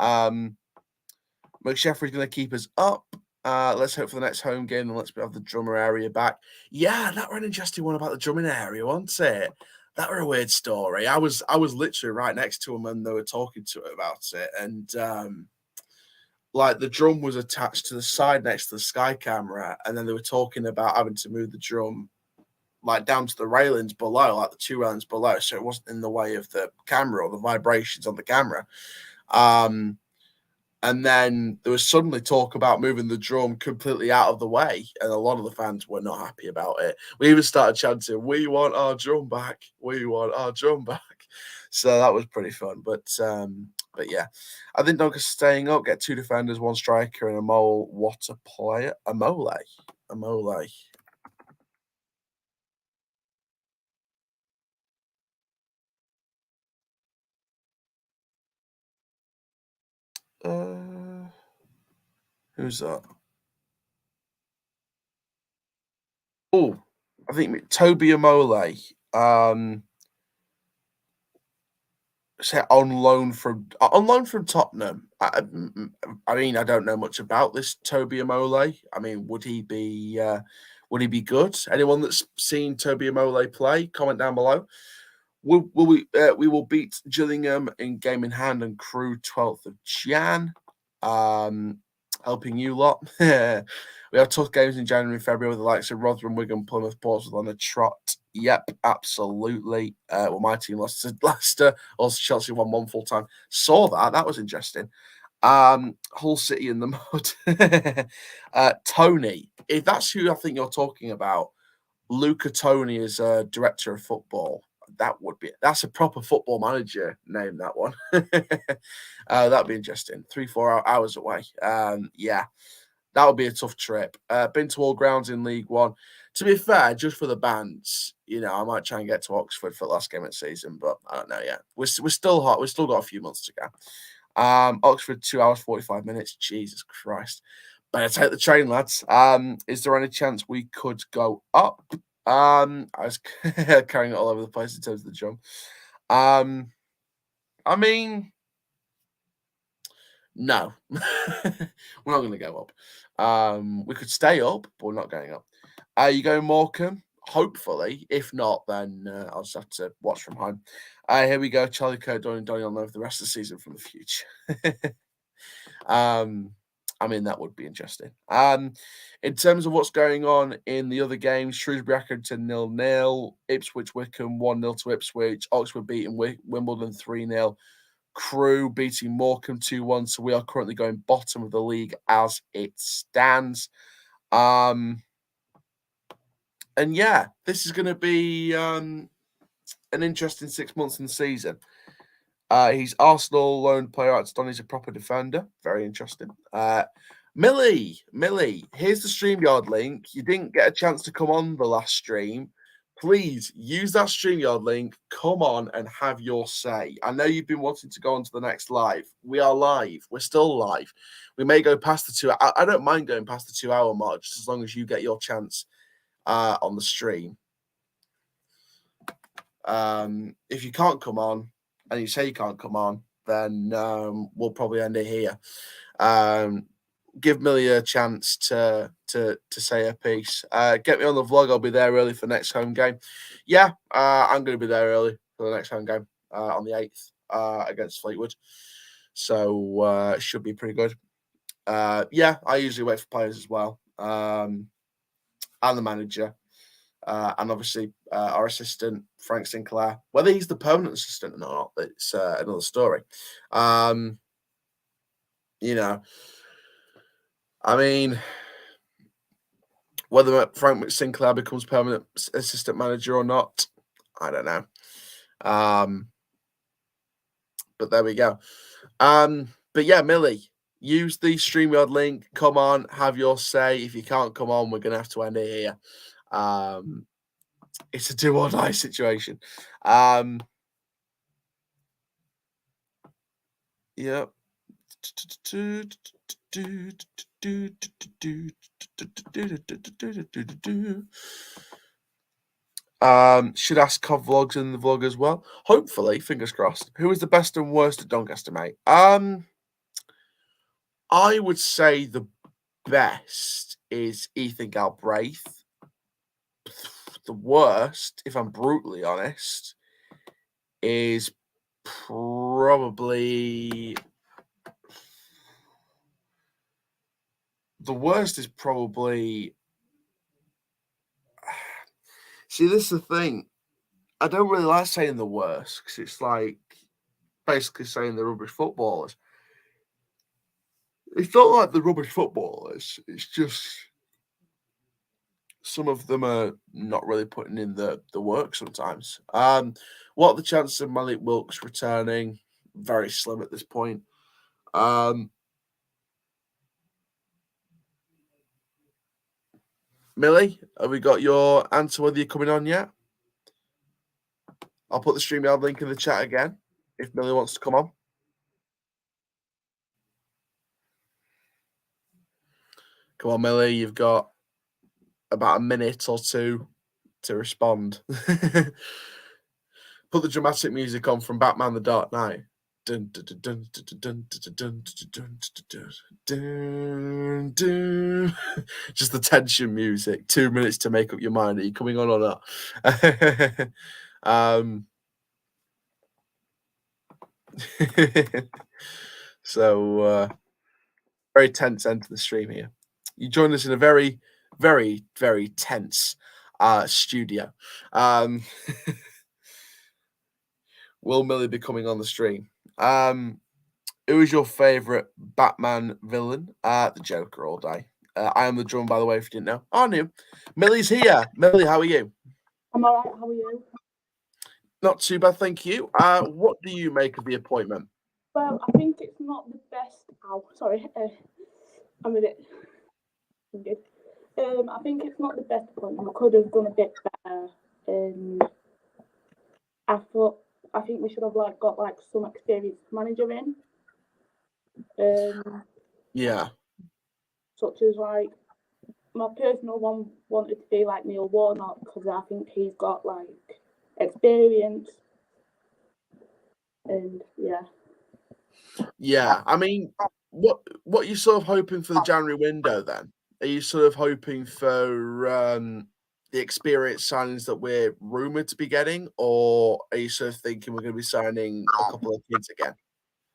McSheffrey's going to keep us up. Let's hope for the next home game and let's have the drummer area back. Yeah, that was an interesting one about the drumming area, wasn't it? That were a weird story. I was literally right next to him when they were talking to it about it, and like the drum was attached to the side next to the Sky camera, and then they were talking about having to move the drum like down to the railings below, like the 2 railings below, so it wasn't in the way of the camera or the vibrations on the camera. And And then there was suddenly talk about moving the drum completely out of the way, and a lot of the fans were not happy about it. We even started chanting, "We want our drum back! We want our drum back!" So that was pretty fun. But yeah, I think Doncaster staying up, get 2 defenders, 1 striker, and a mole. What a player! A mole. Who's that? Oh, I think Toby Amole. Say on loan from Tottenham. I mean, I don't know much about this Toby Amole. I mean, would he be good? Anyone that's seen Toby Amole play, comment down below. We will beat Gillingham in game in hand and Crew 12th of Jan. Helping you lot. We have tough games in January and February with the likes of Rotherham, Wigan, Plymouth, Portsmouth on a trot. Yep, absolutely. Well, my team lost to Leicester. Also, Chelsea won 1 full time. Saw that. That was interesting. Hull City in the mud. Tony, if that's who I think you're talking about, Luca Tony is a director of football. That's a proper football manager name, that one. That'd be interesting. 3-4 hours away. Yeah, that would be a tough trip. Been to all grounds in League One. To be fair, just for the bands, I might try and get to Oxford for the last game of the season, but I don't know yet. We're still hot. We've still got a few months to go. Oxford, 2 hours, 45 minutes. Jesus Christ. Better take the train, lads. Is there any chance we could go up? I was carrying it all over the place in terms of the jump. I mean, no. We're not going to go up. We could stay up, but we're not going up. Are you going Morecambe? Hopefully. If not, then I'll just have to watch from home. Here we go. Charlie Kirk, Donny will know for the rest of the season from the future. I mean, that would be interesting. In terms of what's going on in the other games, Shrewsbury Accrington 0-0, Ipswich Wickham 1-0 to Ipswich, Oxford beating Wimbledon 3-0, Crew beating Morecambe 2-1. So we are currently going bottom of the league as it stands. And yeah, this is going to be an interesting 6 months in the season. He's Arsenal loan player out to Donny's a proper defender. Very interesting. Millie, here's the StreamYard link. You didn't get a chance to come on the last stream. Please use that StreamYard link. Come on and have your say. I know you've been wanting to go on to the next live. We are live. We're still live. We may go past the 2 hour. I don't mind going past the 2 hour mark, just as long as you get your chance on the stream. If you can't come on, and you say you can't come on, then we'll probably end it here. Give Millie a chance to say a piece. Get me on the vlog. I'll be there early for next home game. Yeah, I'm going to be there early for the next home game on the 8th against Fleetwood. So it should be pretty good. Yeah, I usually wait for players as well. And the manager. And obviously our assistant, Frank Sinclair. Whether he's the permanent assistant or not, it's another story. I mean, whether Frank Sinclair becomes permanent assistant manager or not, I don't know. But there we go. But yeah, Millie, use the StreamYard link. Come on, have your say. If you can't come on, we're going to have to end it here. It's a do or die situation. Yep. Should ask Cov Vlogs in the vlog as well. Hopefully, fingers crossed. Who is the best and worst at Doncaster, mate? I would say the best is Ethan Galbraith. The worst, if I'm brutally honest, is probably see, this is the thing. I don't really like saying the worst because it's like basically saying the rubbish footballers. It's not like the rubbish footballers. It's just some of them are not really putting in the work sometimes. What are the chances of Malik Wilkes returning? Very slim at this point. Millie, have we got your answer whether you're coming on yet? I'll put the StreamYard link in the chat again if Millie wants to come on. Come on, Millie, you've got about a minute or two to respond. Put the dramatic music on from Batman: The Dark Knight. Dun, dun, dun, dun, dun, dun, dun, dun, dun, dun, dun. Just the tension music. 2 minutes to make up your mind. Are you coming on or not? So very tense end to the stream here. You joined us in a very, very, very tense studio. Will Millie be coming on the stream? Who is your favourite Batman villain? The Joker all day. I am the drum, by the way, if you didn't know. Oh, I knew. Millie's here. Millie, how are you? I'm all right. How are you? Not too bad, thank you. What do you make of the appointment? Well, I think it's not the best. Oh, sorry. I'm a bit. Good. I think it's not the best appointment. I could have done a bit better. I think we should have got some experienced manager in. Yeah. Such as my personal one wanted to be like Neil Warnock because I think he's got experience. And yeah. Yeah, I mean, what are you sort of hoping for the January window then? Are you sort of hoping for the experienced signings that we're rumoured to be getting, or are you sort of thinking we're going to be signing a couple of kids again?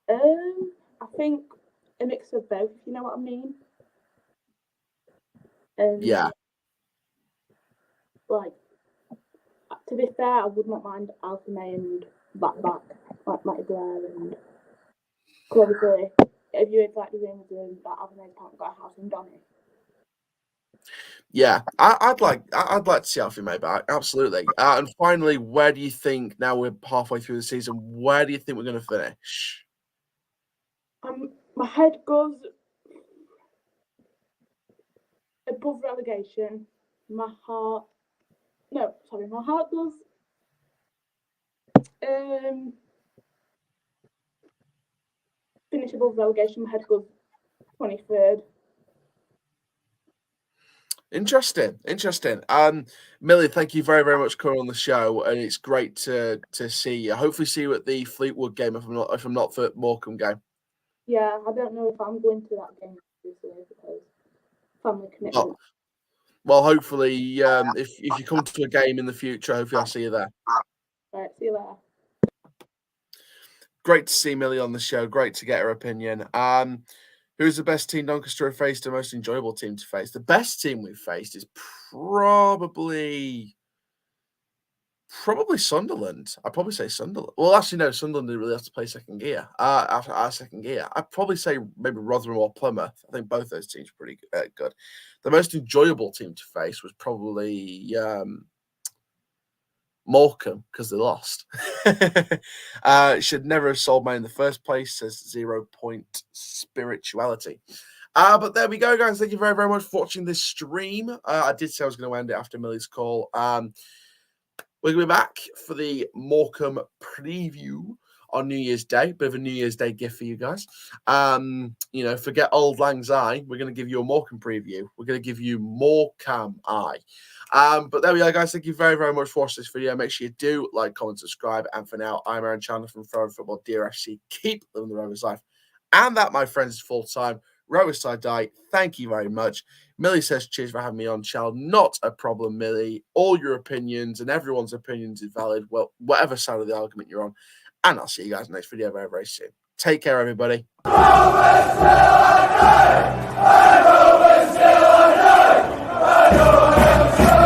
I think a mix of both, if you know what I mean. Yeah. To be fair, I would not mind Alfie May and back, like Matty Blair and... Obviously, if you had the rumours that Alfie May's apparently got a house in Donny. Yeah, I'd like to see Alfie May back, absolutely. And finally, where do you think, now we're halfway through the season, where do you think we're going to finish? My head goes above relegation. My heart goes finish above relegation. My head goes 23rd. Interesting. Millie, thank you very, very much for coming on the show, and it's great to see you. Hopefully see you at the Fleetwood game if I'm not for Morecambe game. Yeah, I don't know if I'm going to that game this year because family commitment. Well, hopefully, if you come to a game in the future, hopefully I'll see you there. Right, see you later. Great to see Millie on the show. Great to get her opinion. Who's the best team Doncaster have faced, the most enjoyable team to face? The best team we've faced is probably Sunderland. I'd probably say Sunderland. Well, actually, no, Sunderland didn't really have to play second gear. After our second gear, I'd probably say maybe Rotherham or Plymouth. I think both those teams are pretty good. The most enjoyable team to face was probably Morecambe because they lost. Should never have sold mine in the first place, says 0 Point Spirituality. But there we go, guys. Thank you very, very much for watching this stream. I did say I was going to end it after Millie's call. We're going to be back for the Morecambe preview on New Year's Day. Bit of a New Year's Day gift for you guys. Forget Old Lang Syne. We're going to give you a Morecambe preview. We're going to give you Morecambe Eye. But there we are, guys. Thank you very, very much for watching this video. Make sure you do like, comment, subscribe. And for now, I'm Aaron Chandler from Forever Football DRFC. Keep living the Rovers life. And that, my friends, is full-time. Rovers side die. Thank you very much. Millie says, cheers for having me on, Chal. Not a problem, Millie. All your opinions and everyone's opinions is valid. Well, whatever side of the argument you're on. And I'll see you guys in the next video very, very soon. Take care, everybody. Rovers till I die. Rovers till